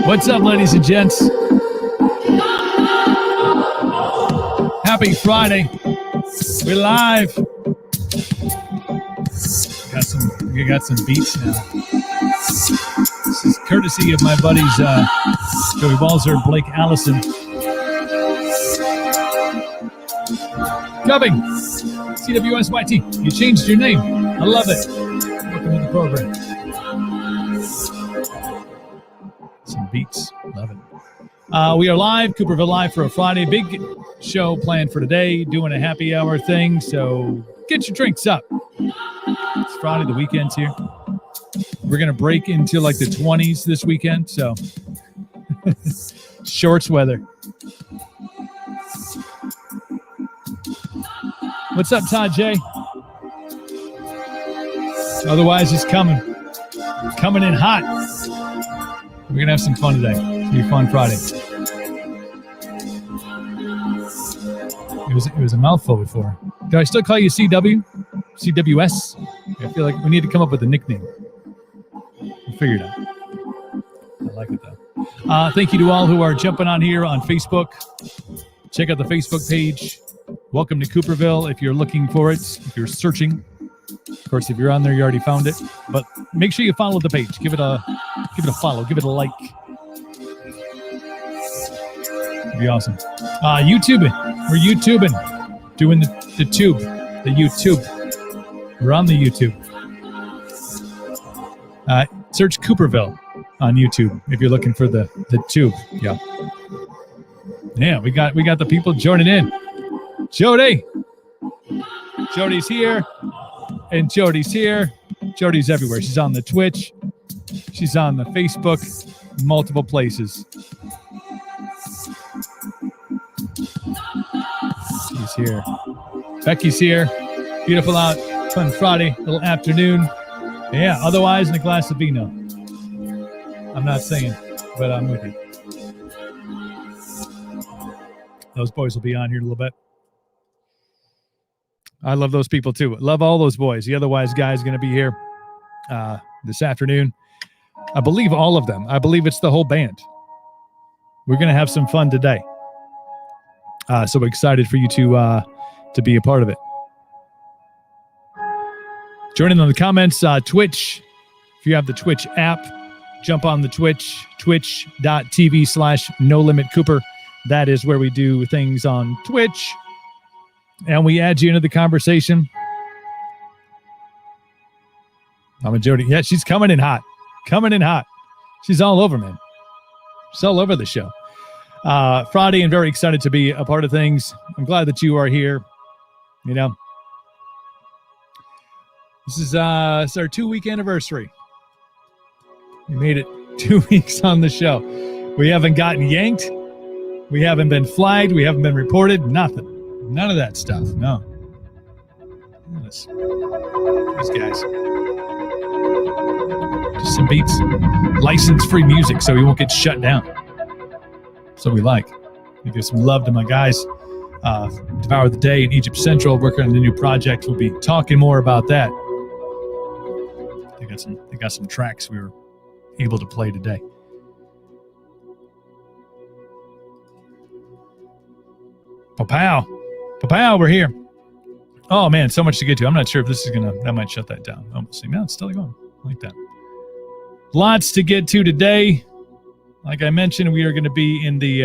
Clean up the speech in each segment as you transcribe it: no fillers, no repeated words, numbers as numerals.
What's up, ladies and gents? Happy Friday. We're live. We got some beats now. This is courtesy of my buddies Joey Balzer and Blake Allison. Coming. CWSYT. You changed your name. I love it. Welcome to the program. Some beats. Love it. We are live, Cooperville Live for a Friday. Big show planned for today, doing a happy hour thing, so get your drinks up. It's Friday, the weekend's here. We're going to break into like the 20s this weekend, so shorts weather. What's up, Todd J? Otherwise, it's coming in hot. We're going to have some fun today. It's going to be a fun Friday. It was a mouthful before. Do I still call you CW? CWS? I feel like we need to come up with a nickname. We'll figure it out. I like it, though. Thank you to all who are jumping on here on Facebook. Check out the Facebook page. Welcome to Cooperville if you're looking for it, if you're searching. Of course, if you're on there, you already found it. But make sure you follow the page. Give it a follow. Give it a like. It'd be awesome. YouTubing. We're YouTubing. Doing the tube. The YouTube. We're on the YouTube. Search Cooperville on YouTube if you're looking for the tube. Yeah. Yeah, we got the people joining in. Jody. Jody's here. And Jody's here. Jody's everywhere. She's on the Twitch. She's on the Facebook. Multiple places. She's here. Becky's here. Beautiful out. Fun Friday. Little afternoon. Yeah, otherwise in a glass of vino. I'm not saying, but I'm with you. Those boys will be on here in a little bit. I love those people too. Love all those boys. The Otherwise guy is going to be here this afternoon. I believe all of them. I believe it's the whole band. We're going to have some fun today. So excited for you to be a part of it. Joining in the comments, Twitch. If you have the Twitch app, jump on the Twitch, twitch.tv/NoLimitCooper. That is where we do things on Twitch. And we add you into the conversation. Mama Jody. Yeah, she's coming in hot. Coming in hot. She's all over, man. She's all over the show. Friday, and very excited to be a part of things. I'm glad that you are here. You know, this is our 2-week anniversary. We made it 2 weeks on the show. We haven't gotten yanked. We haven't been flagged. We haven't been reported. Nothing. None of that stuff. No. These guys. Just some beats. License-free music so we won't get shut down. So we like. We give some love to my guys. Devour the Day in Egypt Central, working on the new project. We'll be talking more about that. They got some tracks we were able to play today. Pow. Pow, we're here. Oh, man, so much to get to. I'm not sure if this is that might shut that down. Oh, we'll see. No, it's still going. I like that. Lots to get to today. Like I mentioned, we are going to be in the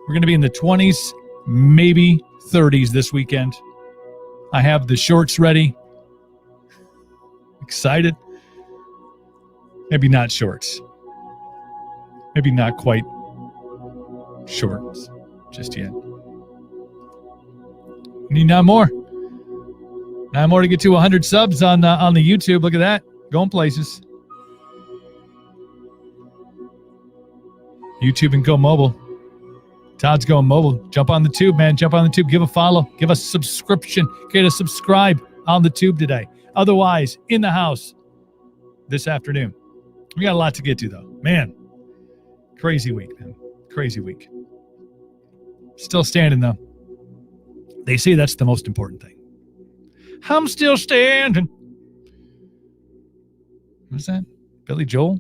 20s, maybe 30s this weekend. I have the shorts ready. Excited. Maybe not shorts. Maybe not quite shorts just yet. We need 9 more. 9 more to get to 100 subs on the YouTube. Look at that. Going places. YouTube and go mobile. Todd's going mobile. Jump on the tube, man. Jump on the tube. Give a follow. Give a subscription. Get a subscribe on the tube today. Otherwise, in the house this afternoon. We got a lot to get to, though. Man, crazy week, man. Crazy week. Still standing, though. They say that's the most important thing. I'm still standing. What's that? Billy Joel?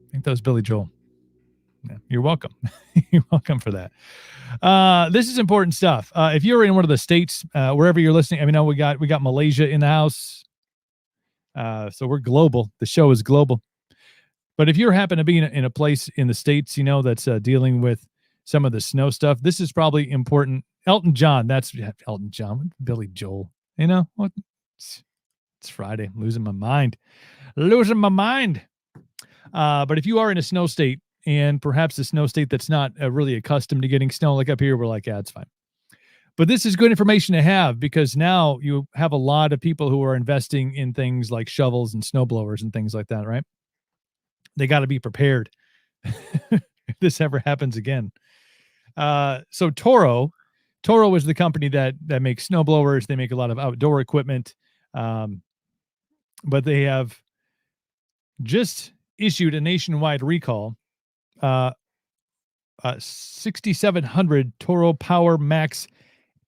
I think that was Billy Joel. Yeah, you're welcome. You're welcome for that. This is important stuff. If you're in one of the states, wherever you're listening, I mean, we got Malaysia in the house. So we're global. The show is global. But if you happen to be in a place in the States, that's dealing with some of the snow stuff, this is probably important. Elton John, that's Elton John, Billy Joel. What? It's Friday. I'm losing my mind. But if you are in a snow state, and perhaps a snow state that's not really accustomed to getting snow, like up here, we're like, yeah, it's fine. But this is good information to have, because now you have a lot of people who are investing in things like shovels and snow blowers and things like that, right? They got to be prepared if this ever happens again. So Toro is the company that makes snow blowers. They make a lot of outdoor equipment, but they have just issued a nationwide recall. 6,700 Toro Power Max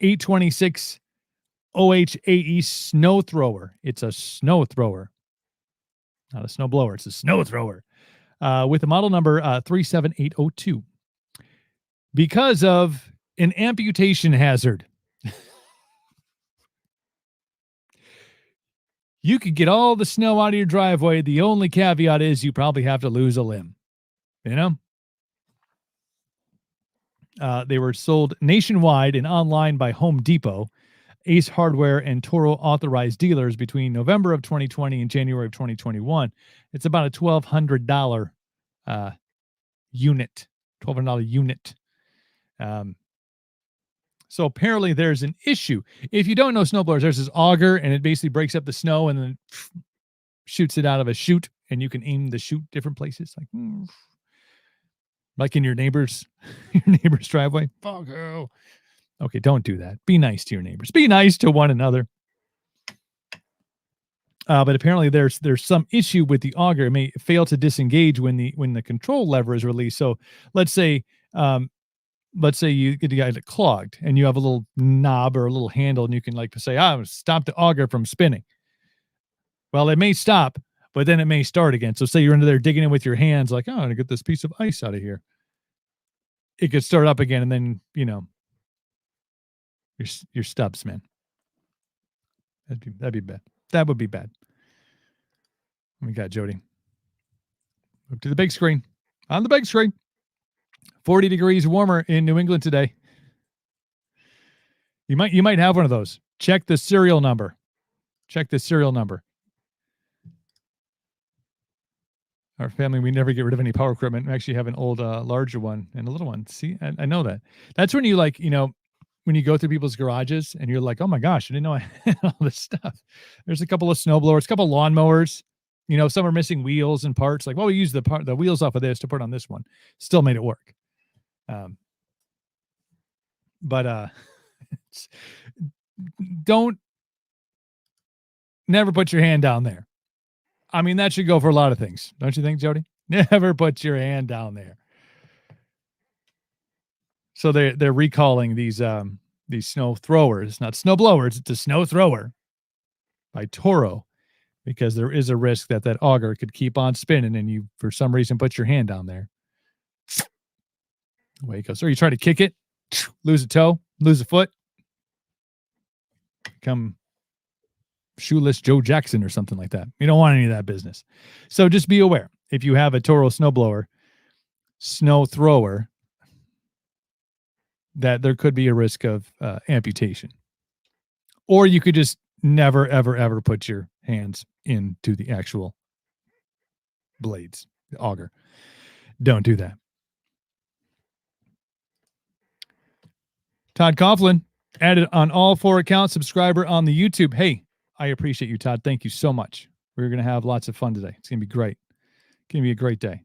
826 OHAE snow thrower. It's a snow thrower, not a snow blower. It's a snow thrower. With the model number 37802, because of an amputation hazard. You could get all the snow out of your driveway. The only caveat is you probably have to lose a limb. They were sold nationwide and online by Home Depot, Ace Hardware, and Toro authorized dealers between November of 2020 and January of 2021. It's about a $1,200 unit. $1,200 unit. So apparently there's an issue. If you don't know snowblowers, there's this auger, and it basically breaks up the snow and then shoots it out of a chute, and you can aim the chute different places, like in your neighbor's driveway. Fuck you. Okay, don't do that. Be nice to your neighbors. Be nice to one another. But apparently there's some issue with the auger. It may fail to disengage when the control lever is released. So let's say you get it clogged, and you have a little knob or a little handle, and you can say, stop the auger from spinning. Well, it may stop, but then it may start again. So say you're under there digging in with your hands, I'm going to get this piece of ice out of here. It could start up again, and then, your stubs, man. That'd be bad. That would be bad. We got Jody. Move to the big screen. On the big screen. 40 degrees warmer in New England today. You might have one of those. Check the serial number. Our family, we never get rid of any power equipment. We actually have an old, larger one and a little one. See, I know that. That's when you when you go through people's garages and you're like, oh my gosh, I didn't know I had all this stuff. There's a couple of snowblowers, a couple of lawnmowers. Some are missing wheels and parts. We use the wheels off of this to put on this one. Still made it work. But don't never put your hand down there. I mean, that should go for a lot of things. Don't you think, Jody? Never put your hand down there. So they're recalling these snow throwers, not snow blowers. It's a snow thrower by Toro, because there is a risk that auger could keep on spinning, and you, for some reason, put your hand down there. Away it goes. Or you try to kick it, lose a toe, lose a foot, become shoeless Joe Jackson or something like that. You don't want any of that business. So just be aware, if you have a Toro snowblower, snow thrower, that there could be a risk of amputation. Or you could just never, ever, ever put your hands into the actual blades, the auger. Don't do that. Todd Coughlin, added on all 4 accounts, subscriber on the YouTube. Hey, I appreciate you, Todd. Thank you so much. We're going to have lots of fun today. It's going to be great. It's going to be a great day.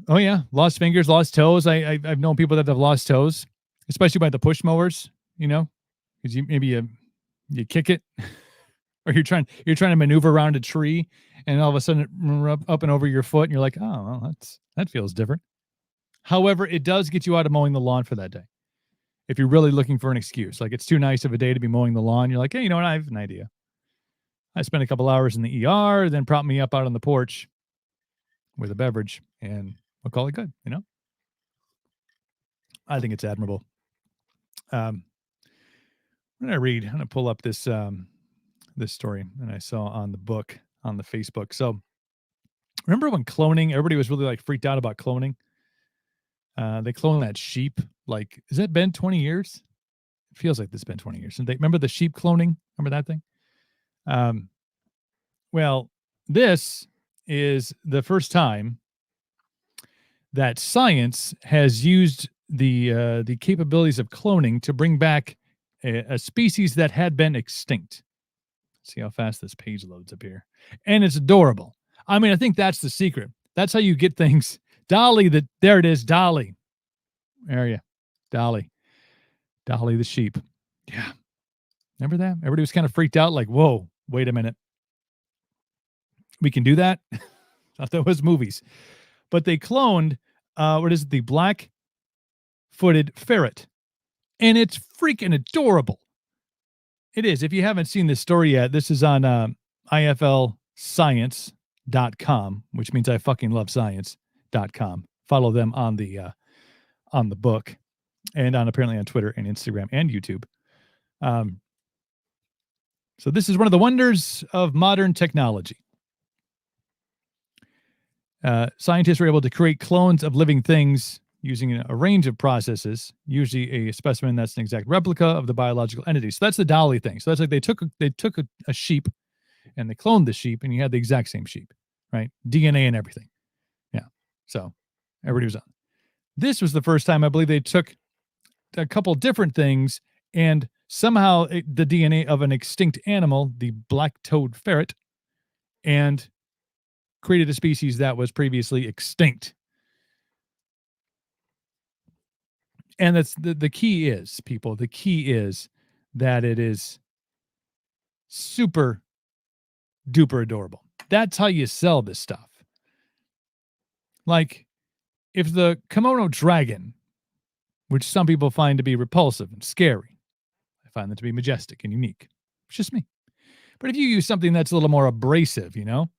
Oh, yeah. Lost fingers, lost toes. I've known people that have lost toes, especially by the push mowers, because you kick it or you're trying to maneuver around a tree, and all of a sudden it up and over your foot, and you're like, oh, well, that feels different. However, it does get you out of mowing the lawn for that day. If you're really looking for an excuse, it's too nice of a day to be mowing the lawn, you're like, hey, you know what? I have an idea. I spent a couple hours in the ER, then propped me up out on the porch with a beverage, and we'll call it good, you know? I think it's admirable. When I read, I'm going to pull up this this story that I saw on the book on the Facebook. So remember when cloning, everybody was really like freaked out about cloning? They cloned that sheep. Like, has that been 20 years? It feels like this has been 20 years. And they remember the sheep cloning? Remember that thing? Well, this is the first time that science has used the capabilities of cloning to bring back a species that had been extinct. See how fast this page loads up here. And it's adorable. I mean, I think that's the secret. That's how you get things. Dolly, there it is, Dolly. There you, Dolly. Dolly the sheep. Yeah. Remember that? Everybody was kind of freaked out, like, whoa, wait a minute. We can do that? Thought that was movies. But they cloned, the black-footed ferret. And it's freaking adorable. It is. If you haven't seen this story yet, this is on iflscience.com, which means I fucking love science.com. Follow them on the book and apparently on Twitter and Instagram and YouTube. So this is one of the wonders of modern technology. Scientists were able to create clones of living things using a range of processes, usually a specimen that's an exact replica of the biological entity. So that's the Dolly thing. So that's like they took a sheep and they cloned the sheep, and you had the exact same sheep, right? DNA and everything. Yeah. So everybody was on. This was the first time I believe they took a couple different things and somehow the DNA of an extinct animal, the black-toed ferret, and created a species that was previously extinct. And that's the key is, people, the key is that it is super duper adorable. That's how you sell this stuff. Like, if the kimono dragon, which some people find to be repulsive and scary, I find that to be majestic and unique. It's just me. But if you use something that's a little more abrasive, you know,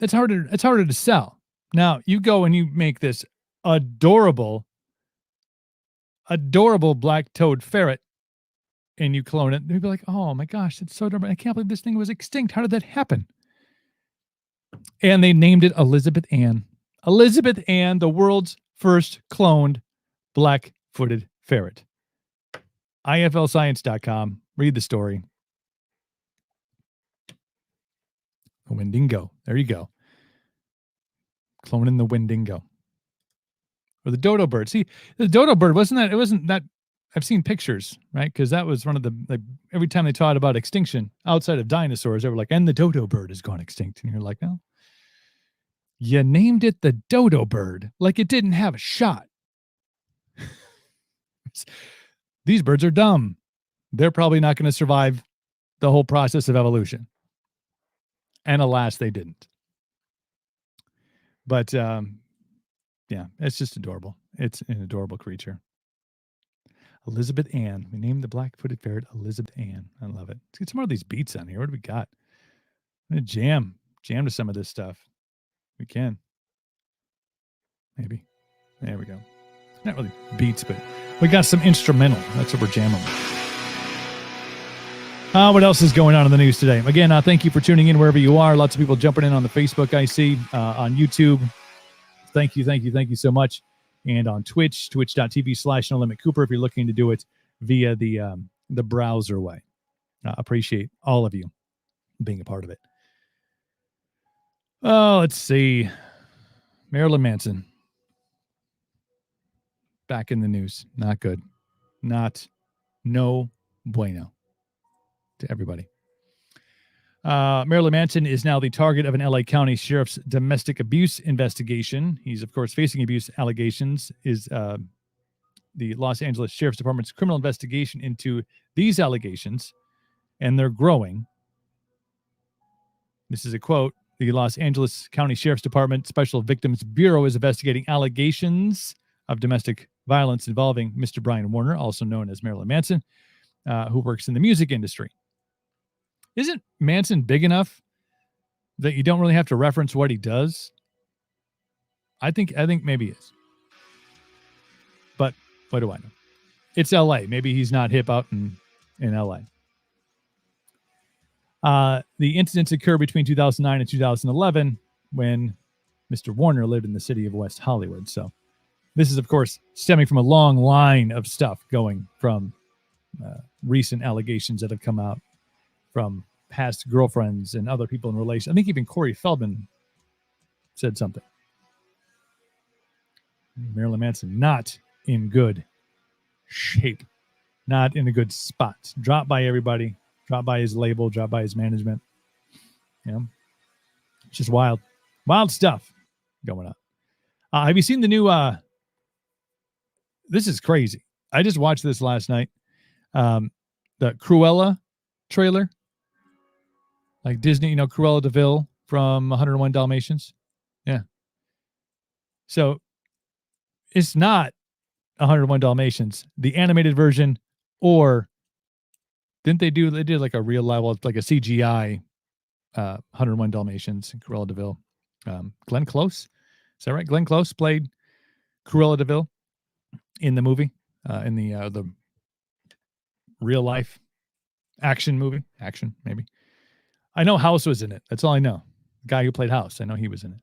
it's harder to sell. Now, you go and you make this adorable black-toed ferret and you clone it, they'd be like, oh my gosh, it's so adorable. I can't believe this thing was extinct. How did that happen? And they named it Elizabeth Ann. Elizabeth Ann, the world's first cloned black-footed ferret. iflscience.com. Read the story. A Wendigo. There you go. Cloning the Wendigo. Or the dodo bird. See, the dodo bird, it wasn't that, I've seen pictures, right? Because that was one of the, like, every time they taught about extinction outside of dinosaurs, they were like, and the dodo bird has gone extinct. And you're like, no. You named it the dodo bird like it didn't have a shot. These birds are dumb. They're probably not going to survive the whole process of evolution. And alas, they didn't. But, yeah, it's just adorable. It's an adorable creature. Elizabeth Ann. We named the black-footed ferret Elizabeth Ann. I love it. Let's get some more of these beats on here. What do we got? I'm going to jam to some of this stuff. We can. Maybe. There we go. Not really beats, but we got some instrumental. That's what we're jamming with. What else is going on in the news today? Again, thank you for tuning in wherever you are. Lots of people jumping in on the Facebook, I see, on YouTube. Thank you so much. And on Twitch, twitch.tv/No Limit Cooper, if you're looking to do it via the browser way. Appreciate all of you being a part of it. Oh, let's see. Marilyn Manson. Back in the news. Not good. No bueno to everybody. Marilyn Manson is now the target of an LA County Sheriff's domestic abuse investigation. He's, of course, facing abuse allegations. Is the Los Angeles Sheriff's Department's criminal investigation into these allegations, and they're growing. This is a quote. The Los Angeles County Sheriff's Department Special Victims Bureau is investigating allegations of domestic violence involving Mr. Brian Warner, also known as Marilyn Manson. who works in the music industry. Isn't Manson big enough that you don't really have to reference what he does? I think maybe he is. But what do I know? It's LA. Maybe he's not hip out in LA. The incidents occurred between 2009 and 2011 when Mr. Warner lived in the city of West Hollywood. So this is, of course, stemming from a long line of stuff going from recent allegations that have come out from past girlfriends and other people in relation. I think even Corey Feldman said something. Marilyn Manson not in good shape, not in a good spot. Dropped by everybody, dropped by his label, dropped by his management. You know, it's just wild stuff going on. Have you seen the new? This is crazy. I just watched this last night. The Cruella trailer, like Disney, Cruella de Vil from 101 Dalmatians. Yeah. So it's not 101 Dalmatians, the animated version, or they did like a real level, like a CGI 101 Dalmatians and Cruella de Vil. Glenn Close, is that right? Glenn Close played Cruella de Vil in the movie, in the real life action movie. Action, maybe. I know House was in it. That's all I know. The guy who played House, I know he was in it.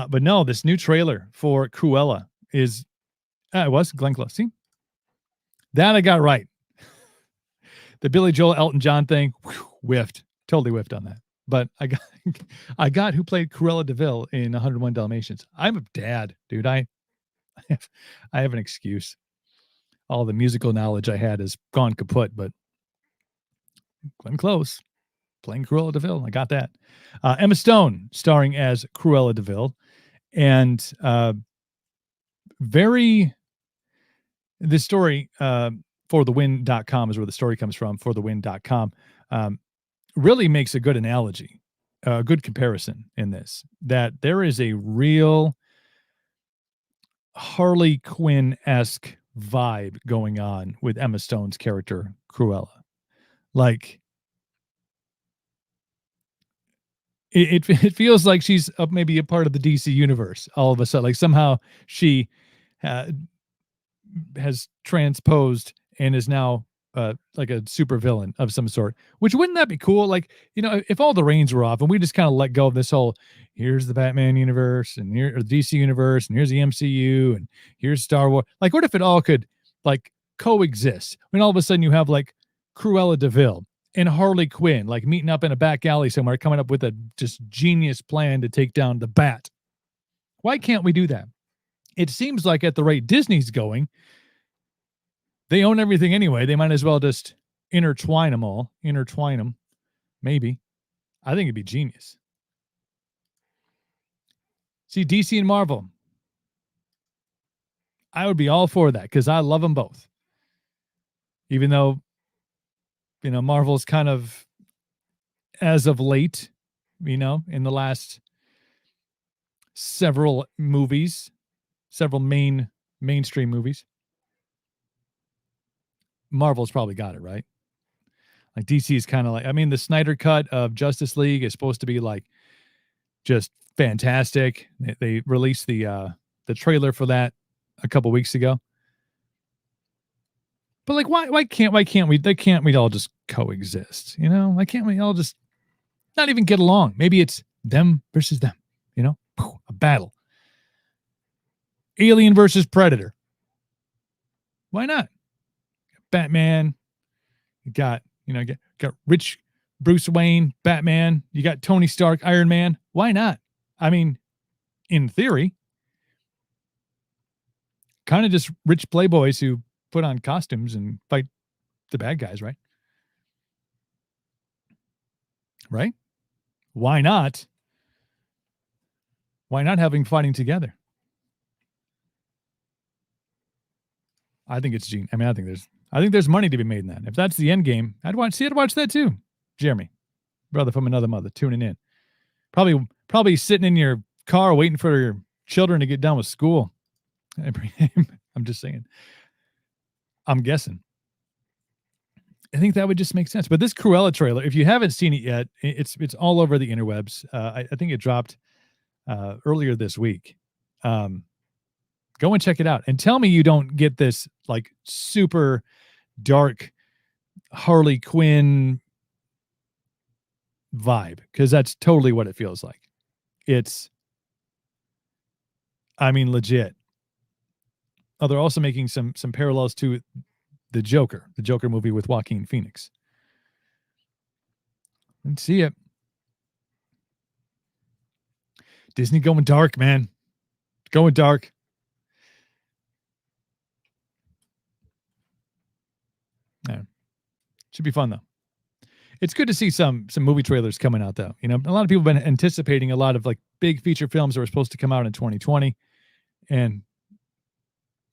But no, this new trailer for Cruella is, it was Glenn Close. See? That I got right. The Billy Joel Elton John thing, whiffed. Totally whiffed on that. But I got who played Cruella de Vil in 101 Dalmatians. I'm a dad, dude. I have an excuse. All the musical knowledge I had is gone kaput, but Glenn Close playing Cruella de Vil. I got that. Emma Stone starring as Cruella de Vil. And the story, forthewin.com is where the story comes from, forthewin.com, really makes a good analogy, a good comparison in this, that there is a real Harley Quinn-esque vibe going on with Emma Stone's character, Cruella. Like, it feels like she's maybe a part of the DC universe all of a sudden. Like somehow she has transposed and is now like a super villain of some sort, which wouldn't that be cool? Like, if all the reins were off and we just kind of let go of this whole, here's the Batman universe and here the DC universe and here's the MCU and here's Star Wars. Like, what if it all could like coexist? When all of a sudden you have like Cruella de Vil and Harley Quinn, like meeting up in a back alley somewhere, coming up with a just genius plan to take down the Bat. Why can't we do that? It seems like at the rate Disney's going, they own everything anyway. They might as well just intertwine them. Maybe. I think it'd be genius. See, DC and Marvel. I would be all for that because I love them both. Even though, Marvel's kind of, as of late, in the last several movies, several mainstream movies, Marvel's probably got it, right? Like DC is kind of like, the Snyder cut of Justice League is supposed to be like just fantastic. They released the trailer for that a couple weeks ago. But like, why can't we all just coexist? Why can't we all just not even get along? Maybe it's them versus them, a battle. Alien versus Predator. Why not? Batman, you got rich Bruce Wayne, Batman, you got Tony Stark, Iron Man. Why not? In theory, kind of just rich playboys who put on costumes and fight the bad guys, right? Right? Why not? Why not having fighting together? I think it's genius. I think there's money to be made in that. If that's the end game, I'd watch that too. Jeremy, brother from another mother, tuning in. Probably sitting in your car waiting for your children to get done with school. I'm just saying. I'm guessing. I think that would just make sense. But this Cruella trailer, if you haven't seen it yet, it's all over the interwebs. I think it dropped earlier this week. Go and check it out and tell me you don't get this like super dark Harley Quinn vibe, because that's totally what it feels like. It's, I mean, legit. Oh, they're also making some parallels to the Joker movie with Joaquin Phoenix. Let's see it. Disney going dark, man. Going dark. Yeah. Should be fun though. It's good to see some movie trailers coming out though. You know, a lot of people have been anticipating a lot of like big feature films that were supposed to come out in 2020, and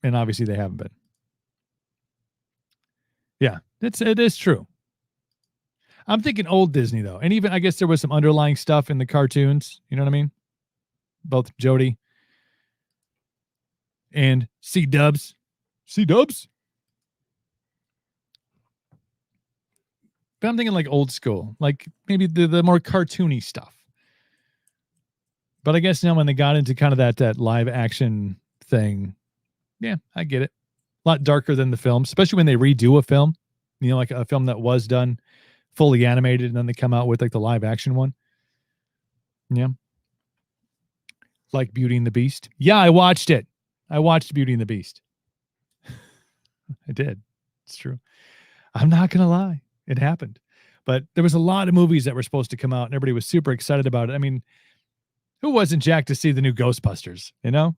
obviously they haven't been. Yeah, it is true. I'm thinking old Disney though, and even I guess there was some underlying stuff in the cartoons. You know what I mean? Both Jody and C-Dubs. C-Dubs? But I'm thinking like old school, like maybe the more cartoony stuff. But I guess now when they got into kind of that live action thing, yeah, I get it. A lot darker than the film, especially when they redo a film, you know, like a film that was done fully animated and then they come out with like the live action one. Yeah. Like Beauty and the Beast. Yeah, I watched it. I watched Beauty and the Beast. I did. It's true. I'm not going to lie. It happened. But there was a lot of movies that were supposed to come out and everybody was super excited about it. I mean, who wasn't jacked to see the new Ghostbusters, you know?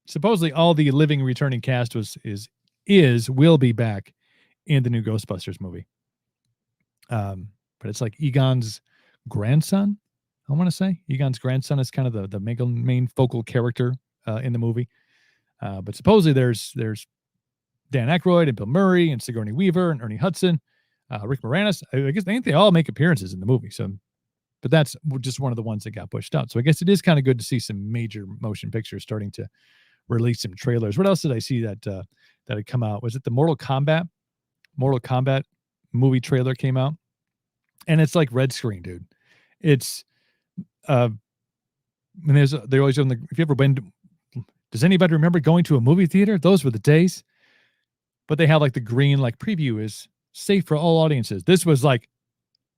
Supposedly all the living returning cast will be back in the new Ghostbusters movie. But it's like Egon's grandson, I want to say. Egon's grandson is kind of the main focal character in the movie. But supposedly there's Dan Aykroyd and Bill Murray and Sigourney Weaver and Ernie Hudson, Rick Moranis. I think they all make appearances in the movie. So, but that's just one of the ones that got pushed out. So I guess it is kind of good to see some major motion pictures starting to release some trailers. What else did I see that had come out? Was it the Mortal Kombat movie trailer came out? And it's like red screen, dude. It's when they're always on the, if you ever been, does anybody remember going to a movie theater? Those were the days. But they have like the green, like preview is safe for all audiences. This was like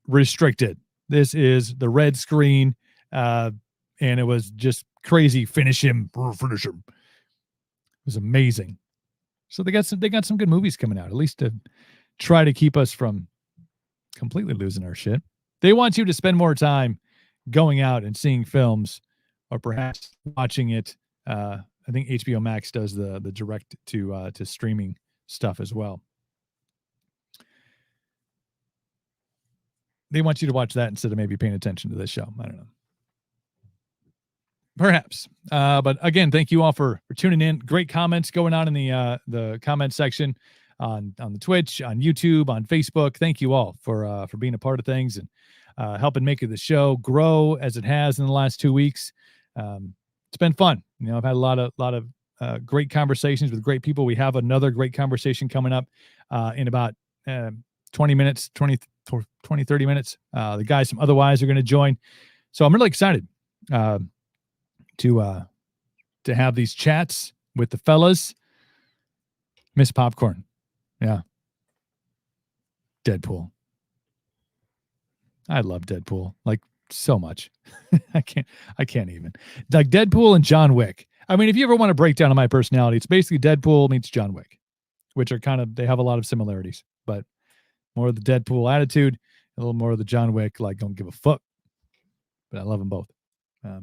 restricted. This is the red screen. And it was just crazy. Finish him. It was amazing. So they got some good movies coming out, at least to try to keep us from completely losing our shit. They want you to spend more time going out and seeing films, or perhaps watching it. I think HBO Max does the direct to streaming stuff as well. They want you to watch that instead of maybe paying attention to this show. I don't know. Perhaps. But again, thank you all for tuning in. Great comments going on in the comment section on the Twitch, on YouTube, on Facebook. Thank you all for being a part of things and helping making the show grow as it has in the last 2 weeks. It's been fun. You know, I've had a lot of great conversations with great people. We have another great conversation coming up in about 20 minutes, 20, 30 minutes. The guys from Otherwise are going to join. So I'm really excited to have these chats with the fellas. Miss Popcorn. Yeah. Deadpool. I love Deadpool like so much. I can't even. Like Deadpool and John Wick. I mean, if you ever want to break down on my personality, it's basically Deadpool meets John Wick, which are they have a lot of similarities, but more of the Deadpool attitude, a little more of the John Wick, like don't give a fuck. But I love them both. I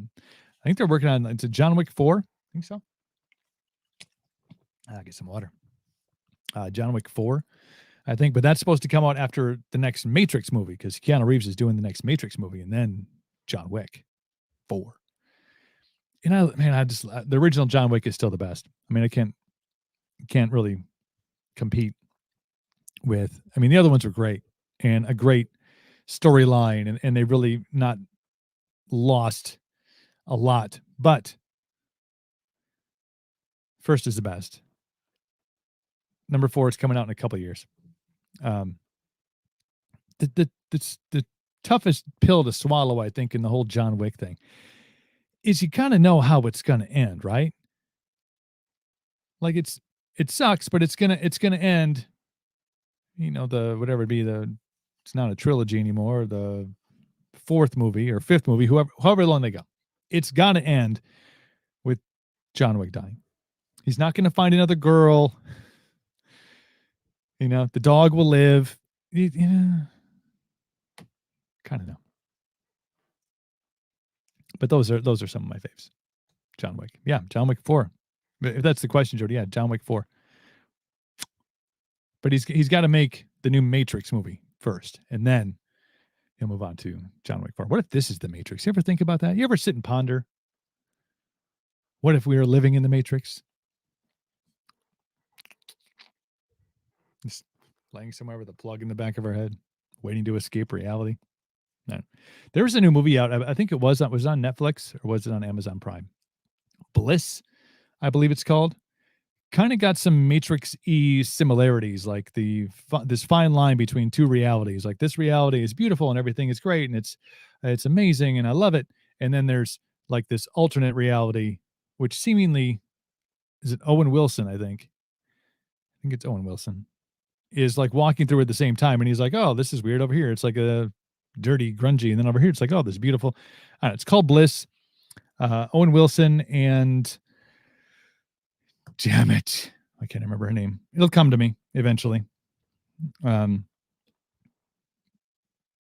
think they're working on, it's a John Wick 4. I think so. I'll get some water. John Wick 4, I think, but that's supposed to come out after the next Matrix movie, because Keanu Reeves is doing the next Matrix movie, and then John Wick 4. And the original John Wick is still the best. I mean, I can't really compete with, I mean, the other ones were great and a great storyline, and they really not lost a lot, but first is the best. Number 4 is coming out in a couple of years. Um, the toughest pill to swallow, I think, in the whole John Wick thing is you kind of know how it's going to end, right? Like it sucks, but it's gonna end. The whatever it be it's not a trilogy anymore. The fourth movie or fifth movie, however long they go, it's got to end with John Wick dying. He's not going to find another girl. The dog will live. Kind of know. But those are some of my faves. John Wick. Yeah, John Wick 4. If that's the question, Jody, yeah, John Wick 4. But he's got to make the new Matrix movie first, and then he'll move on to John Wick 4. What if this is the Matrix? You ever think about that? You ever sit and ponder? What if we were living in the Matrix? Just laying somewhere with a plug in the back of our head, waiting to escape reality. No. There was a new movie out. I think was it on Netflix or was it on Amazon Prime? Bliss, I believe it's called. Kind of got some Matrix-y similarities, like this fine line between two realities. Like this reality is beautiful and everything is great and it's amazing and I love it. And then there's like this alternate reality, which seemingly is it Owen Wilson, I think. I think it's Owen Wilson. Is like walking through at the same time, and he's like, "Oh, this is weird over here. It's like a dirty, grungy," and then over here, it's like, "Oh, this is beautiful." It's called Bliss. Owen Wilson and damn it, I can't remember her name. It'll come to me eventually.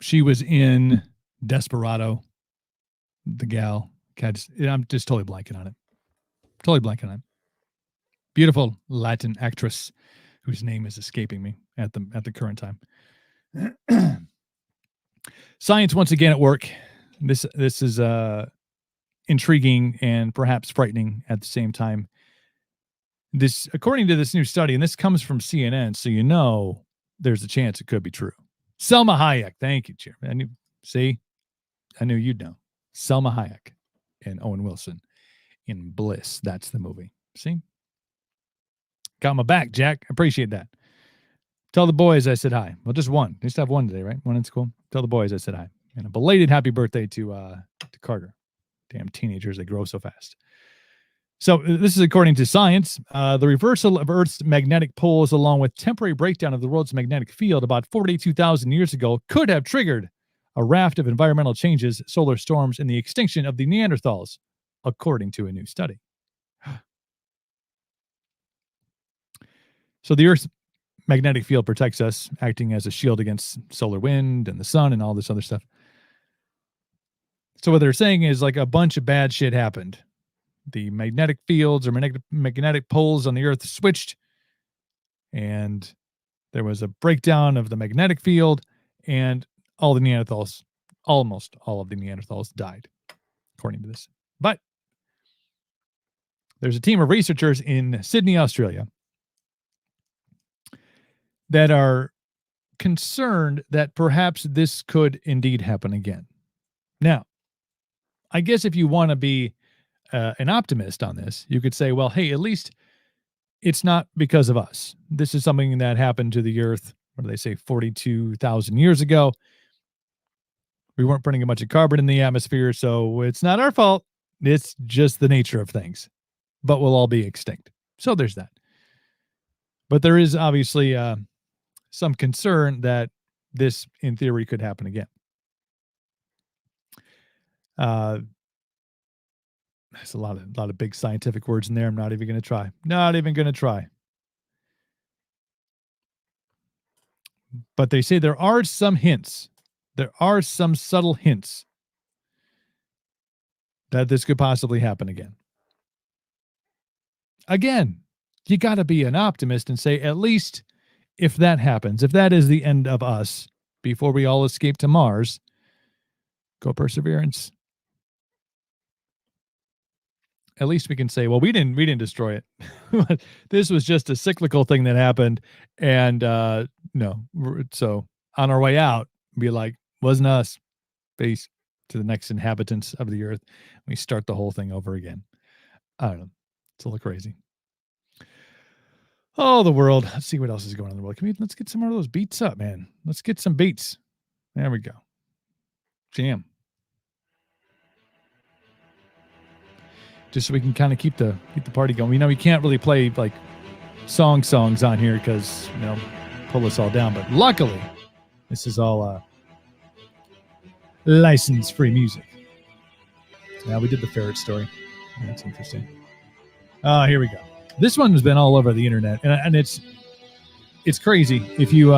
She was in Desperado. The gal, I'm just totally blanking on it. Beautiful Latin actress whose name is escaping me at the current time. Science once again at work. This is intriguing and perhaps frightening at the same time. This, according to this new study, and this comes from CNN, so there's a chance it could be true. Selma Hayek, thank you, Chairman. I knew you'd know. Selma Hayek and Owen Wilson in Bliss. That's the movie. See? Got my back, Jack. Appreciate that. Tell the boys I said hi. Well, just one. They just have one today, right? One in school. Tell the boys I said hi. And a belated happy birthday to Carter. Damn teenagers, they grow so fast. So this is according to science. The reversal of Earth's magnetic poles along with temporary breakdown of the world's magnetic field about 42,000 years ago could have triggered a raft of environmental changes, solar storms, and the extinction of the Neanderthals, according to a new study. So the Earth's magnetic field protects us, acting as a shield against solar wind and the sun and all this other stuff. So what they're saying is like a bunch of bad shit happened. The magnetic fields or magnetic poles on the Earth switched, and there was a breakdown of the magnetic field, and almost all of the Neanderthals died, according to this. But there's a team of researchers in Sydney, Australia, that are concerned that perhaps this could indeed happen again. Now, I guess if you want to be an optimist on this, you could say, well, hey, at least it's not because of us. This is something that happened to the Earth, what do they say, 42,000 years ago. We weren't putting a bunch of carbon in the atmosphere, so it's not our fault. It's just the nature of things. But we'll all be extinct. So there's that. But there is obviously some concern that this, in theory, could happen again. There's a lot of big scientific words in there. I'm not even going to try. Not even going to try. But they say there are some hints. There are some subtle hints that this could possibly happen again. Again, you got to be an optimist and say, at least if that happens, if that is the end of us before we all escape to Mars, go Perseverance. At least we can say, well, we didn't destroy it. This was just a cyclical thing that happened. And so on our way out, be like, wasn't us. Peace to the next inhabitants of the Earth. We start the whole thing over again. I don't know. It's a little crazy. Oh, the world. Let's see what else is going on in the world. Let's get some more of those beats up, man. Let's get some beats. There we go. Jam. Just so we can kind of keep the party going. We can't really play like songs on here because pull us all down. But luckily, this is all license-free music. So now we did the ferret story. That's interesting. Here we go. This one has been all over the internet, and it's crazy. If you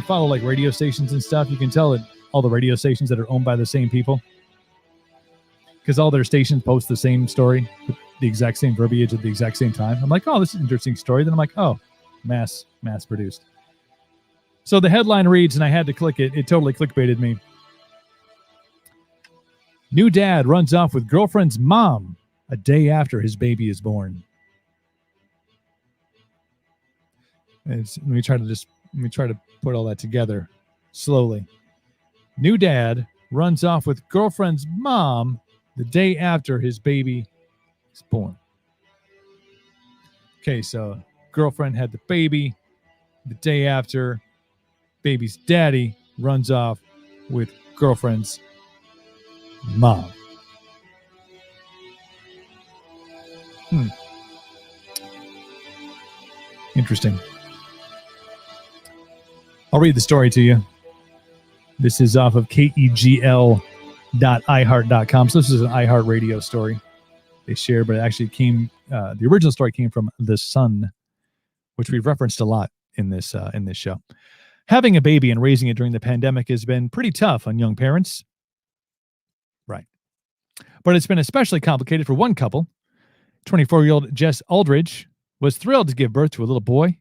follow like radio stations and stuff, you can tell that all the radio stations that are owned by the same people, because all their stations post the same story with the exact same verbiage at the exact same time. I'm like, oh, this is an interesting story. Then I'm like, oh, mass produced. So the headline reads, and I had to click it. It totally clickbaited me. New dad runs off with girlfriend's mom a day after his baby is born. Let me try to put all that together slowly. New dad runs off with girlfriend's mom the day after his baby is born. Okay, so girlfriend had the baby. The day after, baby's daddy runs off with girlfriend's mom. Interesting. I'll read the story to you. This is off of kegl.iheart.com. So this is an iHeart radio story they shared, but it actually came, the original story came from The Sun, which we've referenced a lot in this show. Having a baby and raising it during the pandemic has been pretty tough on young parents. Right. But it's been especially complicated for one couple. 24-year-old Jess Aldridge was thrilled to give birth to a little boy.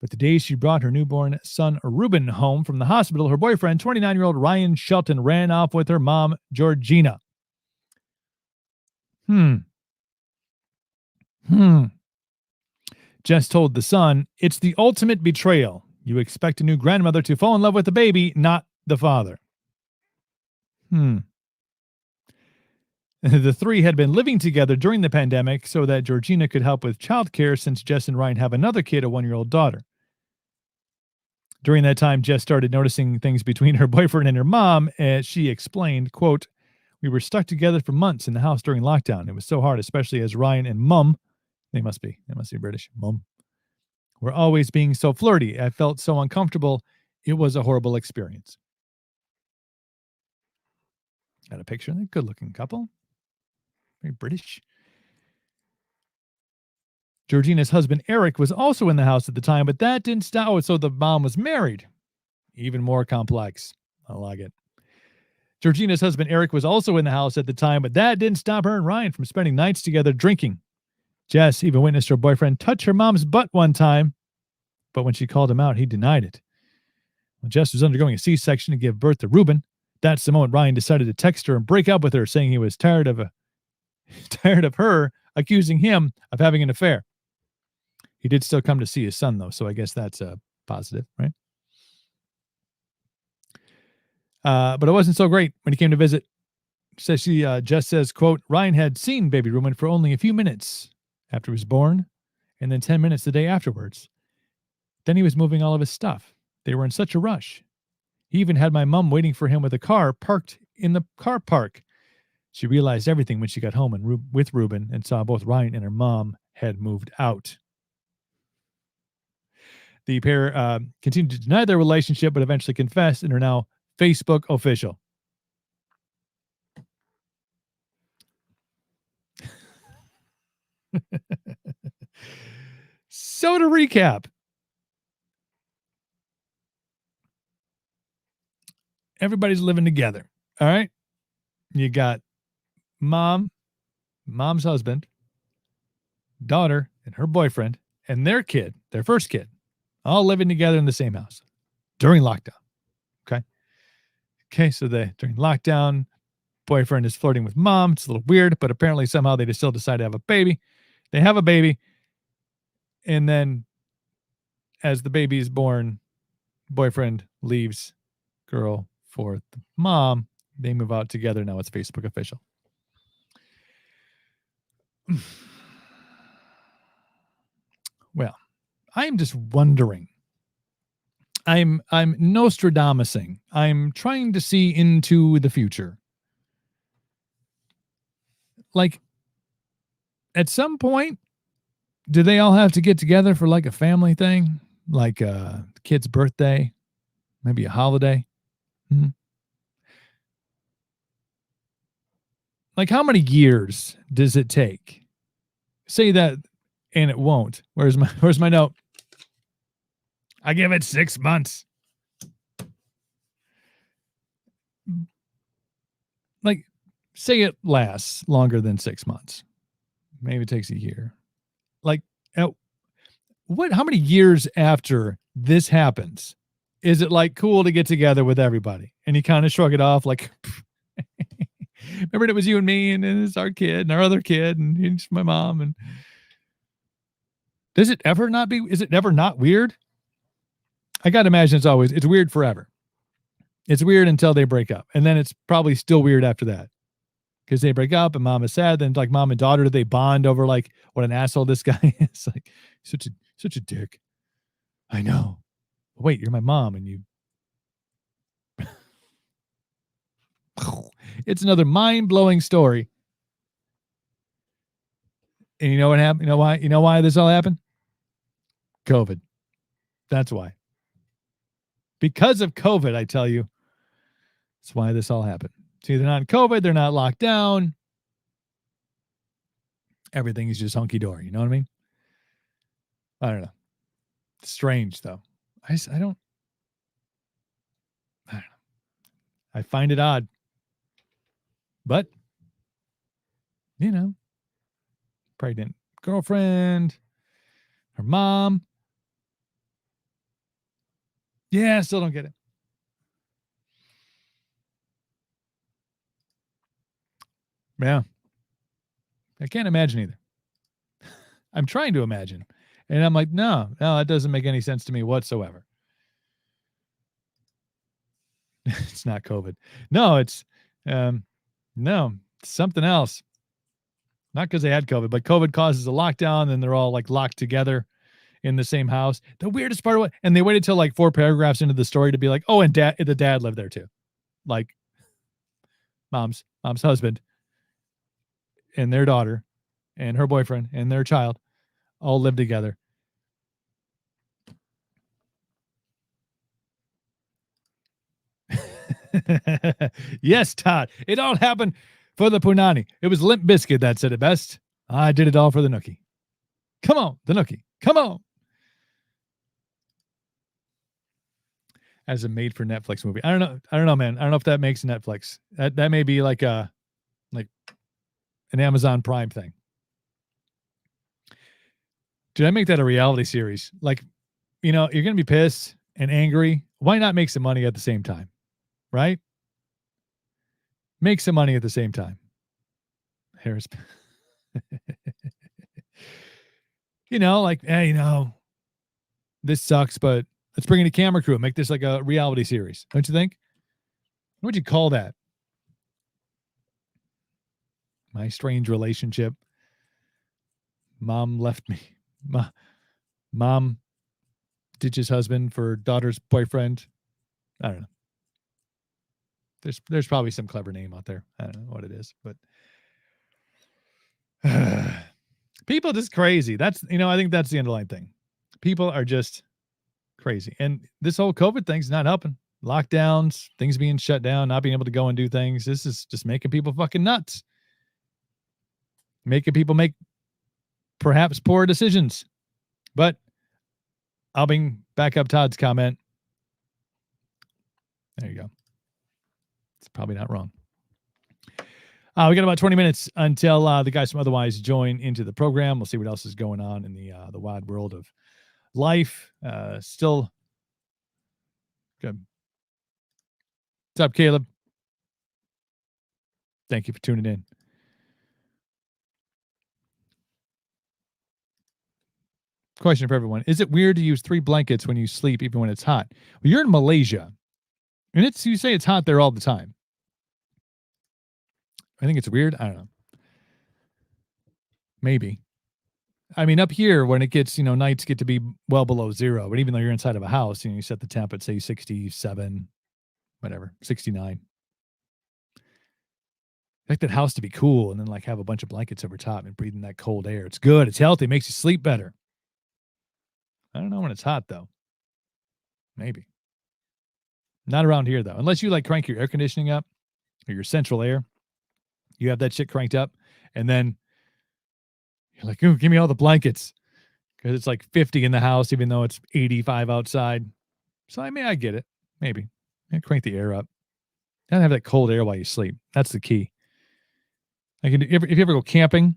But the day she brought her newborn son, Ruben, home from the hospital, her boyfriend, 29-year-old Ryan Shelton, ran off with her mom, Georgina. Jess told The Sun, "It's the ultimate betrayal. You expect a new grandmother to fall in love with the baby, not the father." The three had been living together during the pandemic so that Georgina could help with childcare, since Jess and Ryan have another kid, a 1-year-old daughter. During that time, Jess started noticing things between her boyfriend and her mom, as she explained, quote, "We were stuck together for months in the house during lockdown. It was so hard, especially as Ryan and mom," they must be British, mom, "were always being so flirty. I felt so uncomfortable. It was a horrible experience." Got a picture of a good-looking couple. Very British. Georgina's husband, Eric, was also in the house at the time, but that didn't stop. Oh, so the mom was married. Even more complex. I like it. Georgina's husband, Eric, was also in the house at the time, but that didn't stop her and Ryan from spending nights together drinking. Jess even witnessed her boyfriend touch her mom's butt one time, but when she called him out, he denied it. When Jess was undergoing a C-section to give birth to Ruben, that's the moment Ryan decided to text her and break up with her, saying he was tired of her accusing him of having an affair. He did still come to see his son, though, so I guess that's positive, right? But it wasn't so great when he came to visit. Jess says, quote, "Ryan had seen baby Ruben for only a few minutes after he was born, and then 10 minutes the day afterwards. Then he was moving all of his stuff. They were in such a rush. He even had my mom waiting for him with a car parked in the car park. She realized everything when she got home with Ruben and saw both Ryan and her mom had moved out." The pair continued to deny their relationship, but eventually confessed and are now Facebook official. So to recap, everybody's living together. All right. You got mom's husband, daughter, and her boyfriend, and their kid, their first kid, all living together in the same house during lockdown. Okay. So during lockdown, boyfriend is flirting with mom. It's a little weird, but apparently somehow they still decide to have a baby. They have a baby. And then as the baby is born, boyfriend leaves girl for the mom. They move out together. Now it's Facebook official. Well, I'm just wondering. I'm Nostradamusing. I'm trying to see into the future. Like, at some point, do they all have to get together for like a family thing? Like a kid's birthday? Maybe a holiday? Hmm. Like, how many years does it take? Say that, and it won't. Where's my note? I give it 6 months. Like, say it lasts longer than 6 months. Maybe it takes a year. Like, how many years after this happens is it like cool to get together with everybody? And you kind of shrug it off like, remember it was you and me, and it's our kid and our other kid, and it's my mom. And is it ever not weird? I got to imagine it's weird forever. It's weird until they break up. And then it's probably still weird after that. Because they break up and mom is sad. Then like mom and daughter, do they bond over like what an asshole this guy is? Like such a dick. I know. Wait, you're my mom and you. It's another mind-blowing story. And you know what happened? You know why? You know why this all happened? COVID. That's why. Because of COVID, I tell you. That's why this all happened. See, they're not in COVID. They're not locked down. Everything is just hunky-dory. You know what I mean? I don't know. It's strange, though. I don't know. I find it odd. But, you know, pregnant girlfriend, her mom. Yeah, I still don't get it. Yeah. I can't imagine either. I'm trying to imagine. And I'm like, no, that doesn't make any sense to me whatsoever. It's not COVID. No, it's something else. Not because they had COVID, but COVID causes a lockdown, and they're all like locked together in the same house. The weirdest part of it, and they waited till like 4 paragraphs into the story to be like, oh, and the dad lived there too. Like mom's husband and their daughter and her boyfriend and their child all live together. Yes, Todd. It all happened for the punani. It was Limp Bizkit that said it best. I did it all for the nookie. Come on, the nookie. Come on. As a made for Netflix movie. I don't know, man. I don't know if that makes Netflix. That may be like an Amazon Prime thing. Did I make that a reality series? Like, you're going to be pissed and angry. Why not make some money at the same time? Right? Make some money at the same time. Harris. Like, hey, this sucks, but let's bring in a camera crew and make this like a reality series. Don't you think? What would you call that? My strange relationship. Mom left me. Mom ditches husband for daughter's boyfriend. I don't know. There's probably some clever name out there. I don't know what it is, but people are just crazy. That's, I think that's the underlying thing. People are just crazy. And this whole COVID thing's not helping. Lockdowns, things being shut down, not being able to go and do things. This is just making people fucking nuts. Making people make perhaps poor decisions. But I'll bring back up Todd's comment. There you go. It's probably not wrong. We got about 20 minutes until the guys from Otherwise join into the program. We'll see what else is going on in the wide world of life. Still good. What's up, Caleb? Thank you for tuning in. Question for everyone. Is it weird to use 3 blankets when you sleep, even when it's hot? Well, you're in Malaysia, and you say it's hot there all the time. I think it's weird. I don't know. Maybe. I mean, up here when it gets, nights get to be well below zero, but even though you're inside of a house, you set the temp at say 67, whatever, 69. I like that house to be cool and then like have a bunch of blankets over top and breathing that cold air. It's good. It's healthy. It makes you sleep better. I don't know when it's hot though. Maybe. Not around here though. Unless you like crank your air conditioning up or your central air. You have that shit cranked up and then you're like, ooh, give me all the blankets. Because it's like 50 in the house, even though it's 85 outside. So I get it. Maybe. Crank the air up. Don't have that cold air while you sleep. That's the key. Like if you ever go camping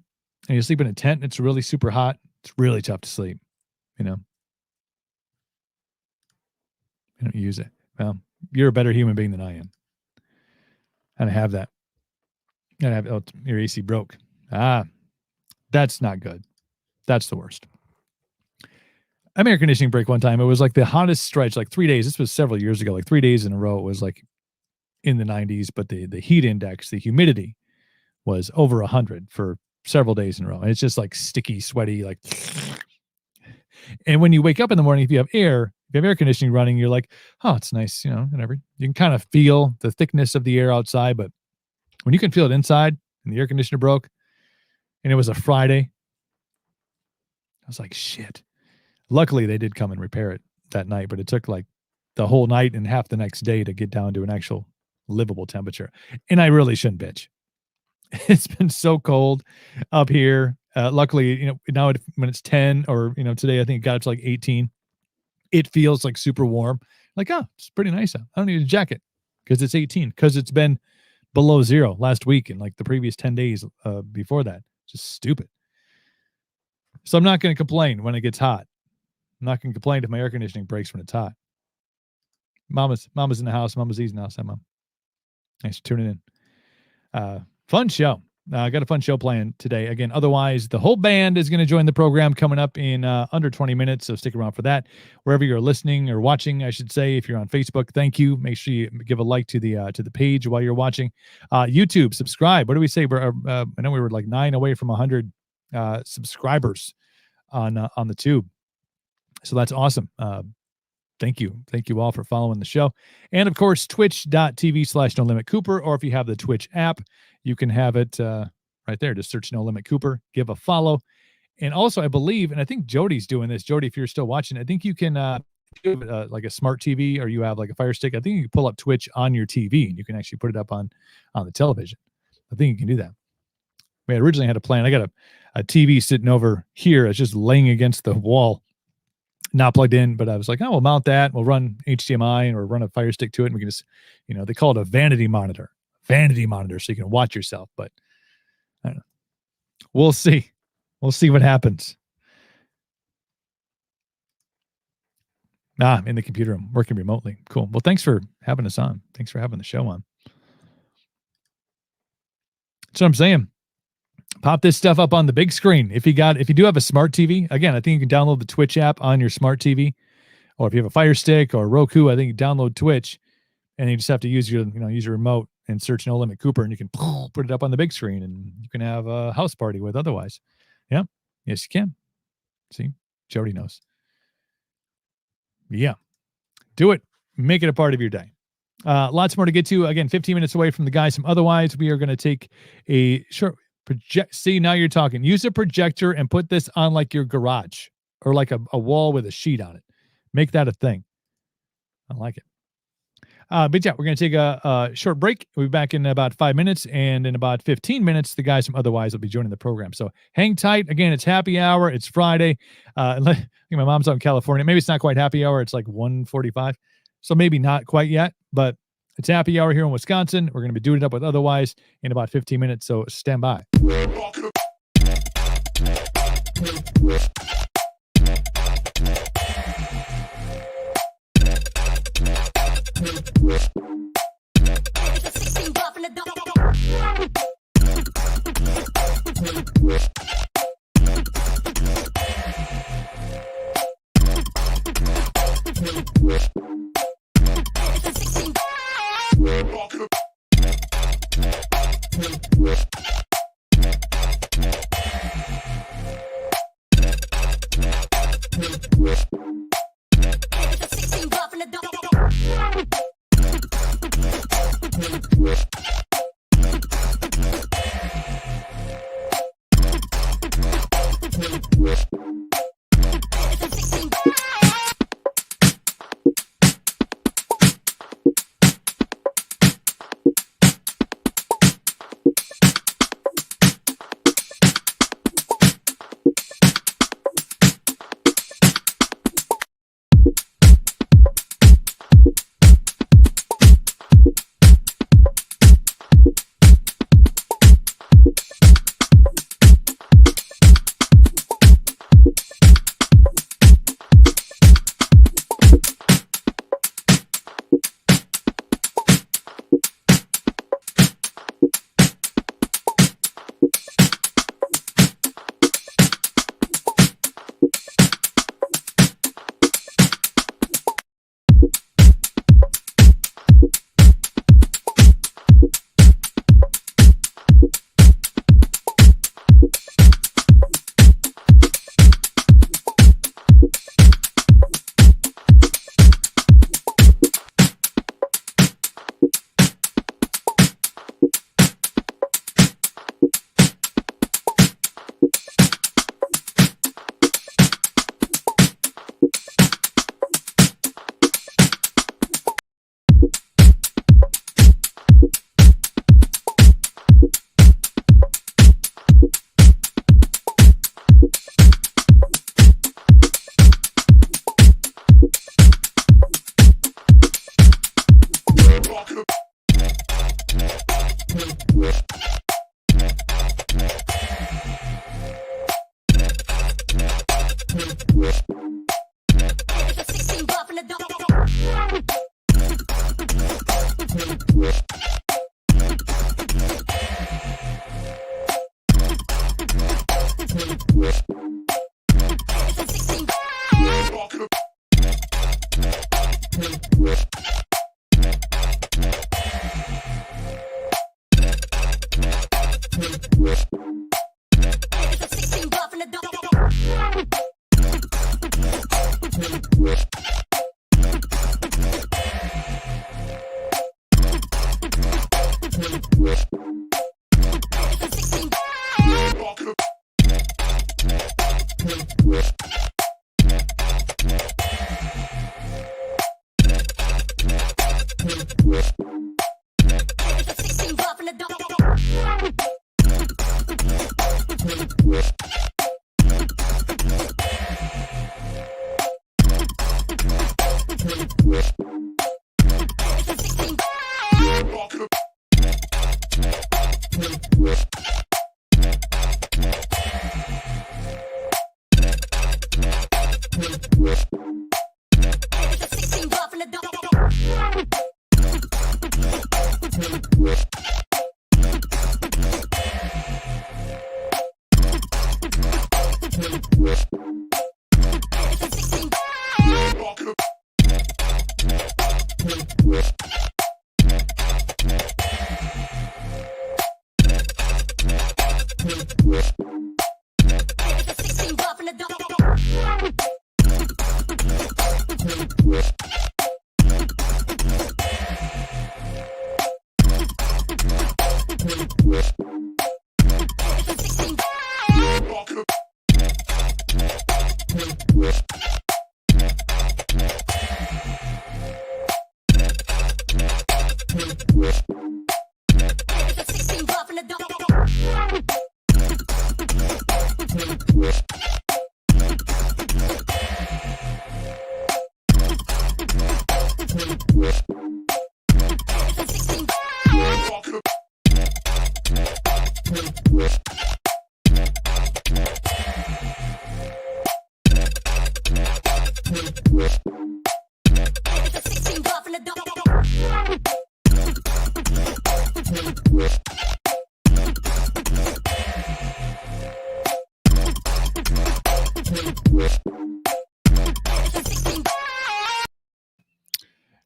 and you sleep in a tent and it's really super hot, it's really tough to sleep. I don't use it. Well, you're a better human being than I am. I don't have that. Your AC broke. That's not good. That's the worst. I had an air conditioning break one time. It was like the hottest stretch, like 3 days. This was several years ago, like 3 days in a row. It was like in the 90s, but the heat index, the humidity was over 100 for several days in a row. And it's just like sticky, sweaty, like. And when you wake up in the morning, if you have air conditioning running, you're like, oh, it's nice, whatever. You can kind of feel the thickness of the air outside, but when you can feel it inside and the air conditioner broke and it was a Friday, I was like, shit. Luckily, they did come and repair it that night, but it took like the whole night and half the next day to get down to an actual livable temperature. And I really shouldn't bitch. It's been so cold up here. Luckily, now when it's 10 or, today I think it got up to like 18, it feels like super warm. Like, oh, it's pretty nice out. I don't need a jacket because it's 18 because it's been below zero last week and like the previous 10 days before that. Just stupid. So I'm not going to complain when it gets hot. I'm not going to complain if my air conditioning breaks when it's hot. Mama's in the house. Mama's eating the house. Hi, Mom. Thanks for tuning in. Fun show. I got a fun show planned today. Again, otherwise, the whole band is going to join the program coming up in under 20 minutes, so stick around for that. Wherever you're listening or watching, I should say, if you're on Facebook, thank you. Make sure you give a like to the page while you're watching. YouTube, subscribe. What do we say? I know we were like 9 away from 100 subscribers on the tube. So that's awesome. Thank you. Thank you all for following the show. And of course, twitch.tv/No Limit Cooper, or if you have the Twitch app, you can have it right there. Just search No Limit Cooper, give a follow. And also, I believe, and I think Jody's doing this. Jody, if you're still watching, I think you can do like a smart TV or you have like a Fire Stick. I think you can pull up Twitch on your TV and you can actually put it up on the television. I think you can do that. We originally had a plan. I got a TV sitting over here. It's just laying against the wall, not plugged in, but I was like, oh, we'll mount that. We'll run HDMI or run a Fire Stick to it. And we can just, they call it a vanity monitor, so you can watch yourself. But I don't know. We'll see. We'll see what happens. In the computer room, working remotely. Cool. Well, thanks for having us on. Thanks for having the show on. That's what I'm saying. Pop this stuff up on the big screen. If you do have a smart TV, again, I think you can download the Twitch app on your smart TV, or if you have a Fire Stick or Roku, I think you download Twitch, and you just have to use your remote and search No Limit Cooper, and you can put it up on the big screen, and you can have a house party with otherwise. Yeah, yes, you can. See, Jody knows. Yeah, do it. Make it a part of your day. Lots more to get to. Again, 15 minutes away from the guys from Otherwise. We are going to take a short. See, now you're talking. Use a projector and put this on like your garage or like a wall with a sheet on it. Make that a thing. I like it. But yeah, we're going to take a short break. We'll be back in about 5 minutes. And in about 15 minutes, the guys from Otherwise will be joining the program. So hang tight. Again, it's happy hour. It's Friday. I think my mom's out in California. Maybe it's not quite happy hour. It's like 1:45. So maybe not quite yet, but it's happy hour here in Wisconsin. We're going to be doing it up with Otherwise in about 15 minutes, so stand by.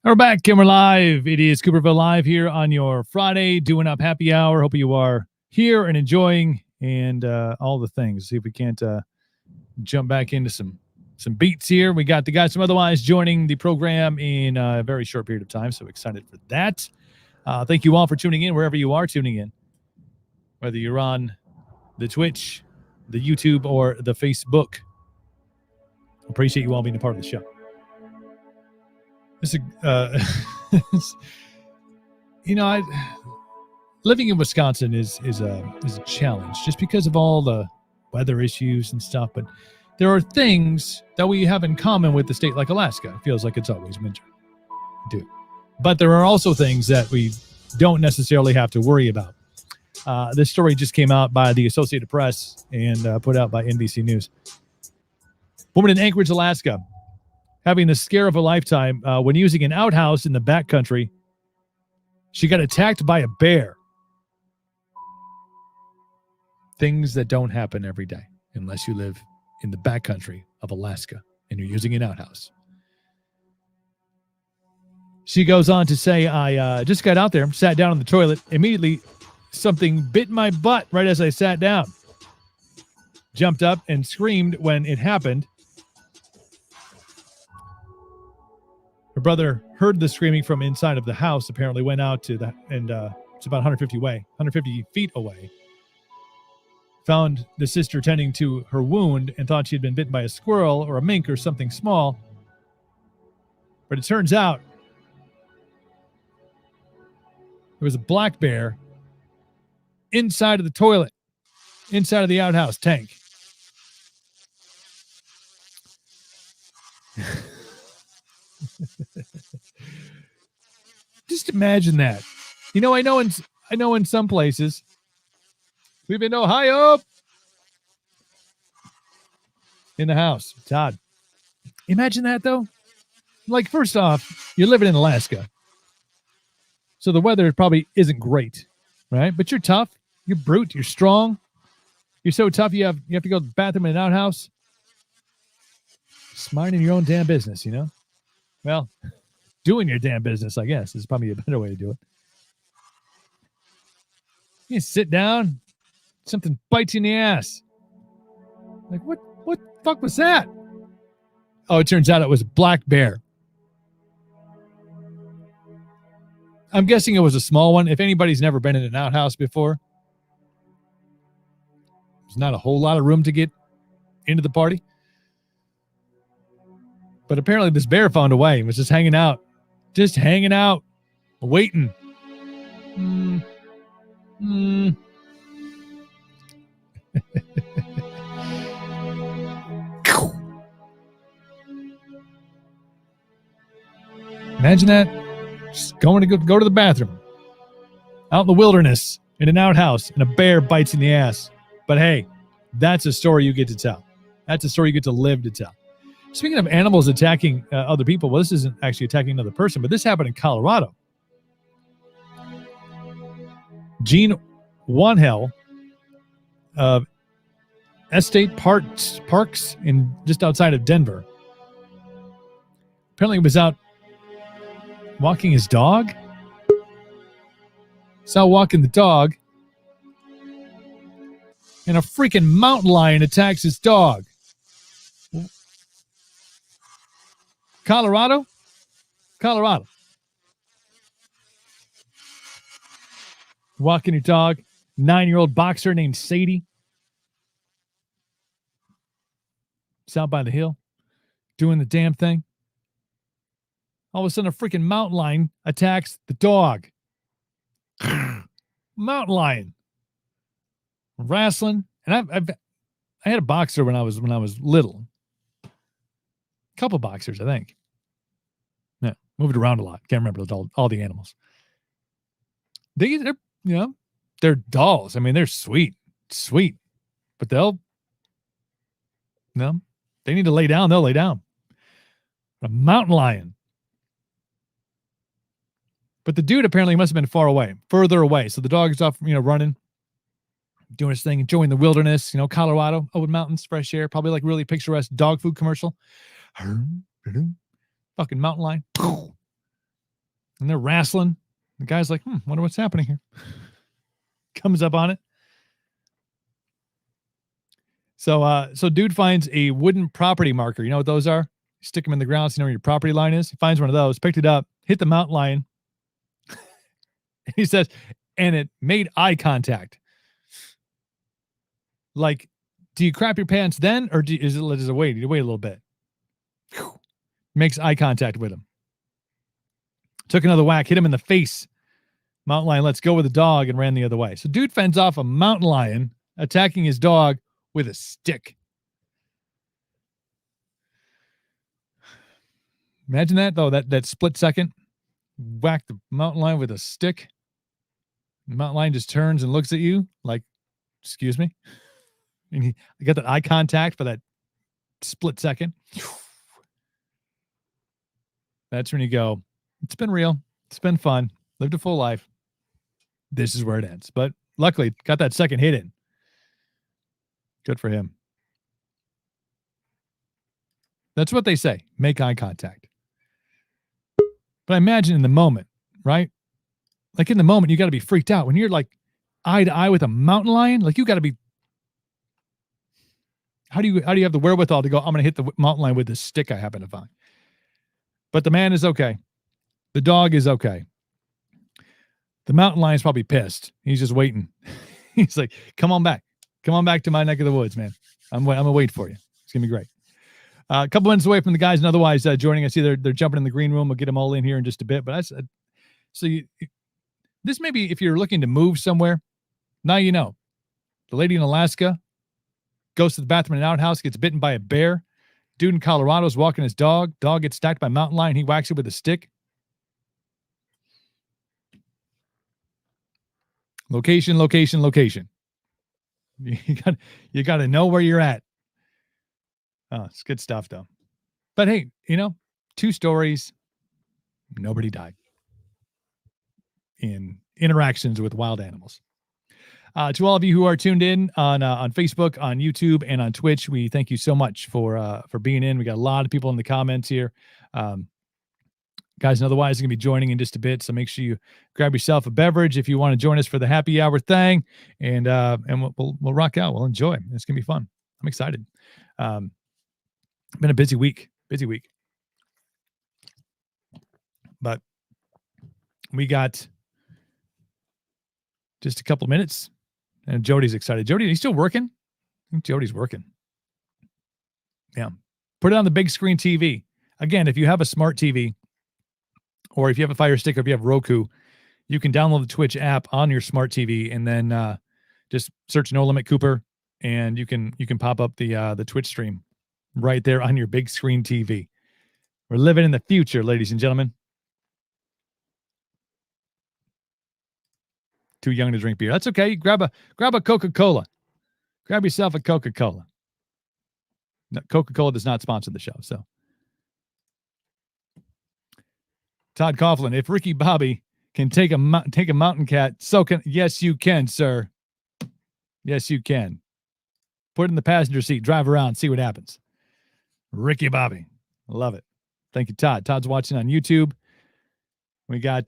We're back and we're live. It is Cooperville Live here on your Friday, doing up happy hour. Hope you are here and enjoying and all the things. See if we can't jump back into some beats here. We got the guys from Otherwise joining the program in a very short period of time, so excited for that. Thank you all for tuning in wherever you are tuning in, whether you're on the Twitch, the YouTube, or the Facebook. Appreciate you all being a part of the show. This, living in Wisconsin is a challenge just because of all the weather issues and stuff. But there are things that we have in common with the state like Alaska. It feels like it's always winter. We do. But there are also things that we don't necessarily have to worry about. This story just came out by the Associated Press and put out by NBC News. Woman in Anchorage, Alaska, having the scare of a lifetime when using an outhouse in the backcountry. She got attacked by a bear. Things that don't happen every day unless you live in the backcountry of Alaska and you're using an outhouse. She goes on to say, I just got out there, sat down on the toilet. Immediately, something bit my butt right as I sat down. Jumped up and screamed when it happened. Her brother heard the screaming from inside of the house, apparently went out to that, and it's about 150 feet away. Found the sister tending to her wound and thought she had been bitten by a squirrel or a mink or something small. But it turns out there was a black bear inside of the toilet, inside of the outhouse tank. Just imagine that. I know in some places we've been high up in the house. Todd, imagine that though. Like, first off, you're living in Alaska, so the weather probably isn't great, right? But you're tough, you're brute, you're strong, you're so tough. You have to go to the bathroom in an outhouse. Just minding your own damn business, you know? Well, doing your damn business, I guess, is probably a better way to do it. You sit down, something bites you in the ass. Like, what the fuck was that? Oh, it turns out it was a black bear. I'm guessing it was a small one. If anybody's never been in an outhouse before, there's not a whole lot of room to get into the party. But apparently this bear found a way and was just hanging out, waiting. Imagine that. Just going to go to the bathroom. Out in the wilderness, in an outhouse, and a bear bites in the ass. But hey, that's a story you get to tell. That's a story you get to live to tell. Speaking of animals attacking other people, well, this isn't actually attacking another person, but this happened in Colorado. Gene Wanhel of Estate Parks in just outside of Denver. Apparently he was out walking his dog. He's out walking the dog, and a freaking mountain lion attacks his dog. Colorado. Walking your dog. 9-year-old boxer named Sadie. It's out by the hill, doing the damn thing. All of a sudden, a freaking mountain lion attacks the dog. Mountain lion. Wrestling. And I had a boxer when I was little. A couple boxers, I think. Yeah, moved around a lot. Can't remember all the animals. They're dolls. I mean, they're sweet, but they need to lay down. They'll lay down. A mountain lion. But the dude apparently must have been further away. So the dog is off, running, doing his thing, enjoying the wilderness, Colorado, open mountains, fresh air, probably like really picturesque dog food commercial. Fucking mountain lion. And they're wrestling. The guy's like, wonder what's happening here. Comes up on it. So dude finds a wooden property marker. You know what those are? You stick them in the ground so you know where your property line is. He finds one of those, picked it up, hit the mountain lion. He says, and it made eye contact. Like, do you crap your pants then, or does it wait? Do you wait a little bit? Whew. Makes eye contact with him. Took another whack, hit him in the face. Mountain lion lets go with the dog and ran the other way. So dude fends off a mountain lion attacking his dog with a stick. Imagine that, though, that split second. Whack the mountain lion with a stick. The mountain lion just turns and looks at you like, excuse me. And you got that eye contact for that split second. That's when you go, it's been real. It's been fun. Lived a full life. This is where it ends. But luckily, got that second hit in. Good for him. That's what they say. Make eye contact. But I imagine in the moment, right? Like in the moment, you got to be freaked out. When you're like eye to eye with a mountain lion, like you got to be. How do you have the wherewithal to go, I'm going to hit the mountain lion with this stick I happen to find? But the man is okay. The dog is okay. The mountain lion's probably pissed. He's just waiting. He's like, come on back. Come on back to my neck of the woods, man. I'm going to wait for you. It's going to be great. A couple minutes away from the guys and otherwise joining us. Either they're jumping in the green room. We'll get them all in here in just a bit. But this may be if you're looking to move somewhere. Now you know. The lady in Alaska goes to the bathroom in an outhouse, gets bitten by a bear. Dude in Colorado is walking his dog. Dog gets stacked by a mountain lion. He whacks it with a stick. Location. You got to know where you're at. Oh, it's good stuff, though. But hey, 2 stories. Nobody died in interactions with wild animals. To all of you who are tuned in on Facebook, on YouTube, and on Twitch, we thank you so much for being in. We got a lot of people in the comments here. Guys, and otherwise, going to be joining in just a bit, so make sure you grab yourself a beverage if you want to join us for the happy hour thing, and we'll rock out. We'll enjoy. It's going to be fun. I'm excited. Been a busy week, but we got just a couple minutes, and Jody's excited. Jody, are you still working? I think Jody's working. Yeah, put it on the big screen TV. Again, if you have a smart TV, or if you have a Fire Stick, or if you have Roku, you can download the Twitch app on your smart TV, and then just search No Limit Cooper, and you can pop up the Twitch stream right there on your big screen TV. We're living in the future, ladies and gentlemen. Too young to drink beer. That's okay. Grab a Coca-Cola. Grab yourself a Coca-Cola. No, Coca-Cola does not sponsor the show, so. Todd Coughlin, if Ricky Bobby can take a mountain cat, so can. Yes, you can, sir. Yes, you can. Put it in the passenger seat, drive around, see what happens. Ricky Bobby. Love it. Thank you, Todd. Todd's watching on YouTube. We got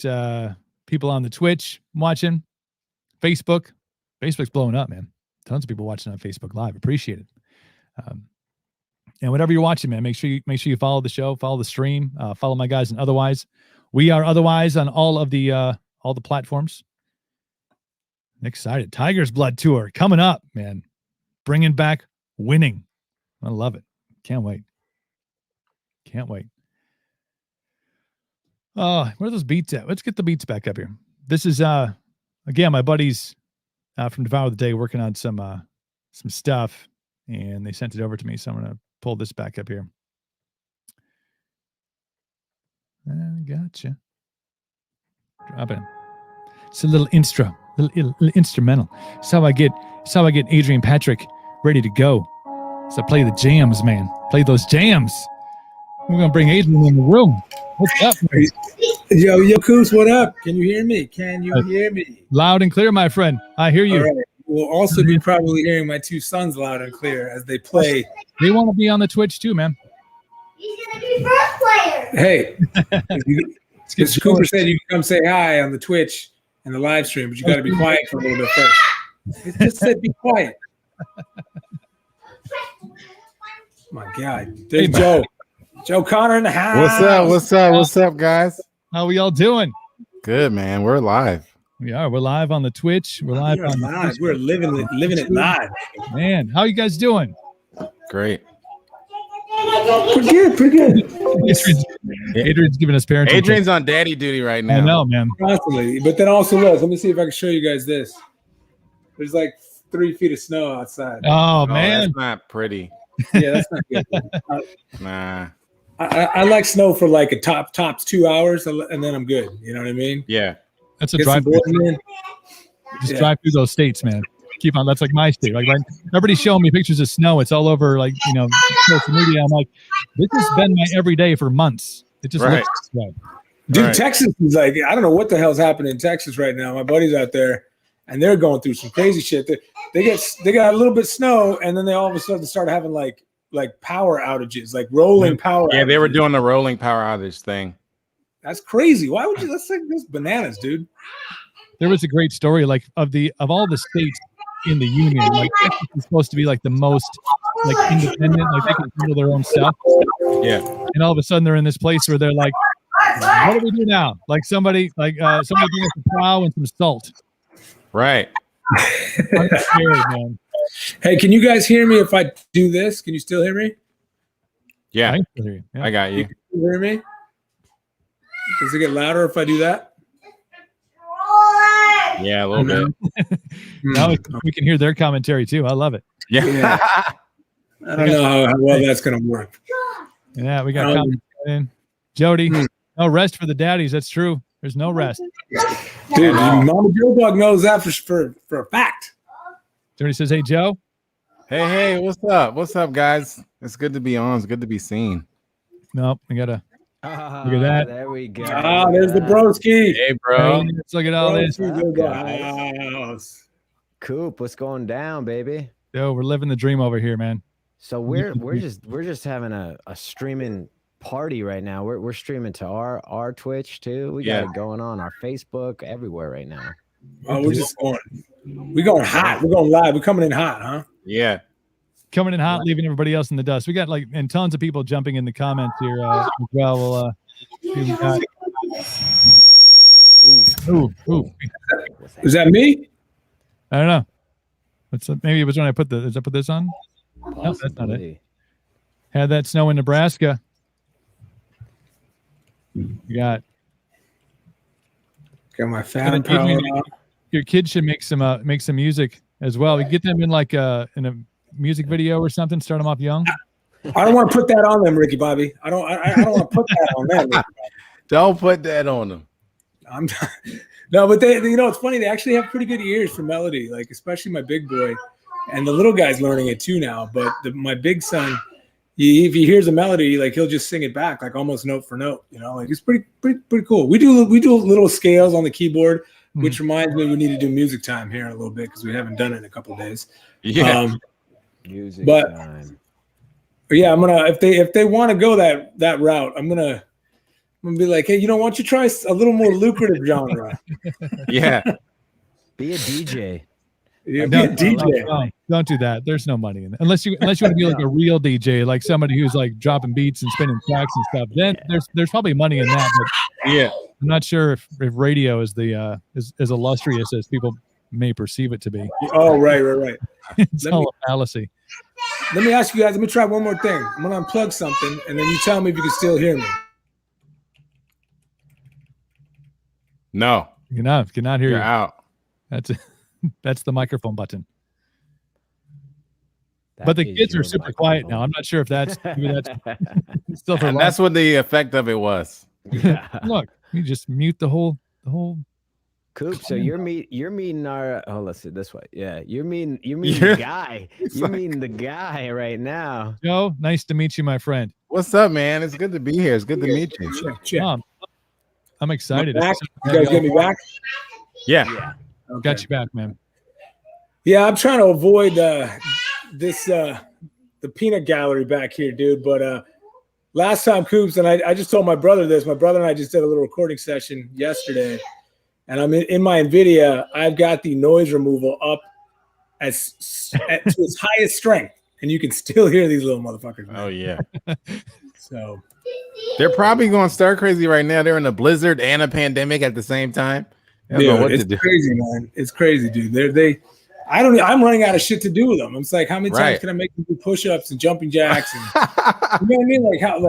people on the Twitch watching. Facebook. Facebook's blowing up, man. Tons of people watching on Facebook Live. Appreciate it. And whatever you're watching, man, make sure you follow the show, follow the stream, follow my guys and Otherwise. We are Otherwise on all the platforms. I'm excited. Tiger's Blood Tour coming up, man. Bringing back winning. I love it. Can't wait. Oh, where are those beats at? Let's get the beats back up here. This is again my buddies from Devour the Day working on some stuff, and they sent it over to me, so I'm gonna pull this back up here. I gotcha. Drop it. It's a little instrumental. It's how I get Adrian Patrick ready to go. So play the jams, man. Play those jams. We're gonna bring Adrian in the room. What's up, man? Yo, Coos, what up? Can you hear me? Hear me? Loud and clear, my friend. I hear you. All right. We'll also be probably hearing my two sons loud and clear as they play. They want to be on the Twitch too, man. He's gonna be first player. Hey, Mr. Cooper said you can come say hi on the Twitch and the live stream, but you got to be quiet for a little bit first. It just said be quiet. Oh my God, there's Joe. Joe Connor in the house. What's up, guys? How we all doing? Good, man. We're live. We are. We're live on the Twitch. We're live on live. We're living it live. Man, how you guys doing? Great. Pretty good. Adrian's giving us parenting. Adrian's on daddy duty right now. I know, man. Constantly. But then also, let me see if I can show you guys this. There's like 3 feet of snow outside. Oh man, that's not pretty. Yeah, that's not good. Nah. I like snow for like a tops 2 hours, and then I'm good. You know what I mean? Yeah. That's a drive. Just drive through those states, man. Keep on. That's like my state. Like everybody's showing me pictures of snow. It's all over, like social media. I'm like, this has been my everyday for months. It just looks right. Dude, Texas is like, I don't know what the hell's happening in Texas right now. My buddies out there, and they're going through some crazy shit. They got a little bit of snow, and then they all of a sudden start having like power outages, like rolling power. Yeah, outages. They were doing the rolling power outage thing. That's crazy. Why would you? That's like this bananas, dude. There was a great story, like of all the states in the union, like Texas is supposed to be like the most like independent, like they can handle their own stuff. Yeah. And all of a sudden they're in this place where they're like, what do we do now? Like somebody bring us a plow and some salt. Right. I'm scared, man. Hey, can you guys hear me if I do this? Can you still hear me? Yeah. I can still hear you. Yeah. I got you. Can you hear me? Does it get louder if I do that? Yeah, a little bit. Now we can hear their commentary too. I love it. Yeah. I don't know how well that's going to work. Yeah, we got comments in. Jody, no rest for the daddies. That's true. There's no rest. Dude, Mama Joe Dog knows that for a fact. Jody says, hey, Joe. Hey, what's up? What's up, guys? It's good to be on. It's good to be seen. Nope, we got to look at that. There we go. There's the broski. Hey, bro. Hey, let's look at all this. Coop, what's going down, baby? Yo, we're living the dream over here, man. So we're just having a streaming party right now. We're streaming to our Twitch too. We got it going on our Facebook everywhere right now. Oh, we're going hot. We're going live. We're coming in hot, huh? Yeah. Coming in hot, leaving everybody else in the dust. We got and tons of people jumping in the comments here as well. We'll see what we got. Ooh. Is that me? I don't know. Maybe it was when I put I put this on? No, that's not it. Had that snow in Nebraska. You got my fan power on. Your kids should make some music as well. We get them in in a music video or something. Start them off young. I don't want to put that on them, Ricky Bobby. I don't want to put that on them. Don't put that on them. No, but they it's funny. They actually have pretty good ears for melody, like especially my big boy, and the little guy's learning it too now. But my big son, if he hears a melody, like he'll just sing it back, like almost note for note. Like it's pretty cool. We do little scales on the keyboard, which reminds me we need to do music time here in a little bit because we haven't done it in a couple of days. Yeah, music time. Yeah, I'm gonna if they want to go that route, I'm gonna be like, hey, why don't you try a little more lucrative genre? Yeah. Be a DJ. Yeah, be a DJ. Don't do that. There's no money in it. Unless you want to be like a real DJ, like somebody who's like dropping beats and spinning tracks and stuff. Then there's probably money in that. But yeah, I'm not sure if radio is as illustrious as people may perceive it to be. Oh, right. It's all a fallacy. Let me ask you guys. Let me try one more thing. I'm gonna unplug something, and then you tell me if you can still hear me. No, cannot hear you're you. Out. That's the microphone button. But the kids are super quiet now. I'm not sure if that's still for. And that's what the effect of it was. Yeah. Look, you just mute the whole. Coop, so you're meeting our. Oh, let's see this way. Yeah, you're meeting the guy. You meeting the guy right now. Joe, nice to meet you, my friend. What's up, man? It's good to be here. It's good to meet you. Check. I'm excited. You guys get me back? Yeah. Okay. Got you back, man. Yeah, I'm trying to avoid the peanut gallery back here, dude. But last time, Coops, and I just told my brother this. My brother and I just did a little recording session yesterday, and I'm in my NVIDIA. I've got the noise removal up to its highest strength, and you can still hear these little motherfuckers, man. Oh yeah. So they're probably going stir crazy right now. They're in a blizzard and a pandemic at the same time. I don't know what to do. It's crazy, man. It's crazy, dude. I'm running out of shit to do with them. It's like, how many times can I make them do push-ups and jumping jacks? And, you know what I mean? Like how,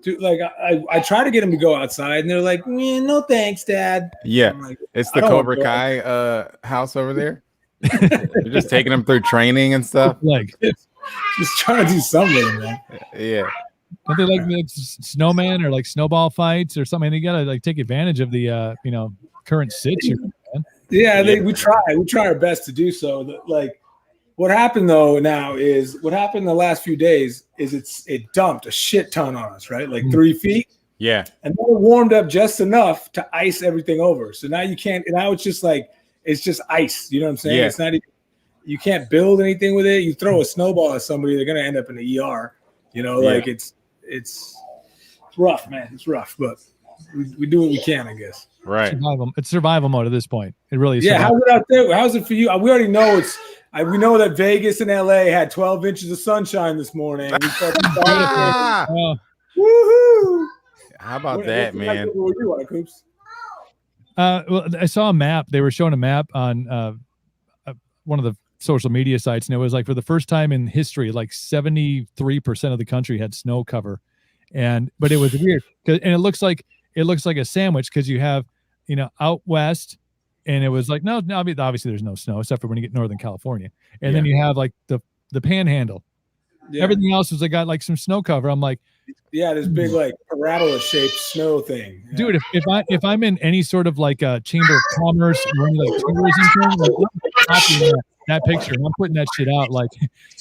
dude, I try to get them to go outside, and they're like, no thanks, Dad. Yeah, like, it's the Cobra Kai house over there. You're just taking them through training and stuff. Like, just trying to do something, man. Yeah. Don't they like snowman or like snowball fights or something? You gotta like take advantage of the current situation. Yeah, we try our best to do so. Like, what happened though now is what happened the last few days is it dumped a shit ton on us, right? Like 3 feet. Yeah, and then it warmed up just enough to ice everything over. So now you can't. Now it's just like it's just ice. You know what I'm saying? Yeah. It's not even. You can't build anything with it. You throw a snowball at somebody, they're gonna end up in the ER. Like it's rough, man. It's rough, but we do what we can, I guess. Right. It's survival mode at this point. It really is. Yeah. Survival. How's it out there? How's it for you? We already know we know that Vegas and LA had 12 inches of sunshine this morning. Woohoo! How about that, man? What were you on, Coops? Well, I saw a map. They were showing a map on one of the social media sites, and it was like for the first time in history, like 73% of the country had snow cover, but it was weird and it looks like a sandwich because you have out west, and it was like no, obviously there's no snow except for when you get Northern California, and then you have like the Panhandle. Yeah. Everything else was got like some snow cover. I'm like, yeah, this big like parabola shaped snow thing. Yeah. Dude, if I'm in any sort of like a chamber of commerce or any like tourism thing, like that picture, and I'm putting that shit out. Like,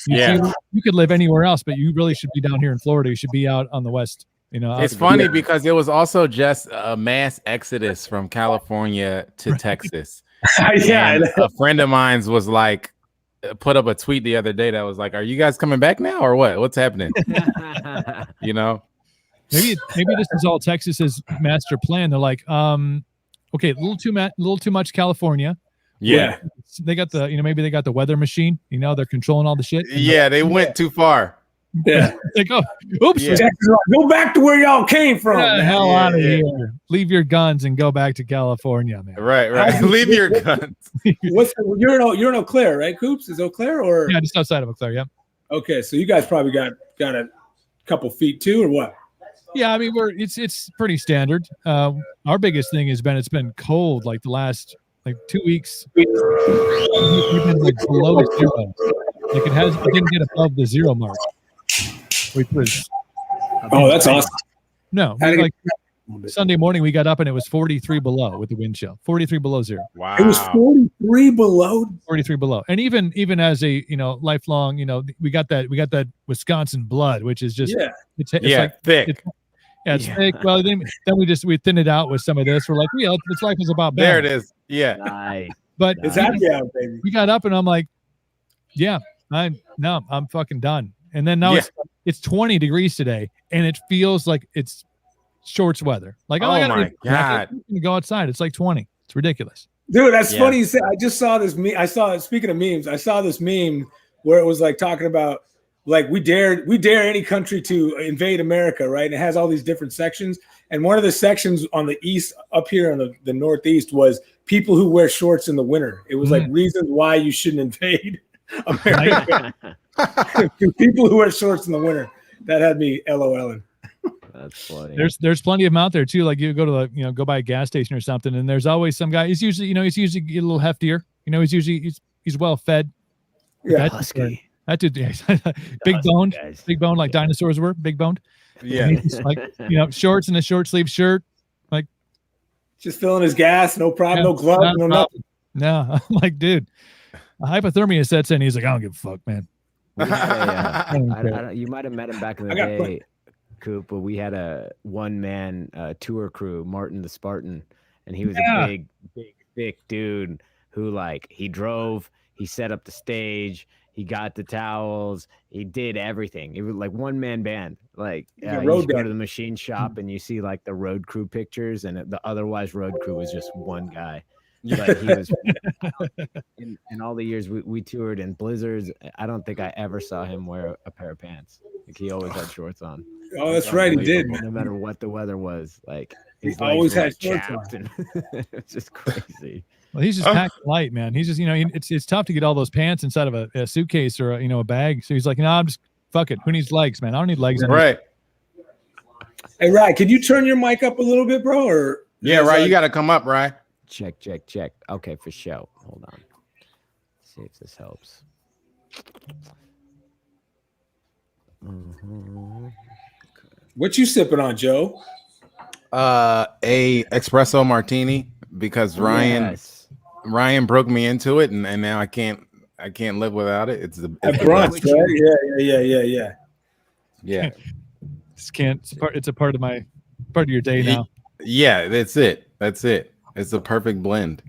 you could live anywhere else, but you really should be down here in Florida. You should be out on the west. It's funny because it was also just a mass exodus from California to Texas. Yeah. And a friend of mine's was like, put up a tweet the other day that was like, "Are you guys coming back now or what? What's happening?" You know. Maybe this is all Texas's master plan. They're like, okay, a little too much California. Yeah. They got the, maybe they got the weather machine. They're controlling all the shit. Yeah, they went too far. Yeah. Like, oh, oops, Yeah. Go back to where y'all came from. get the man. hell out of Yeah. here. Leave your guns and go back to California, man. Right. Leave your guns. You're in Eau Claire, right? Coops is Eau Claire or Yeah, just outside of Eau Claire. Yeah. okay? So you guys probably got a couple feet too, or what? Yeah, I mean, it's pretty standard. Our biggest thing has been it's been cold like the last 2 weeks. We've been like below zero. Like it didn't get above the 0 mark, which was That's awesome. no. How did Like Sunday morning we got up and it was 43 below with the wind chill. 43 below zero. Wow. It was 43 below. 43 below. And even as a lifelong, we got that Wisconsin blood, which is just it's like thick. it's thick. Well, then we thin it out with some of this. We're like, this life is about There balance. it is. Yeah. Nice. But It's happy hour, baby. we got up and I'm like, yeah, I'm fucking done. And then now it's 20 degrees today and it feels like it's shorts weather. Like, Oh my God. You go outside. It's like 20. It's ridiculous. Dude, that's Yeah. funny you said. I just saw this meme. Speaking of memes, I saw this meme where it was like talking about like we dare any country to invade America, right? And it has all these different sections. And one of the sections on the east, up here on the northeast, was people who wear shorts in the winter. It was like reasons why you shouldn't invade America. People who wear shorts in the winter. That had me LOLing. That's funny. There's plenty of them out there too. Like you go to go by a gas station or something, and there's always some guy. He's usually a little heftier. He's well fed. Yeah. Husky. That dude, big boned, like dinosaurs were, big boned. Yeah. He's like shorts and a short sleeve shirt. Like Just filling his gas, no problem, no gloves, no nothing. No, I'm like, dude, a hypothermia sets in. He's like, I don't give a fuck, man. You might have met him back in the day, Coop, but we had a one-man tour crew, Martin the Spartan, and he was a big, thick dude who he drove, he set up the stage, he got the towels, he did everything. It was like one-man band. Like you just go to the machine shop and you see like the road crew pictures, and the otherwise road crew was just one guy. But he was in all the years we toured in blizzards. I don't think I ever saw him wear a pair of pants. Like he always had shorts on. Oh, that's right, he did. No matter what the weather was, like he always had shorts on. It's just crazy. Well, he's just packed light, man. He's just it's tough to get all those pants inside of a suitcase or a bag. So he's like, I'm just fuck it. Who needs legs, man? I don't need legs. Right. Hey, Ryan, could you turn your mic up a little bit, bro? Or Yeah, right. You got to come up, right? Check. Okay, for show. Hold on. Let's see if this helps. What you sipping on, Joe? A espresso martini because Ryan broke me into it, and now I can't live without it. It's brunch, right? Yeah. It's a part of your day now. Yeah, that's it. It's a perfect blend.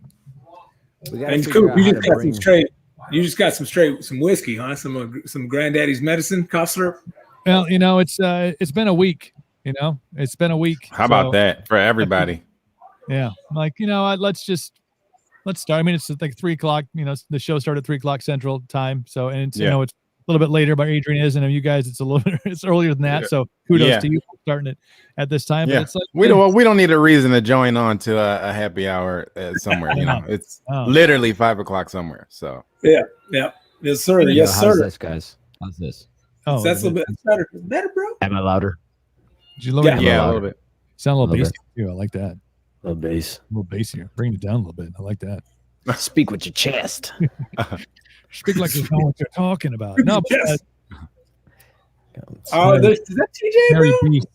And Coop, you just got some whiskey, huh? Some granddaddy's medicine, cough syrup. Well, it's been a week. It's been a week. How about that for everybody? Yeah, like let's start. I mean, it's like 3:00. The show started at 3:00 Central Time. So, and it's it's a little bit later, but Adrian is, and you guys, it's a little bit it's earlier than that. So, kudos to you for starting it at this time. Yeah. But it's like, we don't need a reason to join on to a happy hour somewhere. It's literally 5:00 somewhere. So yeah, yes sir, yes sir. How's this, guys? How's this? Oh, that's a little bit better. Better, bro. Am I louder? Did you lower it? Yeah, a little bit. Sound a little bassy too. I like that. A little bass. A little bassier. Bring it down a little bit. I like that. Speak with your chest. Speak like you know what you're talking about. No, but, Yes. Is that TJ, hairy bro? beast.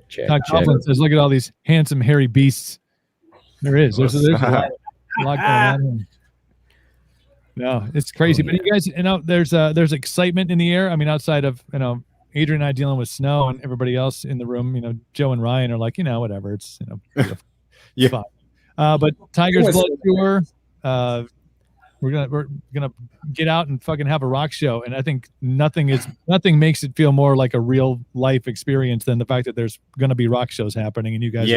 Check. Todd Coughlin says, "Look at all these handsome hairy beasts." There is. There's a lot going on here. No, it's crazy. But you guys, there's excitement in the air. I mean, outside of Adrian and I dealing with snow, and everybody else in the room, Joe and Ryan are like, whatever. It's yeah. fine. But Tiger's Blood Tour, we're gonna get out and fucking have a rock show, and I think nothing makes it feel more like a real life experience than the fact that there's gonna be rock shows happening, and you guys,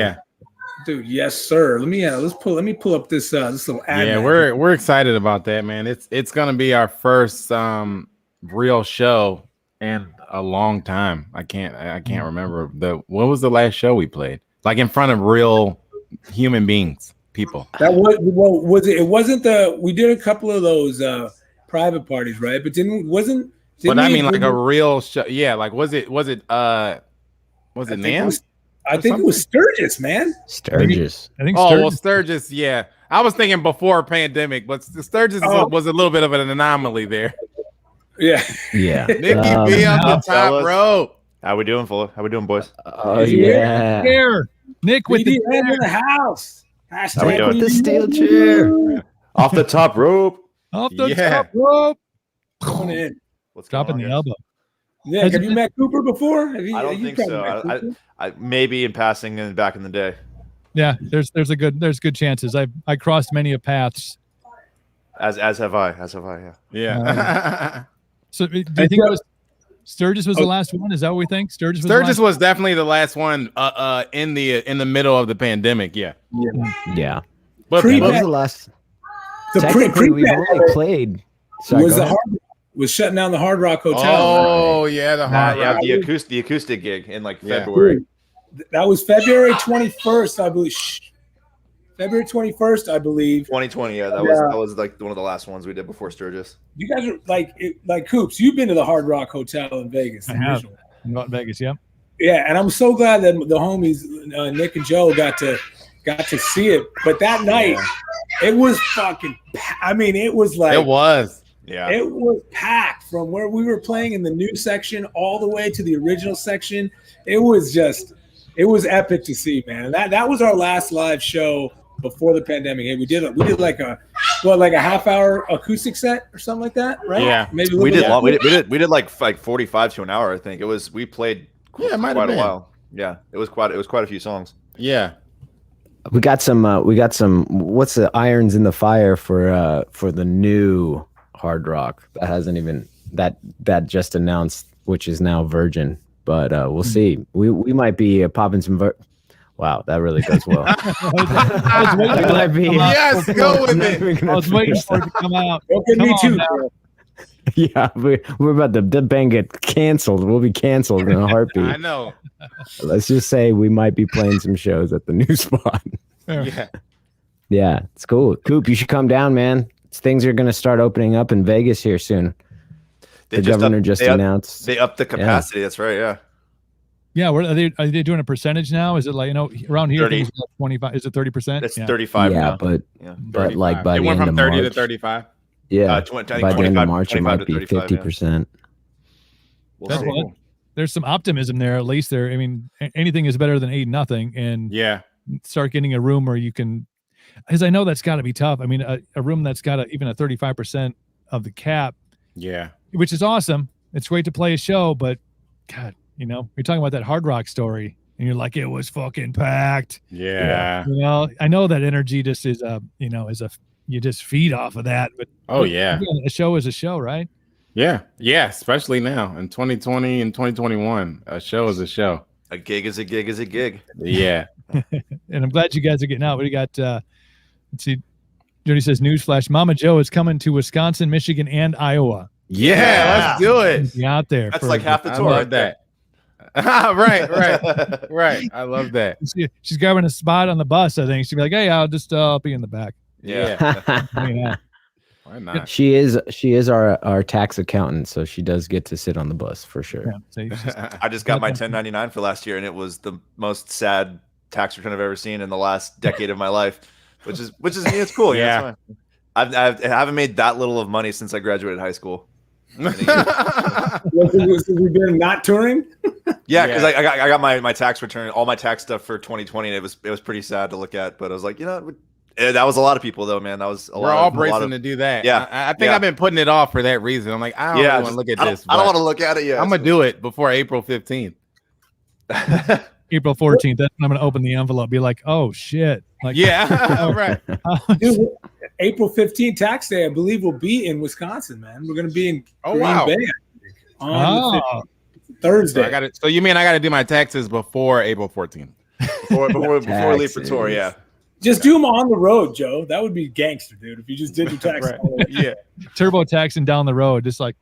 dude, yes, sir. Let me pull up this little ad. Yeah, we're excited about that, man. It's gonna be our first real show in a long time. I can't remember what was the last show we played, like in front of real human beings. People. That was it. It wasn't we did a couple of those private parties, right? But but I mean, like a real show. Yeah, like was it Nam? I think it was Sturgis, man. Sturgis. I think. Oh, well, Sturgis. Yeah, I was thinking before pandemic, but Sturgis was a little bit of an anomaly there. Yeah. Nikki B up the top rope. How we doing, Fuller? How we doing, boys? Oh yeah. There, Nick with the in the house. How we doing? With the steel chair. Off the top rope. Off the top rope. Going in. What's Dropping the elbow. Yeah, have you met Cooper before? I don't think so. I maybe in passing and back in the day. Yeah, there's good chances. I crossed many of paths. As have I. Yeah. Yeah. So do you think it was Sturgis was the last one? Is that what we think? Sturgis was definitely the last one in the middle of the pandemic. Yeah. But what was the last? Technically, we've only played. Was shutting down the Hard Rock Hotel. Oh yeah, the Hard Rock. The acoustic gig in like February. That was February 21st, I believe. February 21st, I believe. 2020. Yeah, that was like one of the last ones we did before Sturgis. You guys are like Coops. You've been to the Hard Rock Hotel in Vegas. I have. I'm in Vegas. Yeah. Yeah, and I'm so glad that the homies Nick and Joe got to see it. But that night, it was fucking. I mean, it was like it was. Yeah, it was packed from where we were playing in the new section all the way to the original section. It was epic to see, man. That was our last live show before the pandemic. Hey, we did like a half-hour acoustic set or something like that, right? Yeah, maybe we did long. We did like 45 to an hour, I think. We played quite a while. Yeah, it was quite a few songs. Yeah. We got some what's the irons in the fire for the new Hard Rock that hasn't even that just announced, which is now Virgin, but we'll see. We might be popping some wow, that really goes well. Yes, go with it. I was waiting for it to come out. Me too. Yeah, we're about to the band get canceled. We'll be canceled in a heartbeat. I know. Let's just say we might be playing some shows at the new spot. Yeah, it's cool. Coop, you should come down, man. Things are going to start opening up in Vegas here soon. The governor just announced they upped the capacity. That's right. Yeah. Yeah. Are they doing a percentage now? Is it like, around here, 30. 25? Is it 30%? It's 35. Yeah, now. but like by the end of March, 30 to 35. Yeah, by the end of March, it might be 50%. There's some optimism there. At least there. I mean, anything is better than 8-0, and start getting a room where you can. Because I know that's got to be tough. I mean, a room that's got even a 35% of the cap. Yeah. Which is awesome. It's great to play a show, but God, you're talking about that Hard Rock story, and you're like, it was fucking packed. Yeah. I know that energy just is you just feed off of that. But a show is a show, right? Yeah. Yeah. Especially now in 2020 and 2021, a show is a show. A gig is a gig is a gig. Yeah. And I'm glad you guys are getting out. We got. Let's see. Jody says, newsflash, Mama Joe is coming to Wisconsin, Michigan, and Iowa. Yeah, let's do it. Be out there. That's like half the tour. I love that. Right. I love that. She's grabbing a spot on the bus, I think. She'd be like, hey, I'll just be in the back. Yeah. Why not? She is our tax accountant, so she does get to sit on the bus for sure. I just got my 1099 for last year, and it was the most sad tax return I've ever seen in the last decade of my life, which is it's cool. Yeah, I haven't made that little of money since I graduated high school. We've been not touring. Yeah, because I got my tax return, all my tax stuff for 2020, and it was pretty sad to look at. But I was like, that was a lot of people though, man. That was We're all bracing to do that. Yeah, I think I've been putting it off for that reason. I'm like, I don't want to look at this. I don't want to look at it yet. I'm gonna do it before April 15th. April 14th. That's when I'm going to open the envelope. Be like, oh shit. Like, Yeah, right. Dude, April 15th, tax day, I believe, will be in Wisconsin, man. We're going to be in Green wow. Bay I think, on the 15th, Thursday. So you mean I got to do my taxes before April 14th? Before we leave for tour, yeah. Just do them on the road, Joe. That would be gangster, dude. If you just did your taxes. Right. Yeah. Turbo taxing down the road, just like,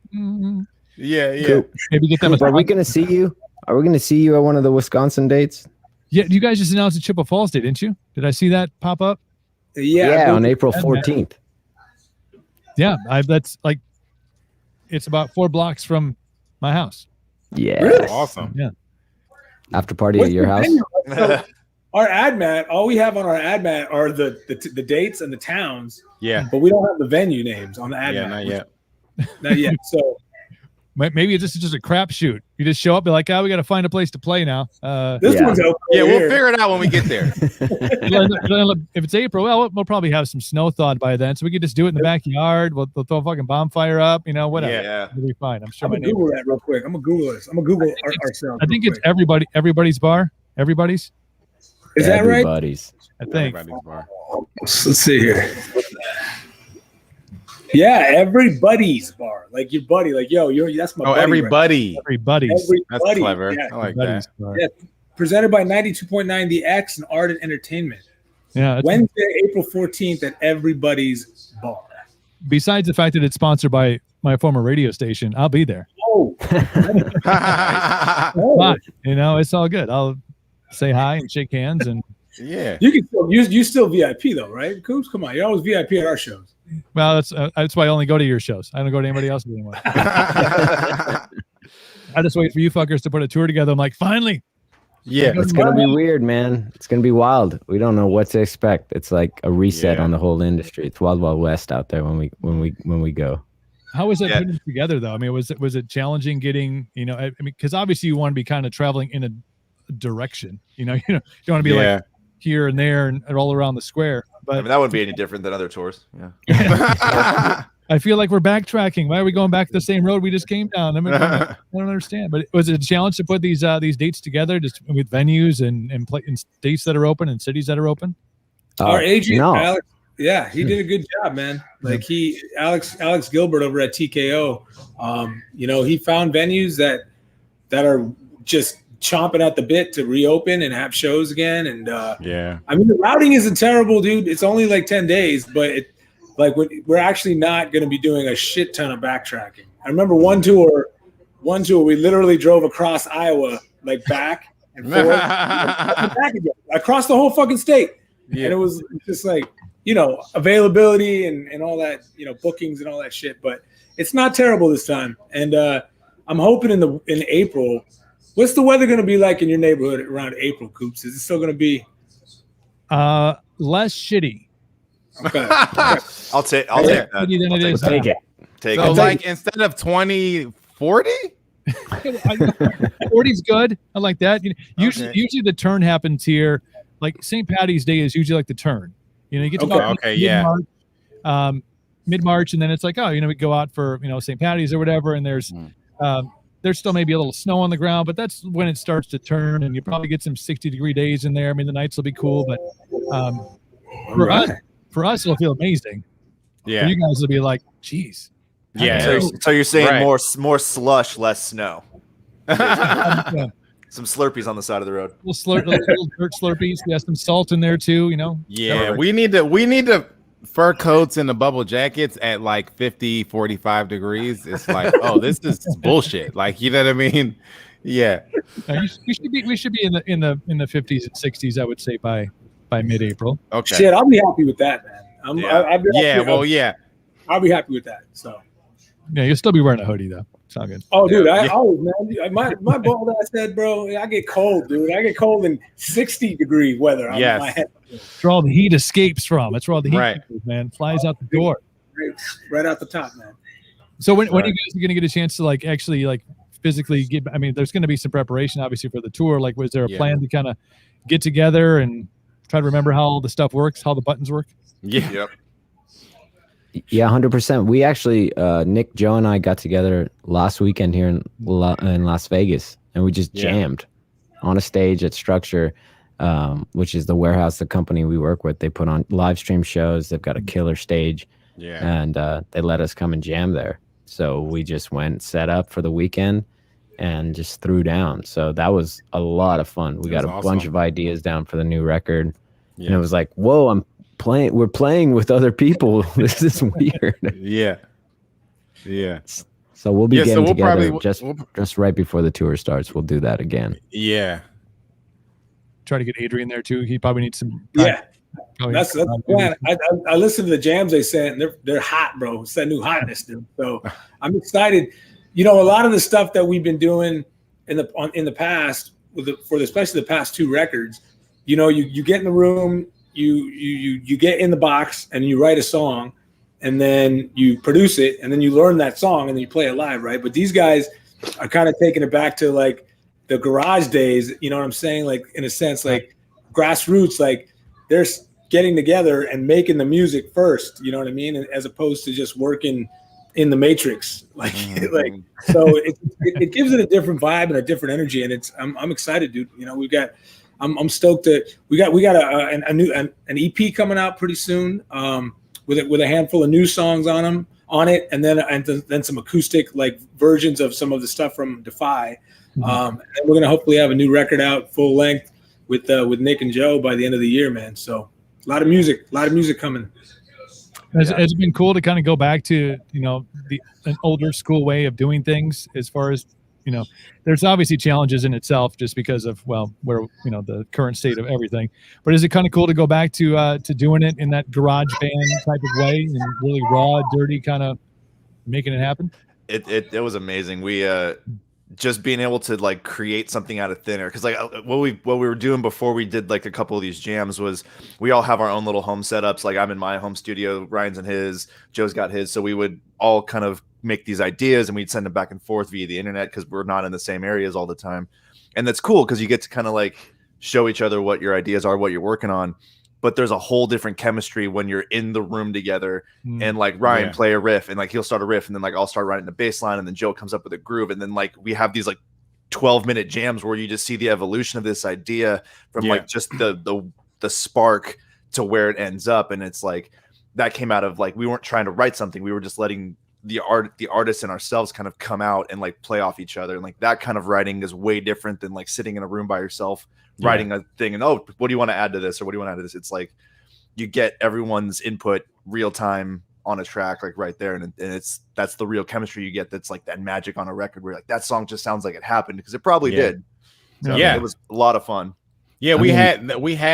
Yeah. Coop. maybe get them. Coop, are we going to see you? Are we going to see you at one of the Wisconsin dates? Yeah, you guys just announced a Chippewa Falls Day, didn't you? Did I see that pop up? Yeah, on April 14th. Yeah, that's like, it's about 4 blocks from my house. Yeah. Really? Awesome. Yeah. After party What's at your the house? venue? So, our ad mat, all we have on our ad mat are the dates and the towns, Yeah. but we don't have the venue names on the ad Yeah, mat. not yet. Not yet. So Maybe this is just a crapshoot. You just show up, be like, we got to find a place to play now. this Yeah. one's open. Yeah, over we'll here. figure it out when we get there. If it's April, well, we'll probably have some snow thawed by then, so we could just do it in the backyard. We'll throw a fucking bonfire up, whatever. Yeah. It'll be fine. I'm sure I'm my gonna neighbor. Google that real quick. I'm gonna Google this. I'm gonna Google ourselves. I think real it's quick. everybody's bar. Everybody's. Is that right? Everybody's. I think. Everybody's bar. Let's see here. Yeah, everybody's bar. Like your buddy. Like, yo, that's my Oh, buddy. everybody. Everybody's. That's Everybody. clever. Yeah. I like Everybody's that. bar. Yeah. Presented by 92.9 The X and Art and Entertainment. Yeah. Wednesday, April 14th at Everybody's Bar. Besides the fact that it's sponsored by my former radio station, I'll be there. Oh, But, it's all good. I'll say hi and shake hands, and Yeah. you can still you still VIP though, right? Coops, come on, you're always VIP at our shows. well, that's why I only go to your shows. I don't go to anybody else's anymore. I just wait for you fuckers to put a tour together. I'm like, finally. Yeah. It's going to be weird, man. It's going to be wild. We don't know what to expect. It's like a reset Yeah. on the whole industry. It's wild, wild west out there when we go. How was that Yeah. putting it together, though? I mean, was it challenging getting, because obviously you want to be kind of traveling in a direction, you don't want to be like here and there and all around the square. But that wouldn't be any different than other tours. Yeah. I feel like we're backtracking. Why are we going back the same road we just came down? I mean, I don't understand. But was it a challenge to put these dates together, just with venues and states that are open and cities that are open? Our agent, no. Alex, yeah, he did a good job, man. Like Alex Gilbert over at TKO, he found venues that are just chomping at the bit to reopen and have shows again. And Yeah. I mean, the routing isn't terrible, dude. It's only like 10 days, but we're actually not going to be doing a shit ton of backtracking. I remember one tour, we literally drove across Iowa, like back and forth, back again, across the whole fucking state. Yeah. And it was just like, availability and all that, bookings and all that shit. But it's not terrible this time. And I'm hoping in April. What's the weather going to be like in your neighborhood around April, Coops? Is it still going to be Less shitty. okay? I'll take that. Shitty than it is We'll take now. it. Take So it. like instead of 2040? 40's good. I like that. Usually the turn happens here. Like St. Patty's Day is usually like the turn. You get to Okay. about Okay, yeah. mid-March, and then it's like, we go out for St. Patty's or whatever, and there's still maybe a little snow on the ground, but that's when it starts to turn, and you probably get some 60-degree days in there. I mean, the nights will be cool, but for us, it'll feel amazing. Yeah. For you guys, it'll be like, geez. Yeah. So you're saying Right. more slush, less snow. Yeah. Some Slurpees on the side of the road. little dirt slurpees. We have some salt in there too. Yeah, we need to fur coats and the bubble jackets at like 50, 45 degrees. It's like, oh, this is bullshit. Like, you know what I mean? Yeah. We should be in the 50s and 60s, I would say, by mid-April. Okay. Shit, I'll be happy with that, man. I'll be happy with that. So, Yeah, you'll still be wearing a hoodie though. It's all good. oh, dude, Yeah. my bald ass head, bro. I get cold, dude. I get cold in 60-degree weather. Yes. My head, That's where all the heat escapes from. That's where all the heat, Right. man, flies out the door. right out the top, man. So when are you guys going to get a chance to actually physically get? I mean, there's going to be some preparation, obviously, for the tour. Like, was there a plan to kind of get together and try to remember how all the stuff works, how the buttons work? Yeah. Yep. Yeah, 100%. We actually, Nick, Joe, and I got together last weekend here in Las Vegas, and we just jammed on a stage at Structure, which is the warehouse, the company we work with. They put on live stream shows. They've got a killer stage, and they let us come and jam there. So we just went, set up for the weekend, and just threw down. So that was a lot of fun. We got a bunch of ideas down for the new record, and it was like, whoa, we're playing with other people. This is weird. Yeah. So we'll be getting together probably, just right before the tour starts. We'll do that again. Yeah. Try to get Adrian there too. He probably needs some. That's the plan. I listened to the jams they sent, and they're hot, bro. It's that new hotness, dude. So I'm excited. You know, a lot of the stuff that we've been doing in the past, especially the past 2 records, you know, you get in the room, you get in the box, and you write a song, and then you produce it, and then you learn that song, and then you play it live, right? But these guys are kind of taking it back to like the garage days. You know what I'm saying? Like, in a sense, like grassroots, like they're getting together and making the music first. You know what I mean? And as opposed to just working in the matrix, like so it gives it a different vibe and a different energy, and I'm excited, dude. You know, I'm stoked that we got a new an EP coming out pretty soon, with a handful of new songs on it, and then some acoustic like versions of some of the stuff from Defy. And we're gonna hopefully have a new record out full length with Nick and Joe by the end of the year, man. So a lot of music coming. It's been cool to kind of go back to, you know, an older school way of doing things. As far as, you know, there's obviously challenges in itself just because of, well, where, you know, the current state of everything. But is it kind of cool to go back to doing it in that garage band type of way and really raw, dirty, kind of making it happen? It was amazing. We just being able to like create something out of thin air, because like what we were doing before we did like a couple of these jams was we all have our own little home setups. Like I'm in my home studio, Ryan's in his, Joe's got his, so we would all kind of make these ideas and we'd send them back and forth via the internet because we're not in the same areas all the time. And that's cool because you get to kind of like show each other what your ideas are, what you're working on. But there's a whole different chemistry when you're in the room together and like Ryan play a riff and like he'll start a riff and then like I'll start writing the bass line and then Joe comes up with a groove. And then like we have these like 12-minute jams where you just see the evolution of this idea from like just the spark to where it ends up. And it's like that came out of like we weren't trying to write something. We were just letting the artists and ourselves kind of come out and like play off each other. And like that kind of writing is way different than like sitting in a room by yourself writing a thing and what do you want to add to this or what do you want to add to this? It's like you get everyone's input real time on a track like right there, and that's the real chemistry you get. That's like that magic on a record where like that song just sounds like it happened because it probably did. So, it was a lot of fun. Yeah, we had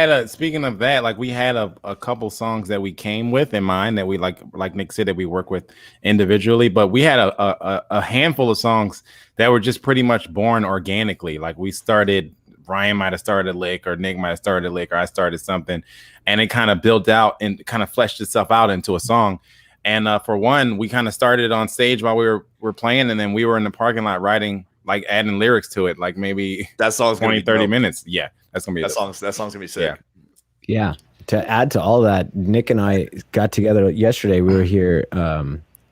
a speaking of that, like we had a couple songs that we came with in mind that we like Nick said that we work with individually, but we had a handful of songs that were just pretty much born organically. Like we started, Ryan might have started a lick or Nick might have started a lick or I started something, and it kind of built out and kind of fleshed itself out into a song. And for one, we kind of started on stage while we were playing, and then we were in the parking lot writing, like adding lyrics to it, like maybe that song's 20-30 minutes. Yeah, that's gonna be that song's gonna be sick. Yeah. To add to all that, Nick and I got together yesterday. We were here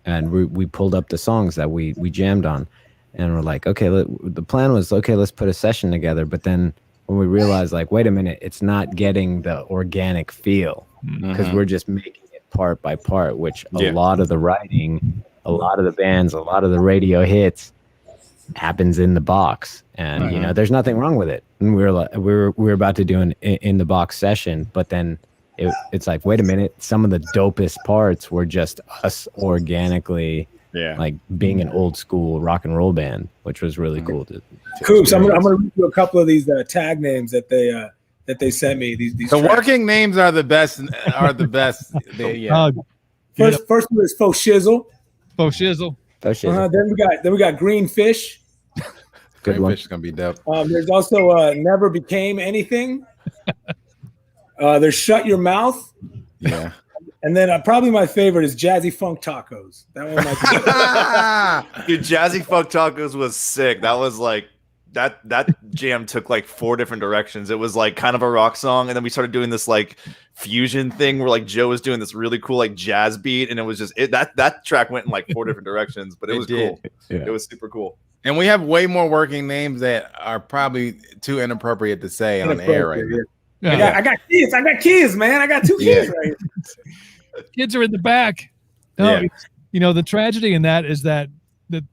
and we pulled up the songs that we jammed on, and we're like, okay, the plan was, okay, let's put a session together. But then when we realized, like, wait a minute, it's not getting the organic feel because we're just making it part by part, which a lot of the writing, a lot of the bands, a lot of the radio hits happens in the box. And, you know, there's nothing wrong with it. And we were about to do an in the box session, but then it's like, wait a minute, some of the dopest parts were just us organically like being an old school rock and roll band, which was really cool to Coops, I'm gonna read you a couple of these tag names that they sent me. These the tracks. Working names are the best. First one is Faux Shizzle. Faux Shizzle. Then we got Green Fish. Good Green one. Fish is gonna be dope. There's also Never Became Anything. There's Shut Your Mouth. Yeah. And then probably my favorite is Jazzy Funk Tacos. That one might be Dude, Jazzy Funk Tacos was sick. That was like that jam took like 4 different directions. It was like kind of a rock song, and then we started doing this like fusion thing where like Joe was doing this really cool like jazz beat, and it was just that track went in like 4 different directions, but it was cool. Yeah. It was super cool. And we have way more working names that are probably too inappropriate to say on air right now. Yeah. I got kids. I got kids, man. I got 2 kids right here. Kids are in the back. No, Yeah. you know, the tragedy in that is that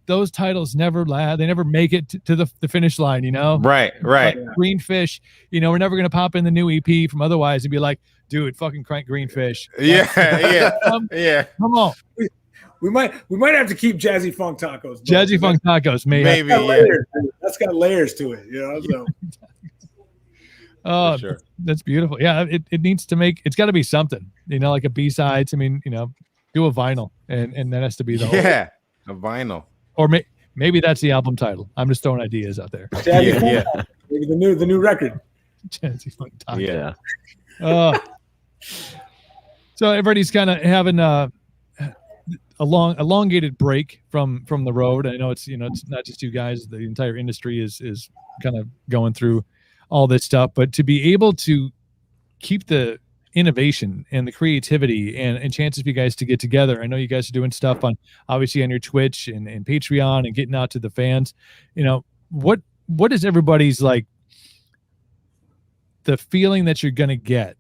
those titles never they never make it to the finish line, you know? Right. Like Greenfish, you know, we're never going to pop in the new EP from Otherwise and be like, dude, fucking crank Greenfish. Yeah. Yeah. Come on. We might have to keep Jazzy Funk Tacos. Jazzy Funk Tacos, maybe. That's got layers to it, you know. So. Oh, sure. That's beautiful. Yeah, it needs to it's got to be something, you know, like a B-sides. I mean, you know, do a vinyl, and that has to be the whole. Yeah, a vinyl. Or maybe that's the album title. I'm just throwing ideas out there. Jazzy Funk, maybe the new record. Jazzy Funk Tacos. Yeah. So everybody's kind of having a elongated break from the road. I know it's, you know, it's not just you guys. The entire industry is kind of going through all this stuff, but to be able to keep the innovation and the creativity and chances for you guys to get together. I know you guys are doing stuff obviously on your Twitch and Patreon and getting out to the fans. You know, what is everybody's like the feeling that you're going to get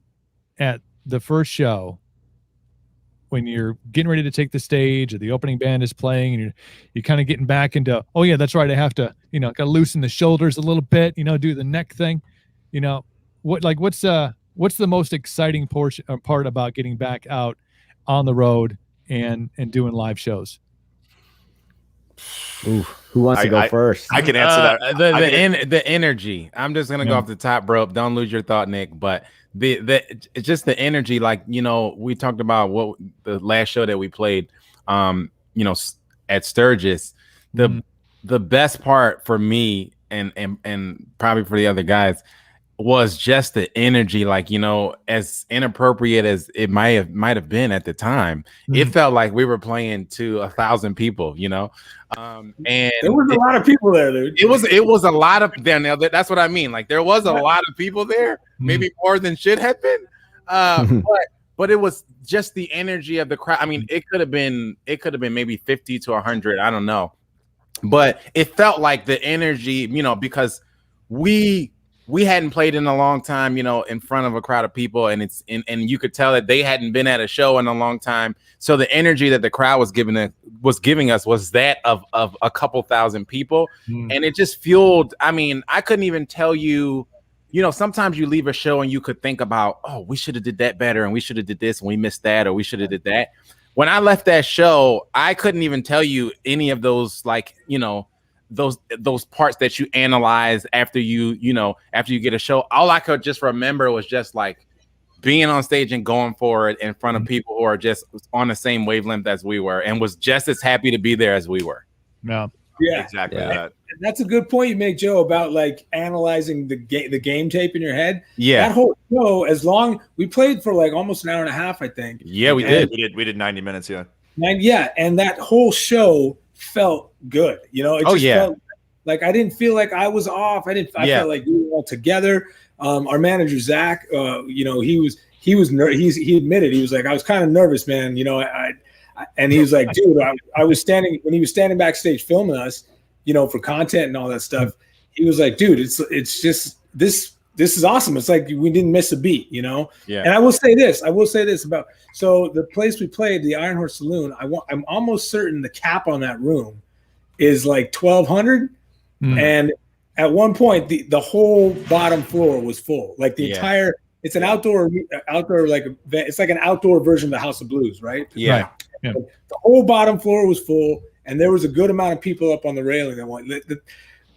at the first show when you're getting ready to take the stage or the opening band is playing and you're kind of getting back into, oh yeah, that's right, I have to, you know, got to loosen the shoulders a little bit, you know, do the neck thing, you know, what's the most exciting part about getting back out on the road and doing live shows? Ooh, who wants to go first? I can answer that. The energy. I'm just gonna go off the top rope. Don't lose your thought, Nick. But it's just the energy. Like, you know, we talked about what the last show that we played, you know, at Sturgis. The best part for me and probably for the other guys was just the energy. Like, you know, as inappropriate as it might have been at the time, it felt like we were playing to 1,000 people, you know. And there was a lot of people there, dude. It was a lot of there. Now that's what I mean. Like, there was a lot of people there, maybe more than should have been. But it was just the energy of the crowd. I mean, it could have been maybe 50 to 100. I don't know, but it felt like the energy, you know, because we hadn't played in a long time, you know, in front of a crowd of people, and and you could tell that they hadn't been at a show in a long time. So the energy that the crowd was giving us was that of a couple thousand people, and it just fueled. I mean, I couldn't even tell you, you know, sometimes you leave a show and you could think about, oh, we should have did that better, and we should have did this, and we missed that, or we should have did that. When I left that show, I couldn't even tell you any of those, like, you know, those parts that you analyze after you get a show. All I could just remember was just like being on stage and going for it in front of people who are just on the same wavelength as we were, and was just as happy to be there as we were. Yeah, Exactly that. And that's a good point you make, Joe, about like analyzing the game tape in your head. Yeah, that whole show, we played for like almost an hour and a half, I think. Yeah, we did 90 minutes. Yeah, and that whole show felt good. You know, it felt like I didn't feel like I was off. I felt like we were all together. Our manager Zach, you know, he admitted, he was like, I was kind of nervous, man. You know, and he was like, dude, I was standing when he was standing backstage filming us, you know, for content and all that stuff. He was like, dude, it's just this is awesome. It's like we didn't miss a beat, you know. Yeah. And I will say this about the place we played, the Iron Horse Saloon. I'm almost certain the cap on that room is like 1,200. And at one point the whole bottom floor was full. Like the entire, it's an outdoor like it's like an outdoor version of the House of Blues, right? Yeah. Right. Yeah. The whole bottom floor was full, and there was a good amount of people up on the railing that went.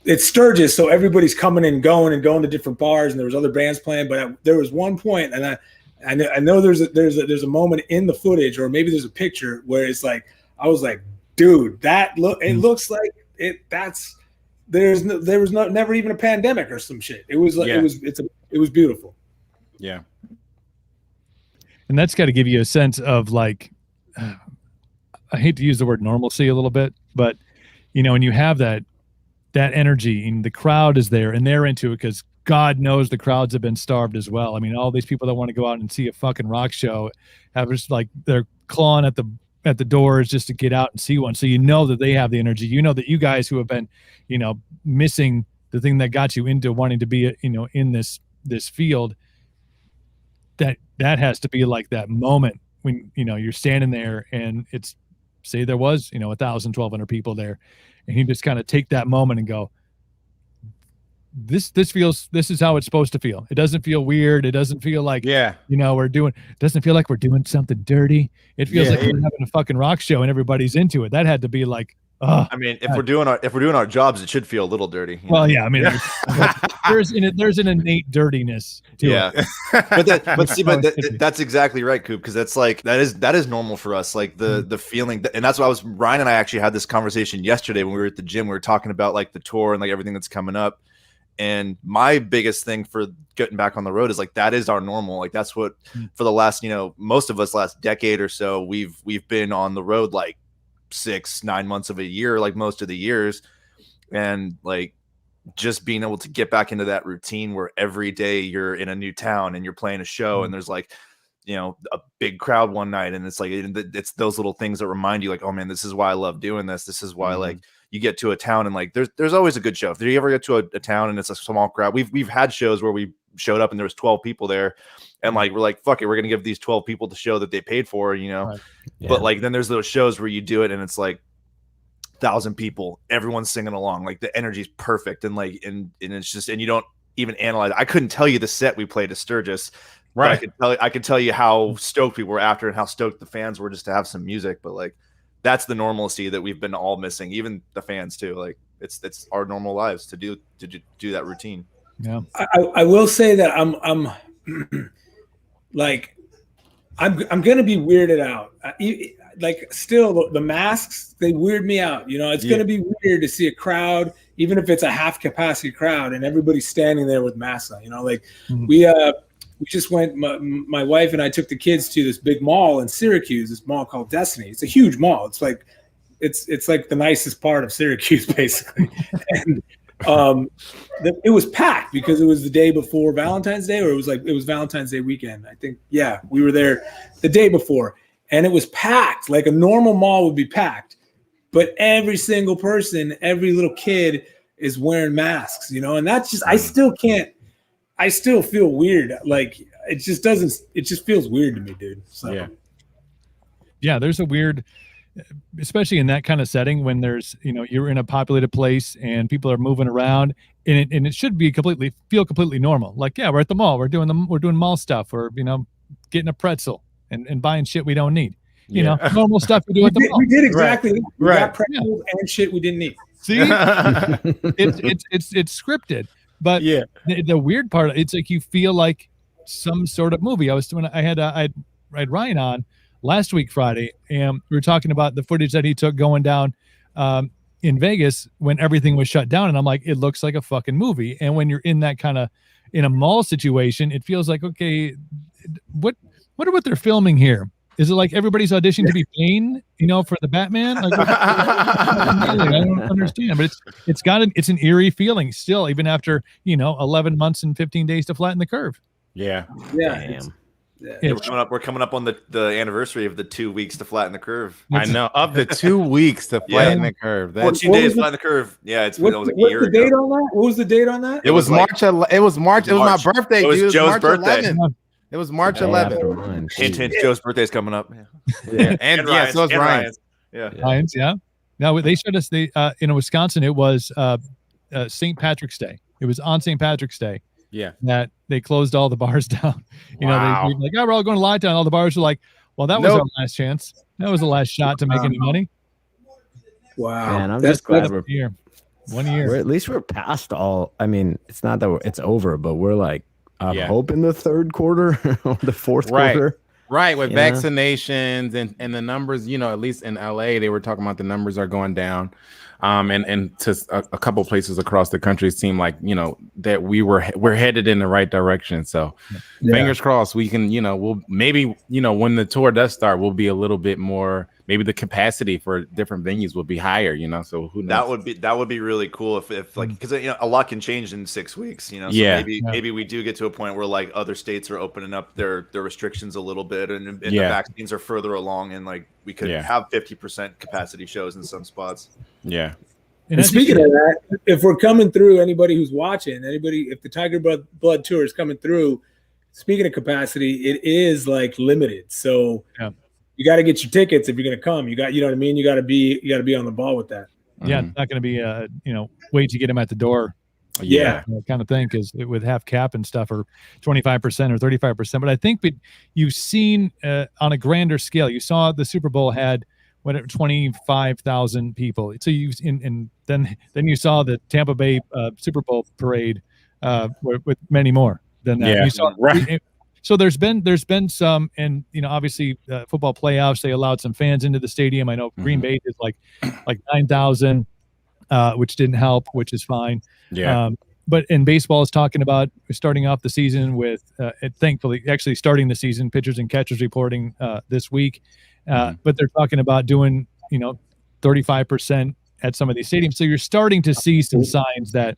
It's Sturgis, so everybody's coming and going to different bars, and there was other bands playing. But there was one point, and I know there's a moment in the footage, or maybe there's a picture where it's like I was like, dude, it looks like it. There was never even a pandemic or some shit. It was like it was beautiful. Yeah, and that's got to give you a sense of like. I hate to use the word normalcy a little bit, but you know, when you have that energy and the crowd is there and they're into it, because God knows the crowds have been starved as well. I mean, all these people that want to go out and see a fucking rock show have just like they're clawing at the at the doors just to get out and see one. So you know that they have the energy. You know that you guys who have been, missing the thing that got you into wanting to be, in this field, that has to be like that moment when, you're standing there and it's, say there was, 1,000, 1,200 people there, and you just kind of take that moment and go, this is how it's supposed to feel. It doesn't feel weird. It doesn't feel like, it doesn't feel like we're doing something dirty. It feels like we're having a fucking rock show and everybody's into it. That had to be like, I mean, if we're doing our jobs, it should feel a little dirty. Well, yeah, I mean, there's an innate dirtiness to it. but that's exactly right, Coop, because that's like that is normal for us. Like the feeling, and that's why Ryan and I actually had this conversation yesterday when we were at the gym. We were talking about like the tour and like everything that's coming up. And my biggest thing for getting back on the road is like that is our normal. Like that's what for the last, most of us last decade or so, we've been on the road like 6-9 months of a year, like most of the years. And like just being able to get back into that routine where every day you're in a new town and you're playing a show and there's like, a big crowd one night. And it's like, it's those little things that remind you like, oh man, this is why I love doing this. This is why like you get to a town and like, there's always a good show. If you ever get to a town and it's a small crowd, we've had shows where we showed up and there was 12 people there and like, we're like, fuck it. We're going to give these 12 people the show that they paid for, Right. Yeah. But like, then there's those shows where you do it and it's like 1,000 people, everyone's singing along. Like the energy's perfect. And like, and it's just, and you don't even analyze. I couldn't tell you the set we played at Sturgis. Right. I could tell you how stoked we were after and how stoked the fans were just to have some music. But like, that's the normalcy that we've been all missing, even the fans too. Like it's our normal lives to do that routine. Yeah. I will say that I'm like, I'm going to be weirded out. Like still the masks, they weird me out. It's going to be weird to see a crowd, even if it's a half capacity crowd and everybody's standing there with masks on, like we just went, my wife and I took the kids to this big mall in Syracuse, this mall called Destiny. It's a huge mall. It's like, it's like the nicest part of Syracuse basically. And it was packed because it was the day before Valentine's Day, or it was Valentine's Day weekend. I think, yeah, we were there the day before and it was packed. Like a normal mall would be packed, but every single person, every little kid is wearing masks, and that's just, I still feel weird. Like it just feels weird to me, dude. So. Yeah. There's a weird, especially in that kind of setting when there's, you're in a populated place and people are moving around and it should be feel completely normal. Like, yeah, we're at the mall, we're doing mall stuff, or, getting a pretzel and buying shit we don't need, normal stuff we do at the mall. We did exactly. Right. We got pretzels and shit we didn't need. See, it's scripted. But the weird part, it's like you feel like some sort of movie. I had Ryan on last week Friday, and we were talking about the footage that he took going down in Vegas when everything was shut down, and I'm like, it looks like a fucking movie. And when you're in that kind of in a mall situation, it feels like, okay, what they're filming here? Is it like everybody's auditioning to be Bane, for the Batman? Like, I don't understand, but it's an eerie feeling still, even after 11 months and 15 days to flatten the curve. Yeah. Damn. We're coming up on the anniversary of the 2 weeks to flatten the curve. I know, of the 2 weeks to flatten the curve. 14 days to flatten the curve. Yeah, that was a year ago. Date on that? What was the date on that? It was March. It was March. It was my birthday. It was Joe's birthday. 11th. It was March 11th. Hint, Joe's birthday's coming up. Yeah. And Ryan's, so is Ryan's. Yeah. Ryan's, yeah. Now they showed us in Wisconsin. It was St. Patrick's Day. It was on St. Patrick's Day. Yeah. That they closed all the bars down. They were like, oh, we're all going to lockdown. All the bars were like, well, that was our last chance. That was the last shot to make any money. Wow. Man, I'm just glad we're here. 1 year. At least we're past all. I mean, it's not that it's over, but we're like, I'm hoping the third quarter or the fourth quarter. Right. With vaccinations and the numbers, at least in LA, they were talking about the numbers are going down. And to a couple places across the country, it seemed like, that we're headed in the right direction. So fingers crossed we can, we'll maybe, when the tour does start, we'll be a little bit more maybe the capacity for different venues would be higher, you know. So who knows? That would be really cool if like, because a lot can change in 6 weeks, you know. So Yeah. maybe we do get to a point where like other states are opening up their restrictions a a bit, and the vaccines are further along, and like we could have 50% capacity shows in some spots. Yeah. And speaking of that, if we're coming through, anybody who's watching, if the Tiger Blood Tour is coming through, speaking of capacity, it is like limited. So you got to get your tickets if you're going to come. You know what I mean? You got to be on the ball with that. Yeah, it's not going to be wait to get them at the door. Yeah, kind of thing, because with half cap and stuff, or 25% or 35%. But I think you've seen on a grander scale. You saw the Super Bowl had 25,000 people. So and then you saw the Tampa Bay Super Bowl parade with many more than that. Yeah, you saw, right. So there's been some, and obviously football playoffs, they allowed some fans into the stadium. I know Green Bay is like 9,000, which didn't help, which is fine. Yeah. But in baseball is talking about starting off the season with, thankfully, actually starting the season, pitchers and catchers reporting this week. But they're talking about doing, 35% at some of these stadiums. So you're starting to see some signs that,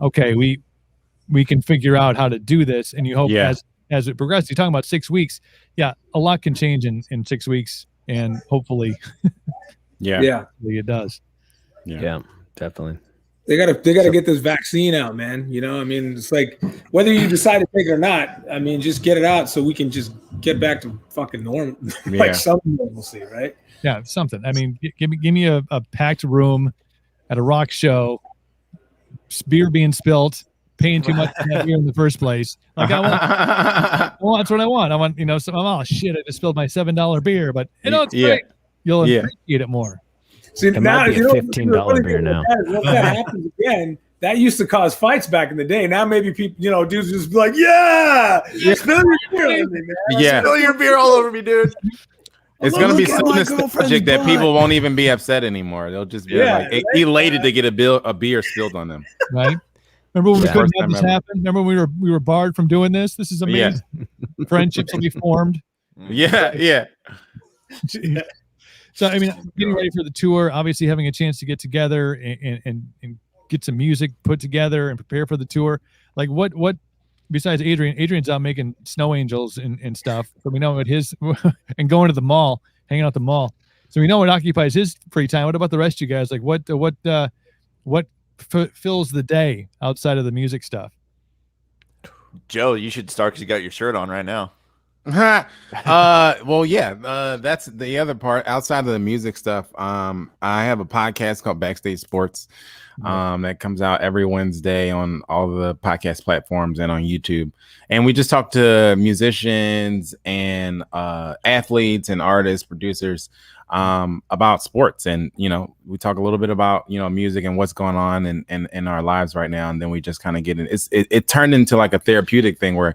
okay, we can figure out how to do this. And you hope as it progresses, you're talking about 6 weeks. Yeah, a lot can change in 6 weeks, and hopefully, it does. Yeah, definitely. They gotta get this vaccine out, man. I mean, it's like whether you decide to take it or not. I mean, just get it out so we can just get back to fucking normal, like some normalcy, right? Yeah, something. I mean, give me a packed room at a rock show, beer being spilt, paying too much for that beer in the first place. Like that's what I want. I want oh shit, I just spilled my $7 beer, but it's great. You'll appreciate it more. See, it now might be a $15 beer now. Once that happens again, that used to cause fights back in the day. Now maybe people, dudes just be like, spill your beer on me, man. Spill your beer all over me, dude. It's going to be so nostalgic that people won't even be upset anymore. They'll just be elated to get a beer spilled on them. Right? Remember when we couldn't have this happen? Remember when we were barred from doing this? This is amazing. Friendships will be formed. Yeah. So, I mean, getting ready for the tour, obviously having a chance to get together and get some music put together and prepare for the tour. Like what besides Adrian's out making snow angels and stuff. So we know what and going to the mall, hanging out at the mall. So we know what occupies his free time. What about the rest of you guys? Like what fills the day outside of the music stuff? Joe, you should start because you got your shirt on right now. Well, that's the other part outside of the music stuff. I have a podcast called Backstage Sports that comes out every Wednesday on all the podcast platforms and on YouTube, and we just talk to musicians and athletes and artists, producers about sports, and we talk a little bit about music and what's going on in our lives right now, and then we just kind of get in. It turned into like a therapeutic thing where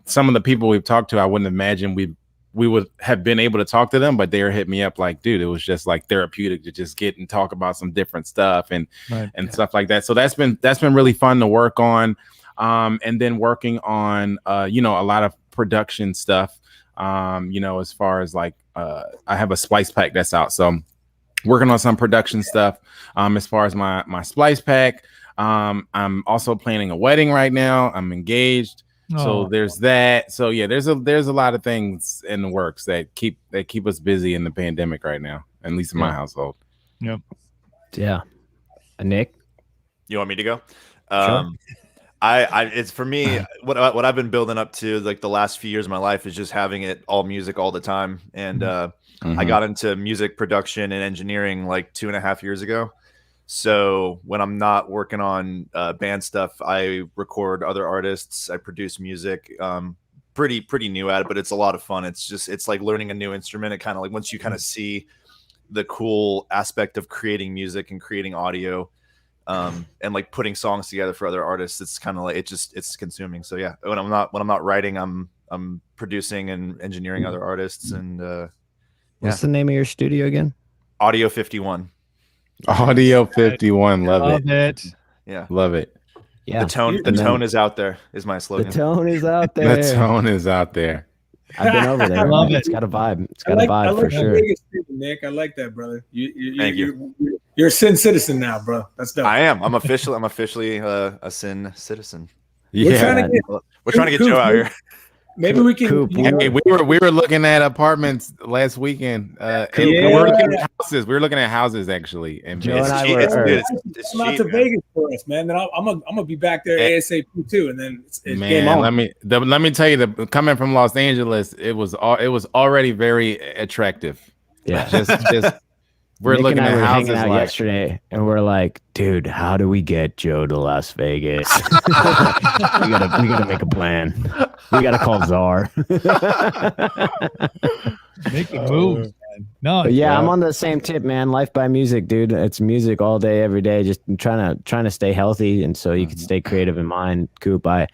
some of the people we've talked to, I wouldn't imagine we would have been able to talk to them, but they were hitting me up like, dude, it was just like therapeutic to just get and talk about some different stuff and stuff like that. So that's been really fun to work on. And then working on, a lot of production stuff, as far as like, I have a splice pack that's out. So working on some production stuff, as far as my splice pack. I'm also planning a wedding right now. I'm engaged. So there's that. So there's a lot of things in the works that keep us busy in the pandemic right now, at least in my household. Yep. Yeah. Nick, you want me to go? Sure. It's for me what I've been building up to like the last few years of my life is just having it all music all the time. And I got into music production and engineering like 2.5 years ago. So when I'm not working on band stuff, I record other artists. I produce music. Pretty new at it, but it's a lot of fun. It's like learning a new instrument. It kind of like once you kind of see the cool aspect of creating music and creating audio, and like putting songs together for other artists, it's kind of like it's consuming. So when I'm not writing, I'm producing and engineering other artists. And what's the name of your studio again? Audio 51. Audio 51. Love it. Yeah. Love it. Yeah. The tone is out there is my slogan. The tone is out there. The tone is out there. I've been over there. Love it. It's got a vibe. It's got a vibe I like for that sure. Vegas too, Nick. I like that, brother. Thank you. You're a Sin citizen now, bro. That's dope. I am. I'm officially a Sin citizen. We're Yeah. trying to get We're trying to get Joe out here. maybe we can. Coop, Hey, we were looking at apartments last weekend. And we Yeah. were looking at houses. We were looking at houses actually. And Joe and I cheap. were. It's Come out cheap, to man. Vegas for us, man. Then I'm gonna be back there ASAP too, and then it's game man, on. let me tell you, coming from Los Angeles, it was already very attractive. Yeah. Just we're Nick looking and I at were houses hanging out like yesterday, and we're like, dude, how do we get Joe to Las Vegas? we gotta make a plan. We gotta call Czar. Make the moves, man. No, But yeah, I'm on the same tip, man. Life by music, dude. It's music all day, every day. Just trying to stay healthy, and so you can stay creative in mind. Coop, I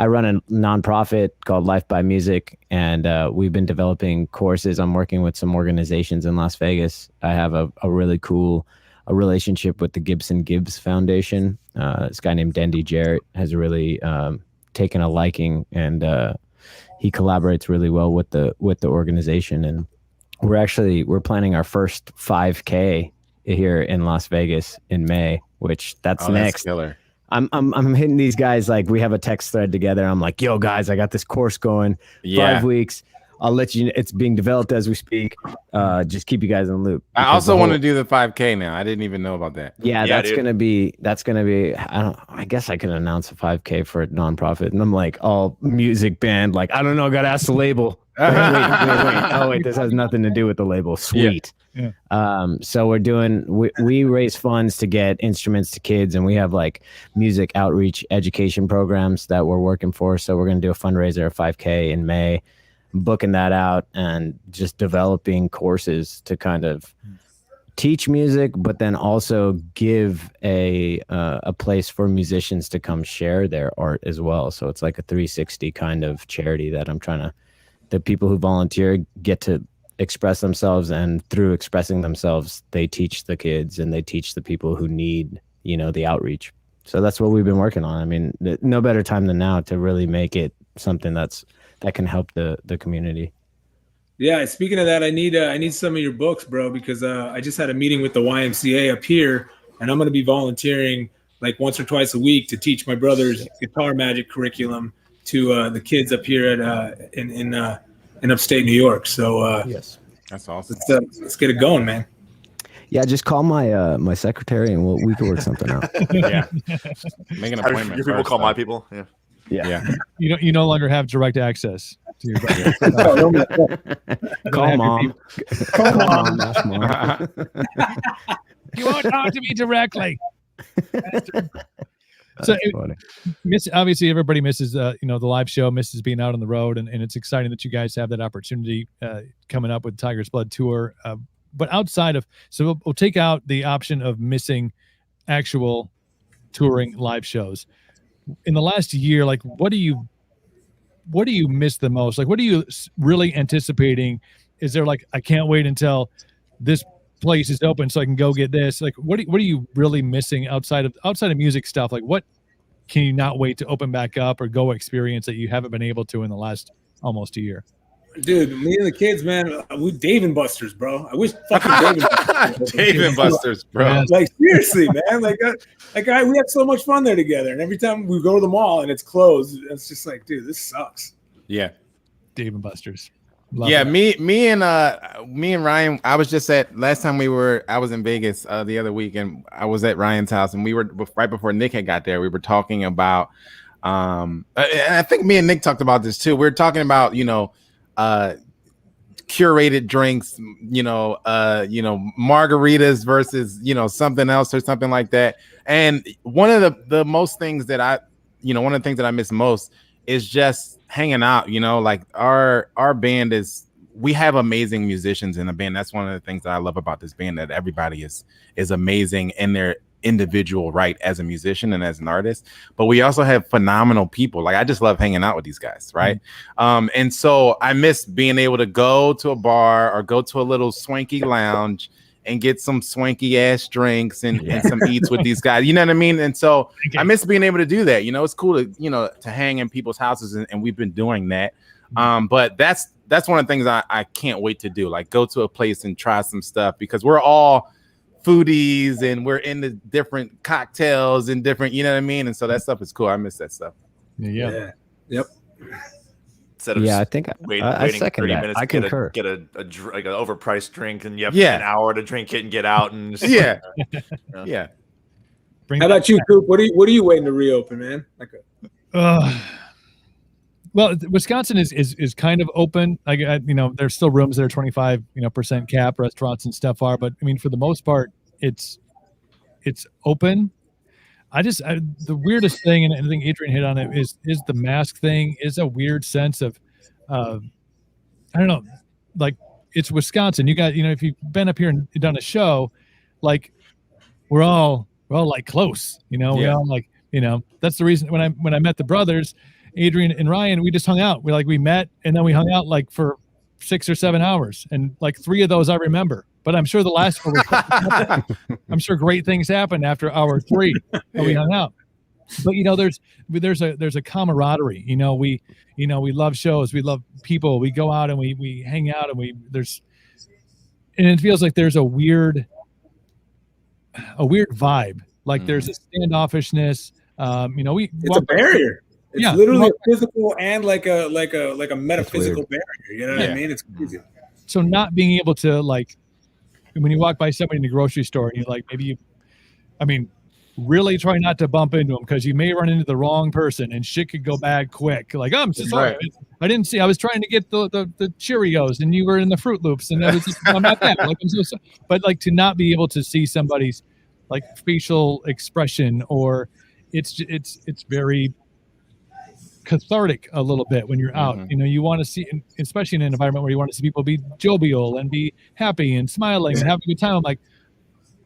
run a nonprofit called Life by Music, and we've been developing courses. I'm working with some organizations in Las Vegas. I have a really cool relationship with the Gibson Gibbs Foundation. This guy named Dendy Jarrett has really taken a liking, and he collaborates really well with the organization. And we're planning our first 5K here in Las Vegas in May, which that's next. Killer. I'm hitting these guys, like, we have a text thread together. I'm like, yo guys, I got this course going, 5 weeks. I'll let you know. It's being developed as we speak. Just keep you guys in the loop. I also want to do the 5K now. I didn't even know about that. Yeah, that's dude. gonna be. I guess I could announce a 5K for a nonprofit, and I'm like, all music band. Like, I don't know. Got to ask the label. Wait. Oh wait, this has nothing to do with the label. Sweet. Yeah. So we're doing. We raise funds to get instruments to kids, and we have like music outreach education programs that we're working for. So we're gonna do a fundraiser, a 5K in May. Booking that out and just developing courses to kind of teach music, but then also give a place for musicians to come share their art as well. So it's like a 360 kind of charity that I'm trying to. The people who volunteer get to express themselves, and through expressing themselves, they teach the kids and they teach the people who need, the outreach. So that's what we've been working on. I mean, no better time than now to really make it something that can help the community. Yeah, speaking of that, I need some of your books, bro, because I just had a meeting with the YMCA up here, and I'm going to be volunteering like once or twice a week to teach my brother's guitar magic curriculum to the kids up here at in upstate New York. So Yes, That's awesome. let's get it going, man. yeah. Just call my secretary, and we can work something out. Yeah. Make an How do appointment. your people first, call though. my people? Yeah. Yeah. you no longer have direct access to your brother. Call mom. Call mom. Ask mom. You won't talk to me directly. So That's funny. obviously everybody misses the live show, misses being out on the road, and it's exciting that you guys have that opportunity coming up with Tiger's Blood tour. But outside of, so we'll take out the option of missing actual touring live shows. In the last year, like what do you miss the most? Like what are you really anticipating? Is there like, I can't wait until this place is open so I can go get this? Like what are you really missing outside of music stuff? Like what can you not wait to open back up or go experience that you haven't been able to in the last almost a year? Dude, me and the kids, man, we Dave and Buster's, bro. I wish fucking Dave and Buster's. Dave and Buster's, bro. Like seriously, man. We had so much fun there together, and every time we go to the mall and it's closed, it's just like, dude, this sucks. Yeah. Dave and Buster's. Love Yeah, that. me and Ryan. I was just at last time I was in Vegas the other week, and I was at Ryan's house, and we were right before Nick had got there. We were talking about, and I think me and Nick talked about this too. We were talking about curated drinks, margaritas versus something else or something like that. And one of the most things that one of the things that I miss most is just hanging out. Like our band we have amazing musicians in the band. That's one of the things that I love about this band, that everybody is amazing in their individual right as a musician and as an artist, but we also have phenomenal people. Like I just love hanging out with these guys, right? And so I miss being able to go to a bar or go to a little swanky lounge and get some swanky ass drinks and some eats with these guys. You know what I mean? And so I miss being able to do that. You know, it's cool to, you know, to hang in people's houses, and we've been doing that. But that's one of the things I can't wait to do. Like, go to a place and try some stuff, because we're all foodies and we're into different cocktails and different, you know what I mean? And so that stuff is cool. I miss that stuff. Yeah. Yep. Instead of I think I second 30 that. minutes I to concur. get an overpriced drink, and you have Yeah. an hour to drink it and get out, and just, Yeah. yeah. How about you, Coop? What are you waiting to reopen, man? Well, Wisconsin is kind of open. Like, you know, there's still rooms that are 25% cap, restaurants and stuff are, but I mean, for the most part, it's open. The weirdest thing, and I think Adrian hit on it, is the mask thing. Is a weird sense of, I don't know, like, it's Wisconsin. You got, you know, if you've been up here and done a show, like, we're all like close, you know, we all like, you know, that's the reason when I met the brothers, Adrian and Ryan, we just hung out. We met, and then we hung out like for 6 or 7 hours, and like 3 of those I remember. But I'm sure the last 4 I'm sure great things happened after hour 3 that we hung out. But you know, there's a camaraderie. You know, we love shows, we love people. We go out and we hang out, and it feels like there's a weird vibe. Like there's a standoffishness. You know, it's a barrier. It's literally a physical and like a metaphysical barrier. You know what I mean? It's crazy. So not being able to, like, when you walk by somebody in the grocery store and you're like, really try not to bump into them, because you may run into the wrong person and shit could go bad quick. Like, I'm so sorry. Right. I didn't see. I was trying to get the Cheerios and you were in the Fruit Loops, and I'm not that. Like, I'm so sorry. But like, to not be able to see somebody's like facial expression, or it's very cathartic a little bit when you're out. You know, you want to see, especially in an environment where you want to see people be jovial and be happy and smiling and have a good time. I'm like,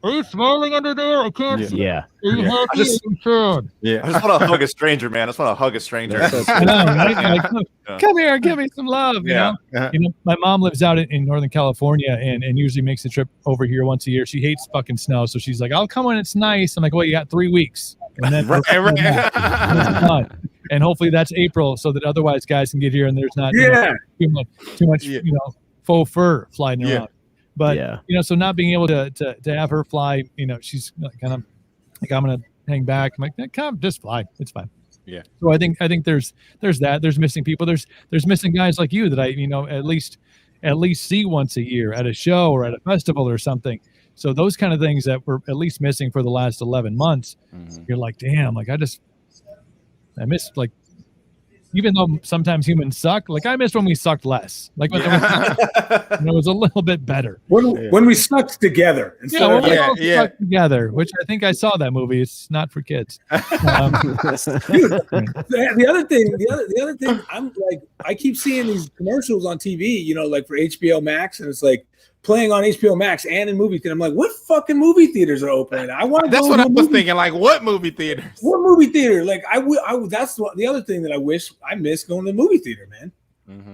are you smiling under there? I can't see. Are you happy? I just want to hug a stranger, man. I just want to hug a stranger. I know, right? Like, come here, give me some love. You know? You know, my mom lives out in Northern California and usually makes the trip over here once a year. She hates fucking snow, so she's like, I'll come when it's nice. I'm like, well, you got 3 weeks. And then and hopefully that's April, so that otherwise guys can get here and there's not too much you know, faux fur flying around. But you know, so not being able to have her fly, you know, she's kind of like, I'm gonna hang back. I'm like, come, just fly, it's fine. Yeah. So I think there's that. There's missing people. There's missing guys like you that I, you know, at least see once a year at a show or at a festival or something. So those kind of things that were at least missing for the last 11 months, you're like, damn, like I miss, like, even though sometimes humans suck, like I miss when we sucked less. Like when it was a little bit better. When we sucked together. Sucked together, which I think I saw that movie. It's not for kids. Dude, the other thing, I'm like, I keep seeing these commercials on TV, you know, like for HBO Max, and it's like playing on HBO Max and in movie theater. I'm like, what fucking movie theaters are open? I want to. That's what I was thinking. Like, what movie theaters? What movie theater? Like, that's the other thing that I miss going to the movie theater, man.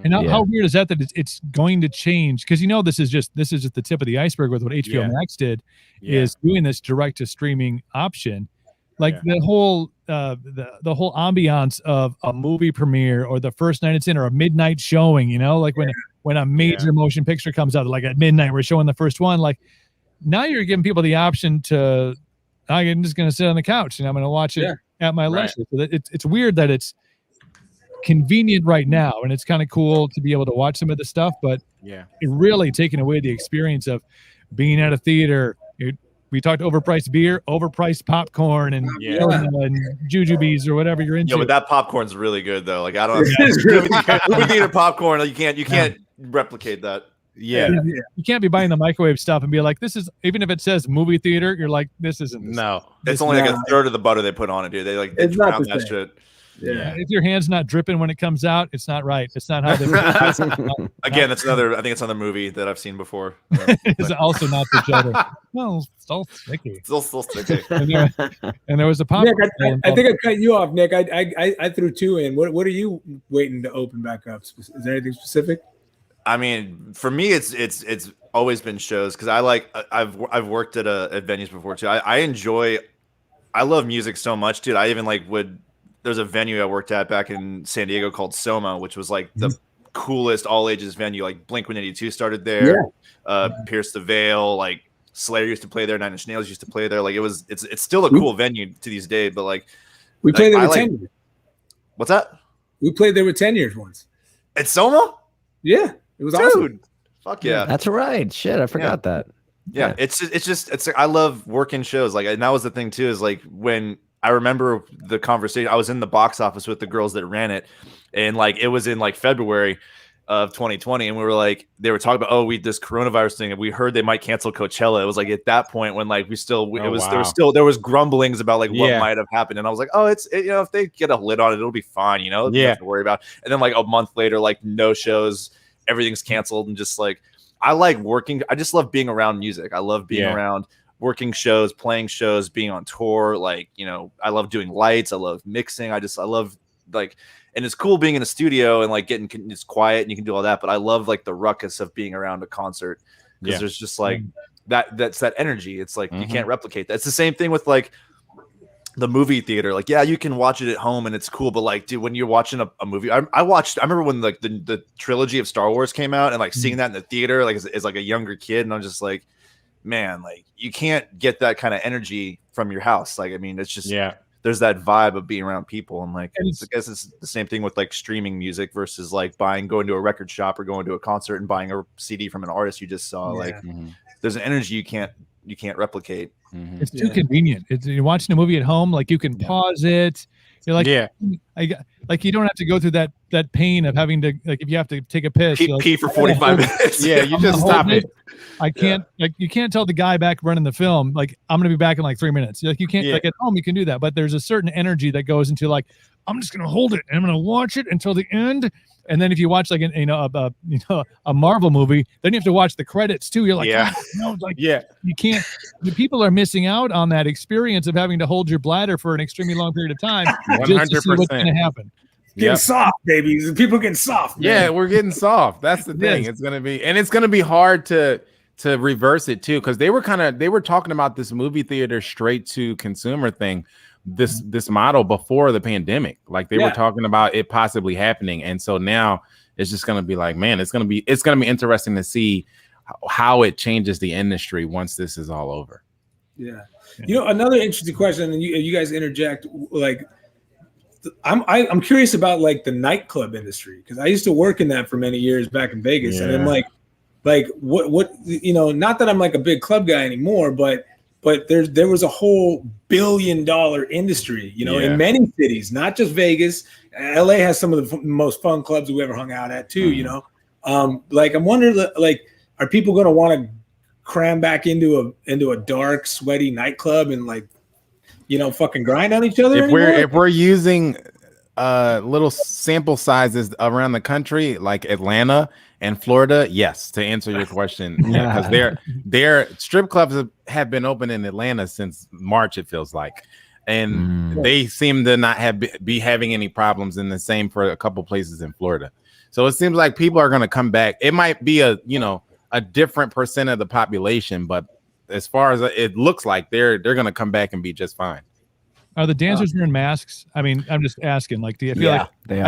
And how weird is that it's going to change? Because, you know, this is just the tip of the iceberg with what HBO Max did, is doing this direct to streaming option. Like the whole ambiance of a movie premiere, or the first night it's in, or a midnight showing, you know, like when a major motion picture comes out, like at midnight, we're showing the first one. Like, now you're giving people the option to, I'm just going to sit on the couch and I'm going to watch it at my leisure. So it's weird that it's convenient right now, and it's kind of cool to be able to watch some of the stuff, but it really taken away the experience of being at a theater. We talked overpriced beer, overpriced popcorn, and jujubes or whatever you're into. But that popcorn's really good though. Like, I don't movie theater popcorn. You can't replicate that. You can't be buying the microwave stuff and be like, this is, even if it says movie theater, you're like, this isn't. It's only like a third of the butter they put on it, dude. They drown that shit. If your hand's not dripping when it comes out, it's not right. It's not how they. Again, that's another. I think it's another movie that I've seen before. It's also not the Jedi. Well, still sticky. Still sticky. And there was a pop. Nick, I think I cut you off, Nick. I threw 2 in. What are you waiting to open back up? Is there anything specific? I mean, for me, it's always been shows because I've worked at venues before too. I love music so much, dude. I even there's a venue I worked at back in San Diego called Soma, which was like the coolest all ages venue. Like Blink-182 started there, Pierce the Veil, like Slayer used to play there, Nine Inch Nails used to play there. Like it's still a cool venue to these days. But like we played there with 10 years. What's that? We played there with 10 years once. At Soma? Yeah, it was awesome. Fuck yeah, that's right. Shit, I forgot that. Yeah, it's I love working shows. Like, and that was the thing too, is like when I remember the conversation, I was in the box office with the girls that ran it, and like it was in like February of 2020, and we were like, they were talking about this coronavirus thing, and we heard they might cancel Coachella. It was like at that point when like there was grumblings about like what might have happened, and I was like, if they get a lid on it, it'll be fine, nothing to worry about. And then like a month later, like no shows, everything's canceled, and just like I like working. I just love being around music. I love being around working shows, playing shows, being on tour. Like, I love doing lights. I love mixing. I love like, and it's cool being in a studio and like it's quiet and you can do all that. But I love like the ruckus of being around a concert because there's just like that's that energy. It's like you can't replicate that. It's the same thing with like the movie theater. Like, yeah, you can watch it at home and it's cool, but like, dude, when you're watching a movie, I remember when like the trilogy of Star Wars came out and like seeing that in the theater, like as like a younger kid, and I'm just like, man, like you can't get that kind of energy from your house. Like, I mean, it's just there's that vibe of being around people, and like I guess it's the same thing with like streaming music versus like going to a record shop or going to a concert and buying a CD from an artist you just saw. Like, there's an energy you can't replicate. It's too convenient. You're watching a movie at home, like you can pause it. You're like, like you don't have to go through that pain of having to, like, if you have to take a piss, pee for 45 minutes. You just stop it. I can't like you can't tell the guy back running the film like I'm gonna be back in like 3 minutes. Like you can't like at home you can do that, but there's a certain energy that goes into like I'm just gonna hold it and I'm gonna watch it until the end. And then if you watch like a Marvel movie, then you have to watch the credits too. You're like, you can't. The people are missing out on that experience of having to hold your bladder for an extremely long period of time. 100%. Just to see what's going to happen. Getting soft, baby. People getting soft. Man. Yeah, we're getting soft. That's the thing. It's gonna be hard to reverse it too, because they were talking about this movie theater straight to consumer thing. This model before the pandemic, like they were talking about it possibly happening, and so now it's just going to be like, man, it's going to be interesting to see how it changes the industry once this is all over. Another interesting question, and you guys interject, like I'm curious about like the nightclub industry, because I used to work in that for many years back in Vegas, and I'm like what not that I'm like a big club guy anymore, but there was a whole $1 billion industry, in many cities, not just Vegas. LA has some of the most fun clubs we ever hung out at too, like I'm wondering, like, are people going to want to cram back into a dark, sweaty nightclub and like, fucking grind on each other? If we're using little sample sizes around the country, like Atlanta and Florida, yes, to answer your question, because their strip clubs have been open in Atlanta since March, it feels like, and they seem to not be having any problems. And the same for a couple places in Florida. So it seems like people are going to come back. It might be a different percent of the population, but as far as it looks like, they're going to come back and be just fine. Are the dancers wearing masks? I mean, I'm just asking. Like, do you feel like they are?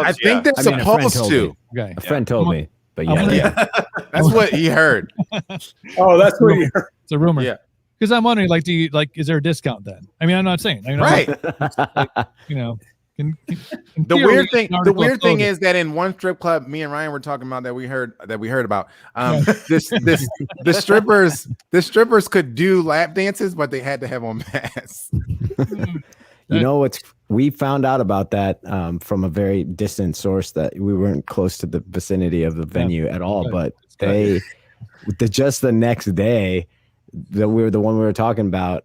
I think they're supposed to. Okay. A friend told me, but that's what he heard. Oh, that's what he heard. It's a rumor. Yeah. Because I'm wondering, like, is there a discount then? I mean, I'm not saying, right. The weird thing is that in one strip club, me and Ryan were talking about that we heard about the strippers could do lap dances, but they had to have on masks. We found out about that from a very distant source, that we weren't close to the vicinity of the venue at all, but just the next day, the one we were talking about,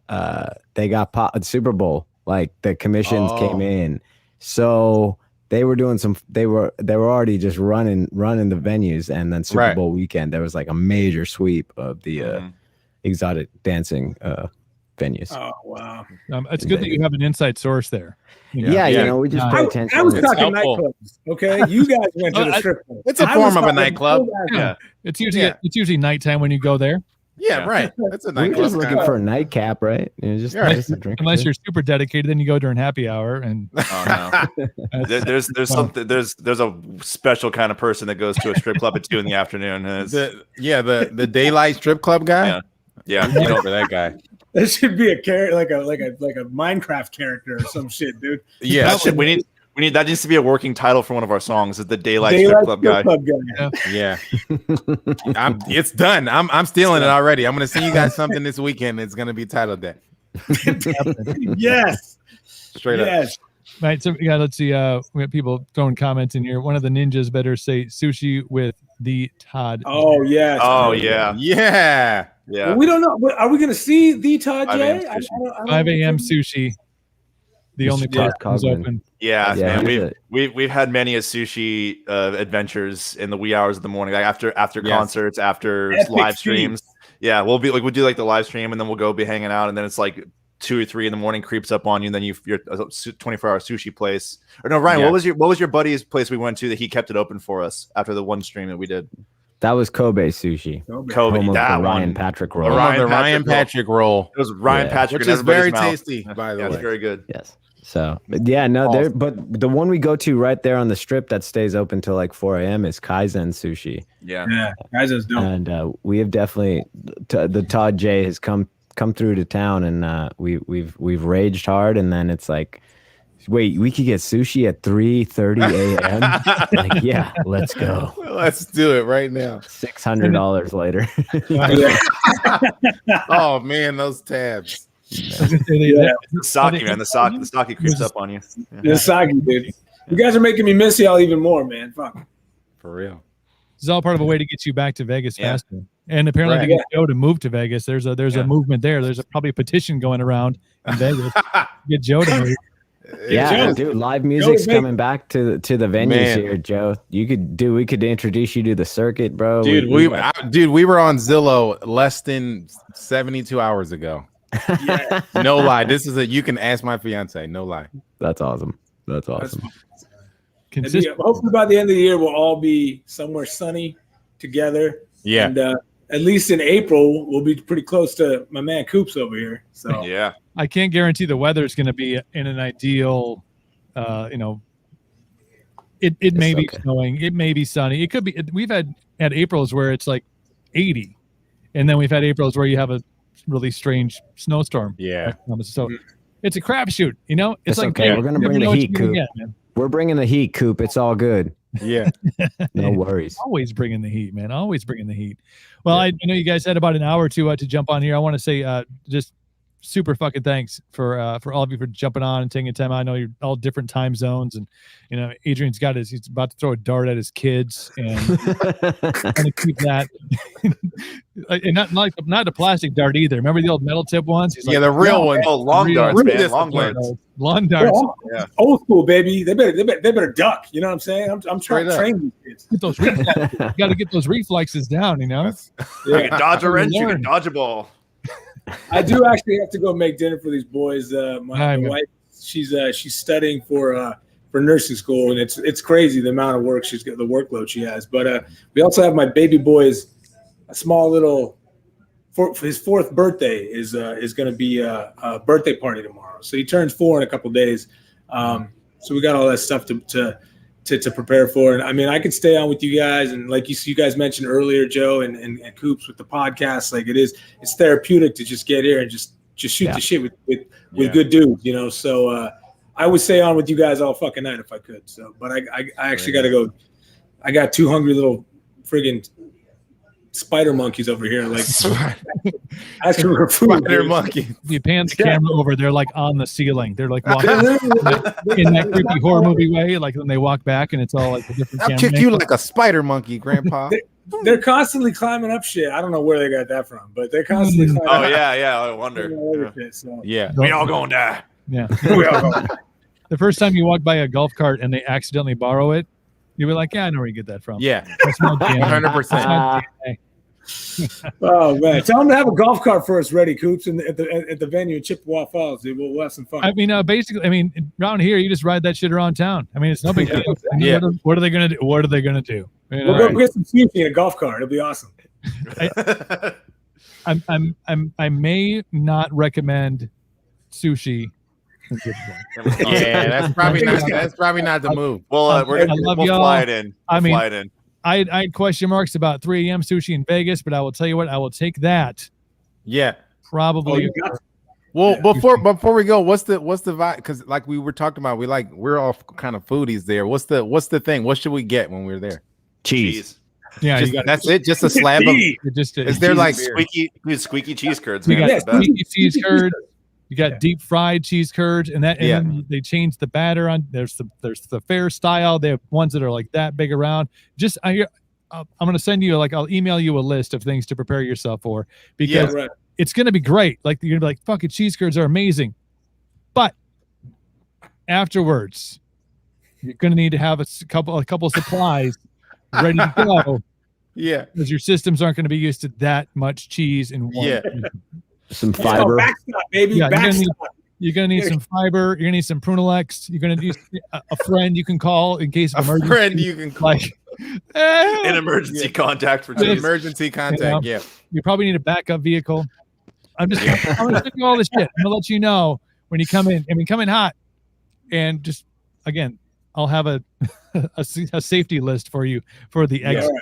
they got Super Bowl, like the commissions came in. So they were doing they were already just running the venues, and then Super Bowl weekend there was like a major sweep of the exotic dancing venues. Oh wow. It's good that you have an inside source there. Yeah, you know, we just pay attention. I was It's talking helpful. nightclubs. Okay, you guys went to the strip club. It's a I form was of a talking nightclub. Yeah. It's usually nighttime when you go there. Yeah, Yeah. right. That's a We're nightclub. just looking for a nightcap, right? You know, just, Right. just a drink. or Unless two. you're super dedicated, then you go during happy hour and Oh no. There's something there's a special kind of person that goes to a strip club at 2 p.m. and the daylight strip club guy. Yeah. Get over that guy. There should be a character like a Minecraft character or some shit, dude. Yeah, That shit, we need that needs to be a working title for one of our songs. Is the Daylight Strip Club guy? yeah. It's done. I'm stealing it already. I'm gonna send you guys something this weekend. It's gonna be titled that. Yes. Straight up. Yes. right. So yeah, let's see. We have people throwing comments in here. One of the ninjas better say sushi with the Todd. Oh yes. Oh yeah. Yeah. Yeah. Well, we don't know. Are we going to see the Todd 5 J? a.m. sushi. 5 a.m. sushi. The only place is open. Yeah, Yeah, man. We've had many a sushi adventures in the wee hours of the morning, like after concerts, after Epic live streams. Yeah, we'll do like the live stream, and then we'll go be hanging out, and then it's like 2 or 3 in the morning creeps up on you, and then you're a 24-hour sushi place. Or no, Ryan, Yeah. what was your buddy's place we went to that he kept it open for us after the one stream that we did? That was Kobe Sushi. Kobe, Home of that the Ryan one. Patrick The roll. Ryan The Patrick roll, It was Ryan Yeah. Patrick, which in is very everybody's mouth. tasty, by the Yeah, way. it's very good. Yes. So, but yeah, no, there. But the one we go to right there on the strip that stays open till like 4 a.m. is Kaizen Sushi, Yeah. Yeah, guys, that's dope. and we have definitely the Todd J has come through to town, and we've raged hard, and then it's like, wait, we could get sushi at 3:30 a.m. Like, yeah, let's go. Let's do it right now. $600 later. Oh man, those tabs. Yeah. The sake, man. The sake creeps up on you. The sake, dude. You guys are making me miss y'all even more, man. Fuck. For real. It's all part of a way to get you back to Vegas Yeah. faster. And apparently Right. to get Joe to move to Vegas, there's a Yeah. movement there. There's probably a petition going around in Vegas to get Joe to move. Yeah, Joe. dude, live music's Joe, coming back to the venues Man. here, Joe. We could introduce you to the circuit, bro. Dude, we were on Zillow less than 72 hours ago. Yeah. No lie. This is you can ask my fiance. No lie. That's awesome. That's awesome. Consistent. Hopefully by the end of the year, we'll all be somewhere sunny together. Yeah. And at least in April, we'll be pretty close to my man Coops over here. So Yeah. I can't guarantee the weather is going to be in an ideal, it may be okay. snowing. It may be sunny. It could be. We've had Aprils where it's like 80. And then we've had Aprils where you have a really strange snowstorm. Yeah. So it's a crapshoot, It's It's like, okay. We're gonna you never bring the know what heat, you're gonna Coop. get, man. We're bringing the heat, Coop. It's all good. Yeah. No worries. Always bringing the heat, man. Always bringing the heat. Well, I know you guys had about an hour to jump on here. I want to say just super fucking thanks for all of you for jumping on and taking time. I know you're all different time zones, and Adrian's he's about to throw a dart at his kids, and trying to keep that, and not a plastic dart either. Remember the old metal tip ones? He's Yeah, like, the real one. Oh, long darts, Real man. Long discipline. darts. lawn darts. Yeah. Old school, baby. They better duck. You know what I'm saying? I'm trying to Straight up. train these kids. Get those reflexes. You got to get those reflexes down. You can dodge a wrench, you can dodge a ball. I do actually have to go make dinner for these boys. My Hi, man. wife, she's studying for nursing school, and it's crazy the amount of work she's got, the workload she has. But we also have my baby boy's a small little for his 4th birthday is going to be a birthday party tomorrow. So he turns 4 in a couple days. So we got all that stuff to prepare for. And I mean, I could stay on with you guys, and like you guys mentioned earlier, Joe and Coops, with the podcast, like it's therapeutic to just get here and just shoot the shit with good dudes, So I would stay on with you guys all fucking night if I could. So, but I actually got to go. I got 2 hungry little friggin' spider monkeys over here, like asking for food. Spider monkey. You pan the camera over, they're like on the ceiling. They're like walking in that creepy horror movie way, like when they walk back and it's all like a different I'll camera kick you like a spider monkey, Grandpa. They're constantly climbing up shit. I don't know where they got that from, but they're constantly climbing Oh up. yeah. I wonder. Shit, so. Yeah. We all gonna die. Yeah. We all go. The first time you walk by a golf cart and they accidentally borrow it, you'll be like, yeah, I know where you get that from. Yeah. That's my DNA. 100%. That's my DNA. Oh man, tell them to have a golf cart first ready, Coops, at the venue in Chippewa Falls. Dude. We'll have some fun. I mean, basically, around here, you just ride that shit around town. I mean, it's no big deal. Yeah. What are they gonna do? What are they gonna do? You know? We'll go get some sushi in a golf cart. It'll be awesome. I may not recommend sushi. Yeah, that's probably not the move. Well, we're I love we'll y'all. fly it in. I We'll mean, fly it in. I had question marks about 3 a.m. sushi in Vegas, but I will tell you what, I will take that. Yeah. Probably. Well, before we go, what's the vibe? Because like we were talking about, we're all kind of foodies there. What's the thing? What should we get when we're there? Cheese. Yeah, That's it. Just a slab of. Is there like squeaky cheese curds? You Man, got that's the best. squeaky cheese curds. You got deep fried cheese curds, and then they changed the batter on. There's the fair style. They have ones that are like that big around. I'm gonna send you I'll email you a list of things to prepare yourself for because it's gonna be great. Like you're gonna be like, fucking cheese curds are amazing, but afterwards you're gonna need to have a couple supplies ready to go. Yeah, because your systems aren't going to be used to that much cheese in one. Yeah. Some fiber. Backstop, baby. Yeah, Backstop. you're gonna need some fiber. You're gonna need some Prunalex. You're gonna need a friend you can call in case of a emergency. friend you can call. An emergency contact for cheese. Emergency contact. Yeah. You probably need a backup vehicle. I'm gonna send you all this shit. I'm gonna let you know when you come in. I mean, come in hot, and just again, I'll have a safety list for you for the exit. Right.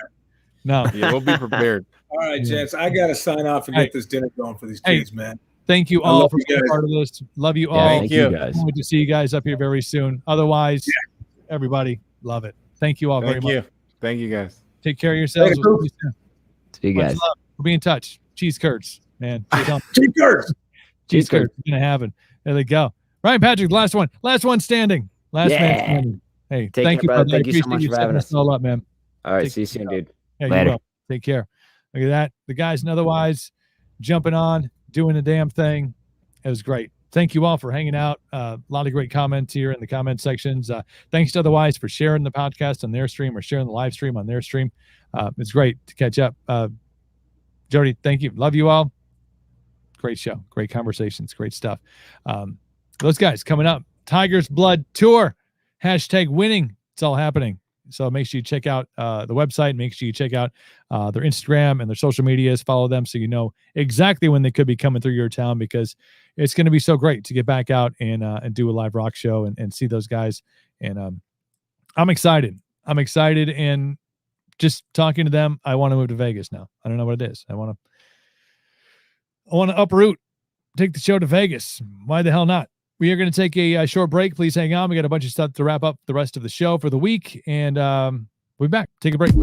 No. Yeah, we'll be prepared. All right, gents. I gotta sign off and get this dinner going for these kids, man. Thank you I all love for you being guys. part of this. Love you Yeah, all. thank you guys. Hope to see you guys up here very soon. Otherwise, everybody, love it. Thank you all very much. Thank you guys. Take care of yourselves. Later, We'll see you soon. See you Much guys. love. We'll be in touch. Cheese curds, man. Cheese curds. Cheese curds. We're gonna have it. There they go. Ryan Patrick, last one standing. Last man standing. Hey, Take thank care, you, brother. brother. Thank I you so appreciate much you for setting having us us. all up, man. All right. Take See you soon, dude. Yeah, Later. you will. Take care. Look at that. The guys and otherwise jumping on, doing the damn thing. It was great. Thank you all for hanging out. A lot of great comments here in the comment sections. Thanks to Otherwise for sharing the podcast on their stream or sharing the live stream on their stream. It's great to catch up. Jody, thank you. Love you all. Great show. Great conversations. Great stuff. Those guys coming up. Tiger's Blood Tour. #winning. It's all happening. So make sure you check out the website. Make sure you check out their Instagram and their social medias. Follow them so you know exactly when they could be coming through your town, because it's going to be so great to get back out and do a live rock show and see those guys. And I'm excited. And just talking to them, I want to move to Vegas now. I don't know what it is. I want to uproot, take the show to Vegas. Why the hell not? We are going to take a short break. Please hang on. We got a bunch of stuff to wrap up the rest of the show for the week, and we'll be back. Take a break.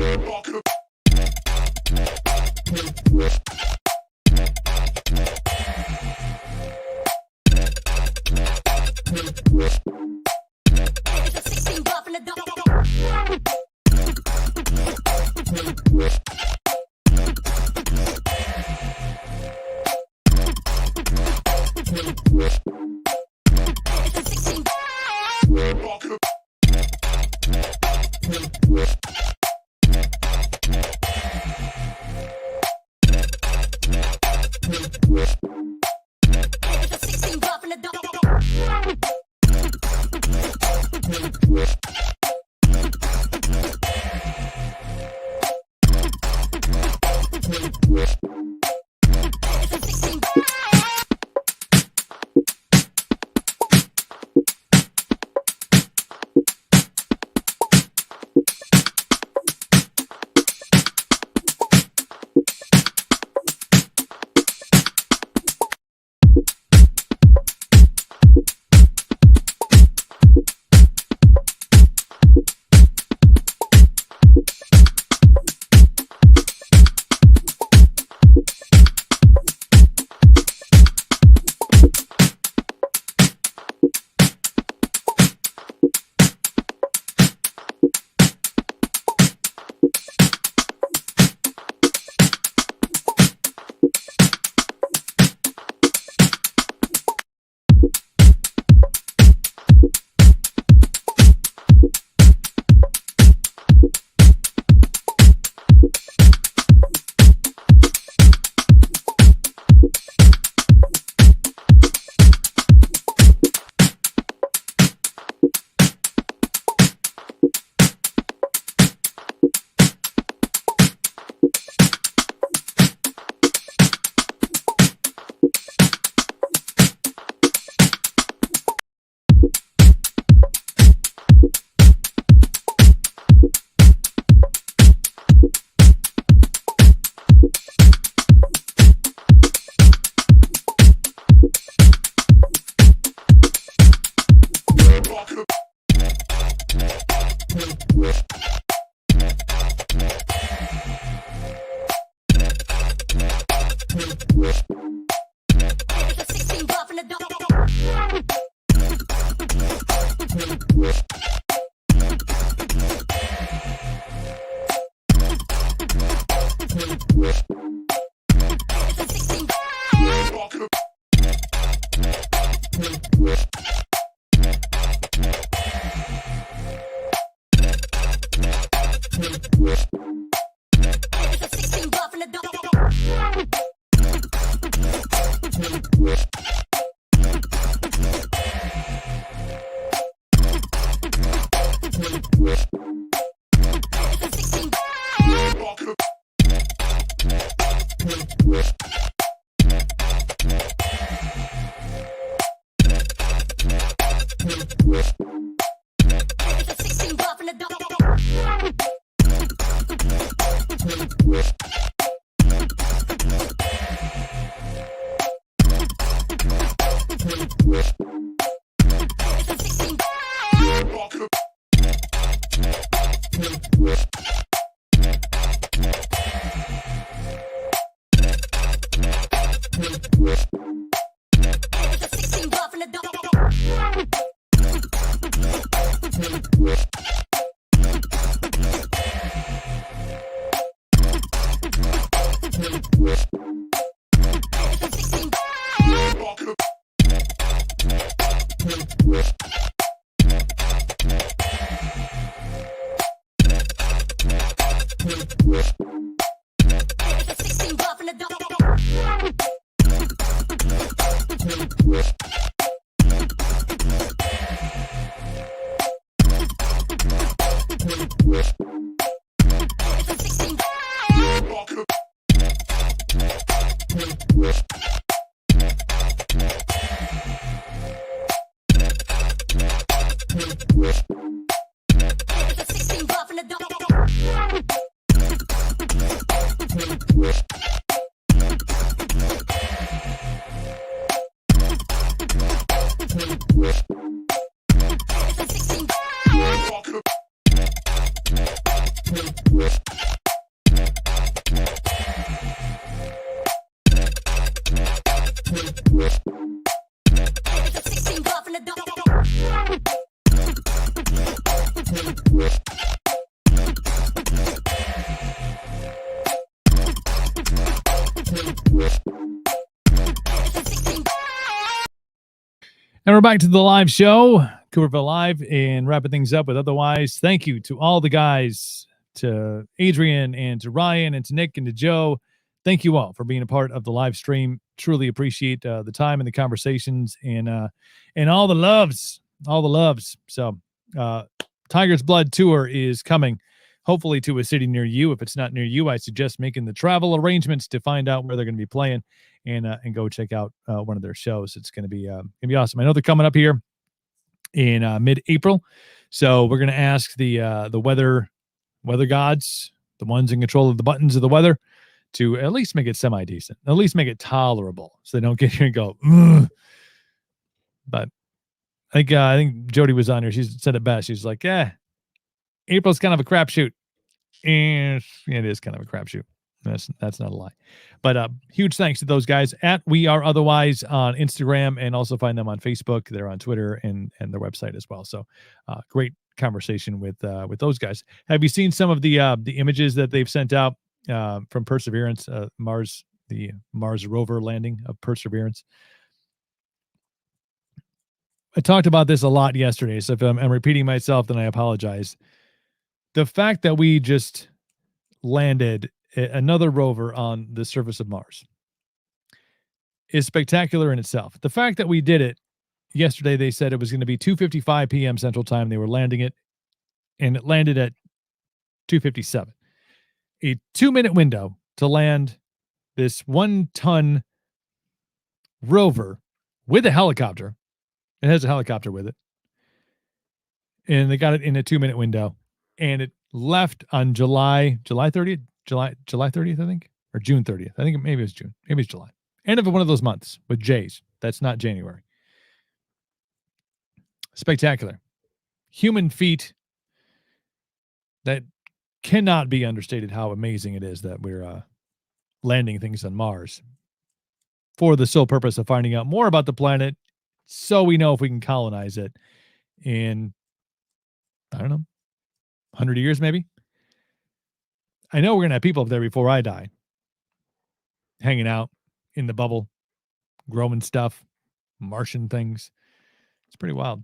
And we're back to the live show, Cooperville Live, and wrapping things up with otherwise. Thank you to all the guys, to Adrian and to Ryan and to Nick and to Joe. Thank you all for being a part of the live stream. Truly appreciate the time and the conversations and all the loves, So Tiger's Blood Tour is coming, hopefully to a city near you. If it's not near you, I suggest making the travel arrangements to find out where they're going to be playing and go check out one of their shows. It's going to be awesome. I know they're coming up here in mid-April, so we're going to ask the weather gods, the ones in control of the buttons of the weather, to at least make it semi-decent, at least make it tolerable, so they don't get here and go, ugh. But I think Jody was on here. She said it best. She's like, April's kind of a crapshoot. And it is kind of a crapshoot. That's not a lie. But huge thanks to those guys at We Are Otherwise on Instagram, and also find them on Facebook. They're on Twitter and their website as well. So great conversation with those guys. Have you seen some of the images that they've sent out from Perseverance, the Mars rover landing of Perseverance? I talked about this a lot yesterday, so if I'm repeating myself, then I apologize. The fact that we just landed another rover on the surface of Mars is spectacular in itself. The fact that we did it yesterday, they said it was going to be 2:55 p.m. Central Time. They were landing it, and it landed at 2:57. A 2-minute window to land this 1-ton rover with a helicopter. It has a helicopter with it. And they got it in a 2-minute window. And it left on July 30th, July 30th, I think, or June 30th. I think maybe it was June. Maybe it's July. End of one of those months with J's. That's not January. Spectacular. Human feet that cannot be understated how amazing it is that we're landing things on Mars for the sole purpose of finding out more about the planet so we know if we can colonize it in, I don't know, 100 years maybe. I know we're going to have people up there before I die, hanging out in the bubble, growing stuff, Martian things. It's pretty wild.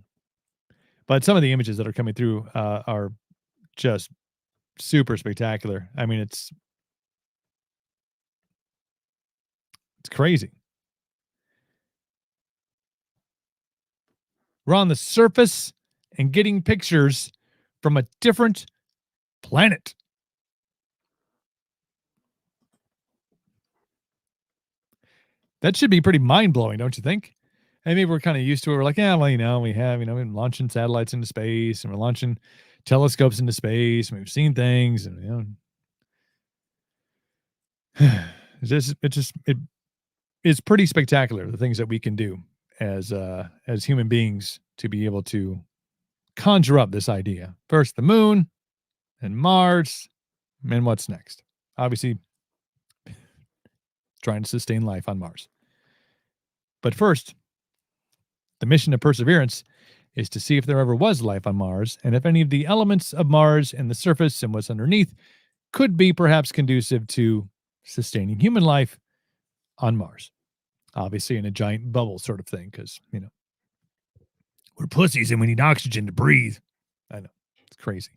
But some of the images that are coming through are just super spectacular. I mean, it's crazy. We're on the surface and getting pictures from a different planet. That should be pretty mind-blowing, don't you think? And maybe we're kind of used to it. We're like, yeah, well, we have, we've been launching satellites into space and we're launching telescopes into space and we've seen things and, it's pretty spectacular, the things that we can do as human beings to be able to conjure up this idea. First the moon and Mars, and what's next? Obviously, trying to sustain life on Mars. But first, the mission of Perseverance is to see if there ever was life on Mars and if any of the elements of Mars and the surface and what's underneath could be perhaps conducive to sustaining human life on Mars. Obviously in a giant bubble sort of thing because, we're pussies and we need oxygen to breathe. I know. It's crazy.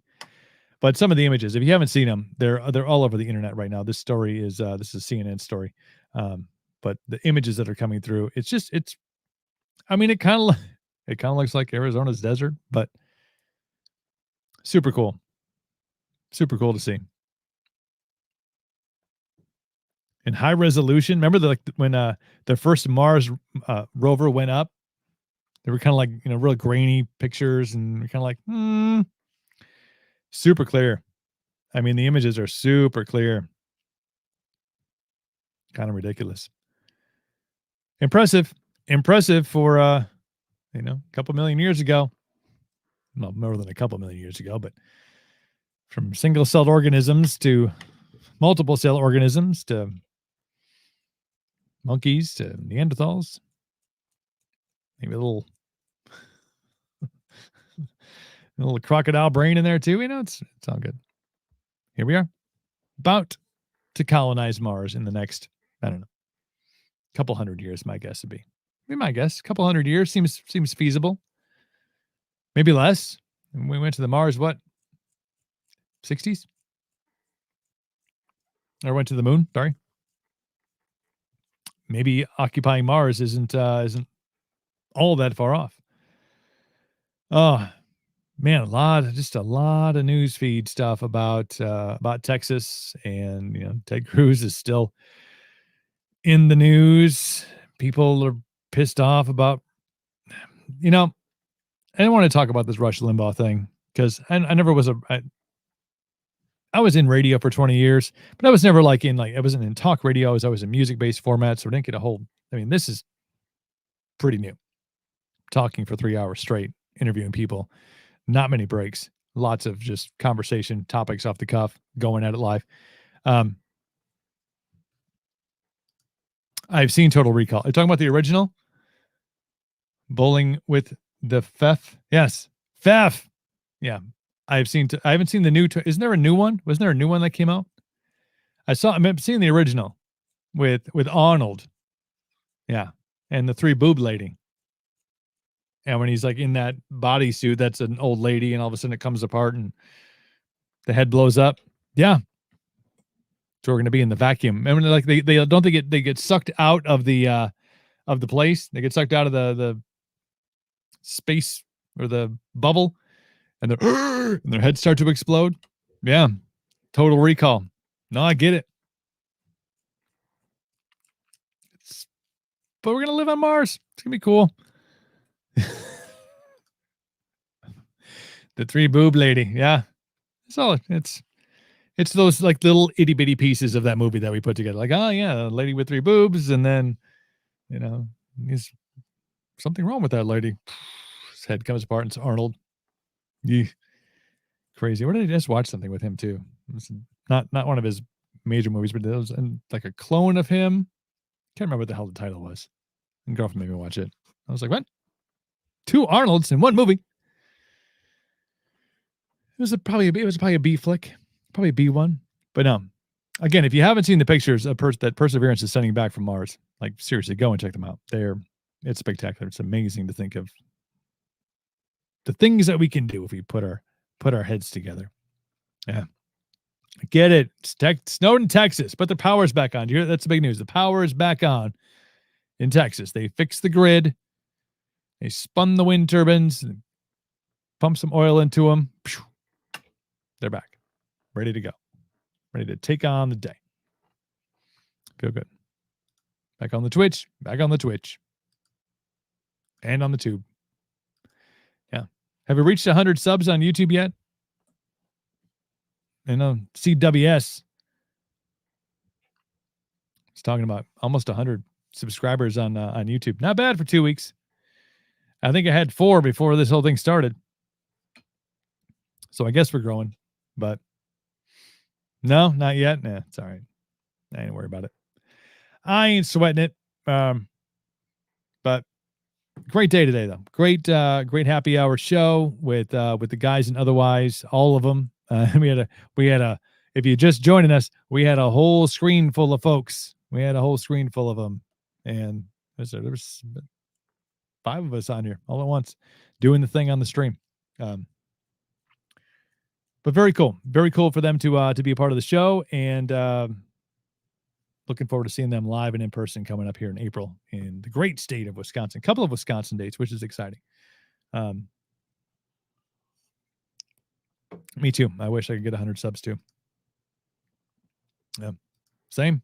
But some of the images, if you haven't seen them, they're all over the internet right now. This story is this is a CNN story. But the images that are coming through, it kind of looks like Arizona's desert, but super cool. Super cool to see. In high resolution, remember when the first Mars rover went up? They were kind of like, real grainy pictures and kind of like, super clear. I mean, the images are super clear. Kind of ridiculous. Impressive for, a couple million years ago. Well, more than a couple million years ago, but from single-celled organisms to multiple-cell organisms to monkeys to Neanderthals. Maybe a little crocodile brain in there too. It's all good. Here we are, about to colonize Mars in the next, I don't know, couple hundred years. My guess would be. My guess, a couple hundred years seems feasible. Maybe less. And we went to the Mars, what? 60s? Or went to the moon, sorry. Maybe occupying Mars isn't all that far off. Oh, man, a lot of news feed stuff about Texas, and Ted Cruz is still in the news. People are pissed off about, I don't want to talk about this Rush Limbaugh thing because I never was I was in radio for 20 years, but I was never I wasn't in talk radio. I was in music-based format, so I didn't get a whole, this is pretty new. Talking for 3 hours straight, interviewing people, not many breaks, lots of just conversation, topics off the cuff, going at it live. I've seen Total Recall. Are you talking about the original? Bowling with the Fef? Yes. Fef. Yeah. I haven't seen the new, isn't there a new one? Wasn't there a new one that came out? I remember seeing the original with Arnold. Yeah. And the three boob lady. And when he's in that bodysuit, that's an old lady, and all of a sudden it comes apart and the head blows up. Yeah. So we're going to be in the vacuum. And they get sucked out of the place. They get sucked out of the space or the bubble, and their heads start to explode. Yeah. Total Recall. No, I get it. But we're going to live on Mars. It's going to be cool. The three boob lady. Yeah. It's those little itty bitty pieces of that movie that we put together. Oh yeah, a lady with three boobs, and then, there's something wrong with that lady. His head comes apart and it's Arnold. Yeah. crazy. What did I just watch something with him too? It was not one of his major movies, but it was like a clone of him. Can't remember what the hell the title was. And girlfriend made me watch it. I was like, what? 2 Arnolds in one movie. It was probably a B flick, probably a B1. But again, if you haven't seen the pictures of that Perseverance is sending back from Mars, like seriously, go and check them out. It's spectacular. It's amazing to think of the things that we can do if we put our heads together. Yeah, I get it. It's snowed in Texas, but the power's back on. That's the big news. The power is back on in Texas. They fixed the grid. They spun the wind turbines, pumped some oil into them. They're back, ready to go, ready to take on the day. Feel good. Back on the Twitch, and on the tube. Yeah. Have you reached 100 subs on YouTube yet? I know CWS is talking about almost 100 subscribers on YouTube. Not bad for 2 weeks. I think I had 4 before this whole thing started. So I guess we're growing, but no, not yet. Nah, it's all right. I ain't worried about it. I ain't sweating it. But great day today, though. Great happy hour show with the guys and otherwise, all of them. We had a. If you're just joining us, we had a whole screen full of folks. We had a whole screen full of them, and there was 5 of us on here all at once, doing the thing on the stream. But very cool for them to be a part of the show, and looking forward to seeing them live and in person coming up here in April in the great state of Wisconsin. A couple of Wisconsin dates, which is exciting. Me too. I wish I could get 100 subs too. Yeah, same.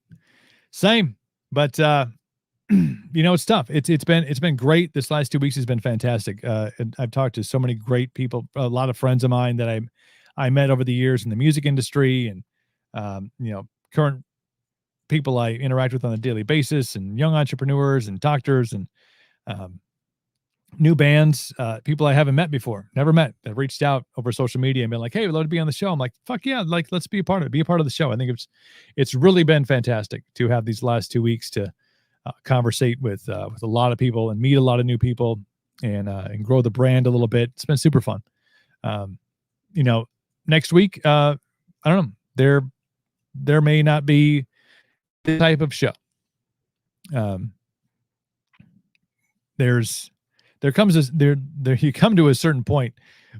But it's tough. It's been great. This last 2 weeks has been fantastic. And I've talked to so many great people, a lot of friends of mine that I met over the years in the music industry, and current people I interact with on a daily basis, and young entrepreneurs and doctors and new bands, people I haven't met before, never met, that reached out over social media and been like, hey, we'd love to be on the show. I'm like, fuck yeah, like let's be a part of it, be a part of the show. I think it's really been fantastic to have these last 2 weeks to conversate with a lot of people and meet a lot of new people and grow the brand a little bit. It's been super fun. Next week, I don't know, there may not be this type of show. You come to a certain point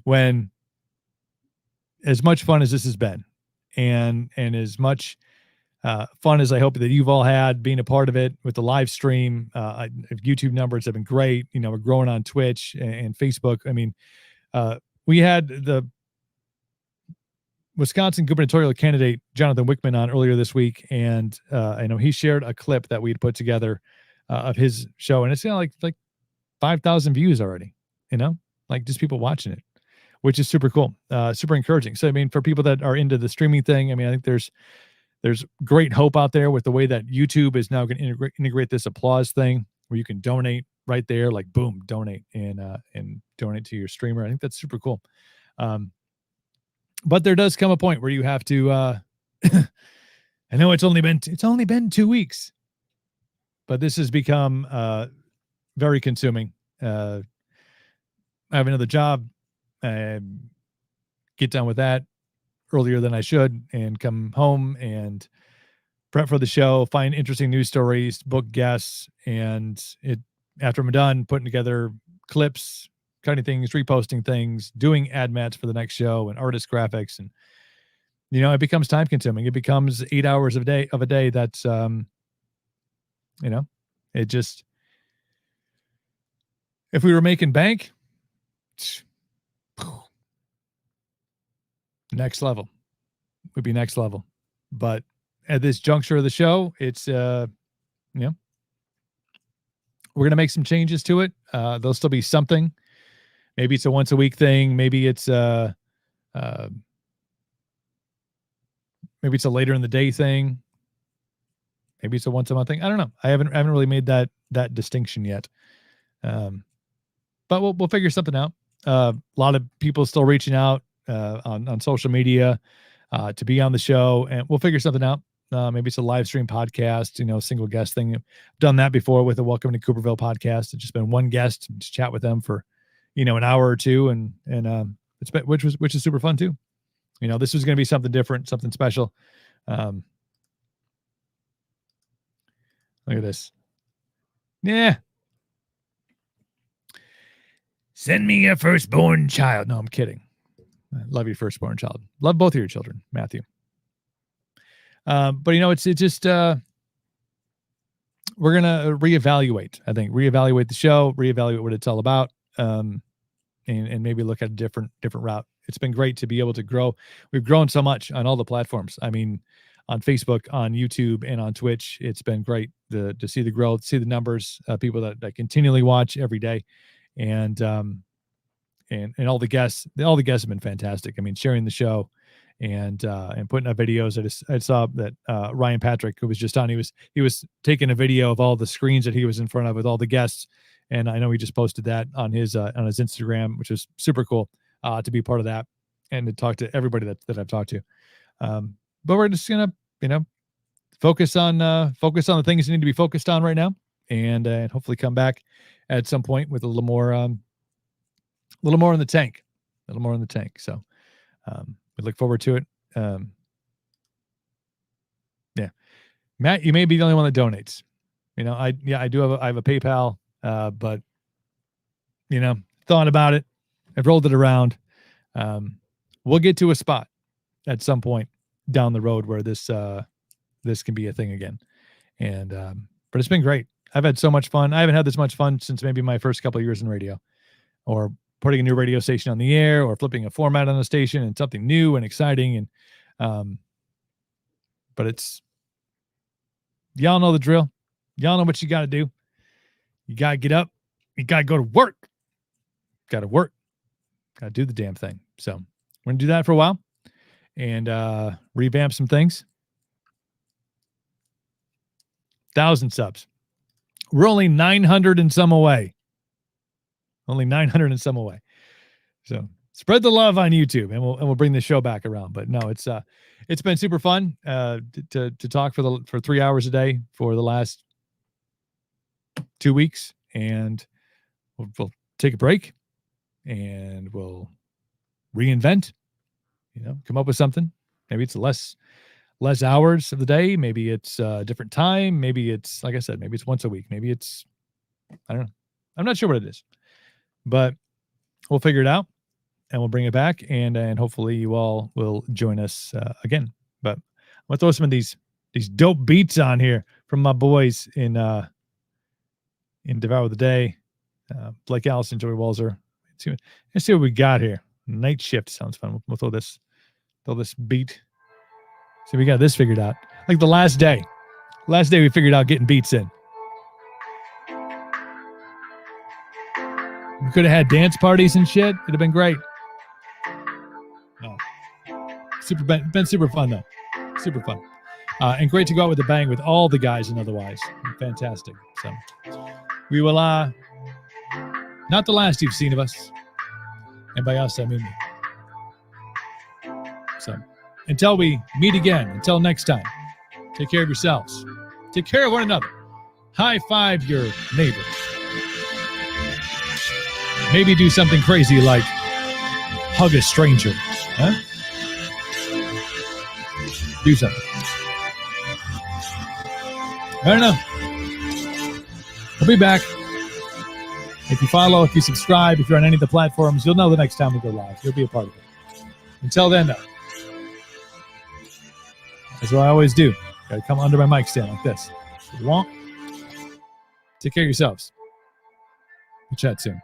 when, as much fun as this has been, and as much fun as I hope that you've all had being a part of it with the live stream, YouTube numbers have been great. We're growing on Twitch and Facebook. I mean, we had the Wisconsin gubernatorial candidate Jonathan Wickman on earlier this week, and I know he shared a clip that we'd put together of his show, and it's like 5,000 views already. Like just people watching it, which is super cool, super encouraging. So I mean, for people that are into the streaming thing, I mean, I think there's great hope out there with the way that YouTube is now going to integrate this applause thing, where you can donate right there, like boom, donate and donate to your streamer. I think that's super cool. But there does come a point where you have to, I know it's only been 2 weeks, but this has become, very consuming. I have another job, get done with that earlier than I should, and come home and prep for the show, find interesting news stories, book guests, and after I'm done putting together clips, cutting things, reposting things, doing ad mats for the next show and artist graphics. And, it becomes time consuming. It becomes 8 hours of a day. That's, it just, if we were making bank, next level would be next level. But at this juncture of the show, it's, we're going to make some changes to it. There'll still be something. Maybe it's a once a week thing. Maybe it's a later in the day thing. Maybe it's a once a month thing. I don't know. I haven't really made that distinction yet. But we'll figure something out. A lot of people still reaching out, on social media to be on the show, and we'll figure something out. Maybe it's a live stream podcast, single guest thing. I've done that before with the Welcome to Cooperville podcast. It's just been one guest, just chat with them for, an hour or two, and it's been, which is super fun too. This was going to be something different, something special. Look at this. Yeah. Send me your firstborn child. No, I'm kidding. I love your firstborn child. Love both of your children, Matthew. But it's just we're gonna reevaluate. I think reevaluate the show, reevaluate what it's all about, and maybe look at a different route. It's been great to be able to grow. We've grown so much on all the platforms. I mean, on Facebook, on YouTube, and on Twitch. It's been great to see the growth, see the numbers, people that continually watch every day, and all the guests. All the guests have been fantastic. I mean, sharing the show and putting up videos. I saw that Ryan Patrick, who was just on, he was taking a video of all the screens that he was in front of with all the guests, and I know he just posted that on his Instagram, which was super cool to be part of that and to talk to everybody that I've talked to. But we're just gonna focus on the things that need to be focused on right now, and hopefully come back at some point with a little more in the tank, So we look forward to it. Yeah, Matt, you may be the only one that donates. I do have I have a PayPal, but thought about it. I've rolled it around. We'll get to a spot at some point down the road where this can be a thing again. And but it's been great. I've had so much fun. I haven't had this much fun since maybe my first couple of years in radio, or putting a new radio station on the air, or flipping a format on the station, and something new and exciting. And but it's, y'all know the drill. Y'all know what you got to do. You got to get up. You got to go to work. Got to work. Got to do the damn thing. So we're going to do that for a while and revamp some things. 1,000 subs. We're only 900 and some away. Only 900 and some away. So spread the love on YouTube, and we'll bring the show back around. But no, it's been super fun to talk for 3 hours a day for the last 2 weeks, and we'll take a break, and we'll reinvent. Come up with something. Maybe it's less hours of the day. Maybe it's a different time. Maybe it's, like I said, maybe it's once a week. Maybe it's, I don't know. I'm not sure what it is, but we'll figure it out, and we'll bring it back, and hopefully you all will join us again. But I'm gonna throw some of these dope beats on here from my boys in Devour the Day, Blake Allison, Joey Walzer. Let's see what we got here. Night Shift sounds fun. We'll throw this beat. See, we got this figured out. Like the last day we figured out getting beats in. We could have had dance parties and shit. It'd have been great. No. Been super fun though. Super fun. And great to go out with a bang with all the guys and otherwise. Fantastic. So we will not the last you've seen of us. And by us I mean me. So until we meet again, until next time, take care of yourselves. Take care of one another. High five your neighbor. Maybe do something crazy like hug a stranger. Huh? Do something. I don't know. I'll be back. If you follow, if you subscribe, if you're on any of the platforms, you'll know the next time we go live. You'll be a part of it. Until then, though, that's what I always do. Gotta come under my mic stand like this. Take care of yourselves. We'll chat soon.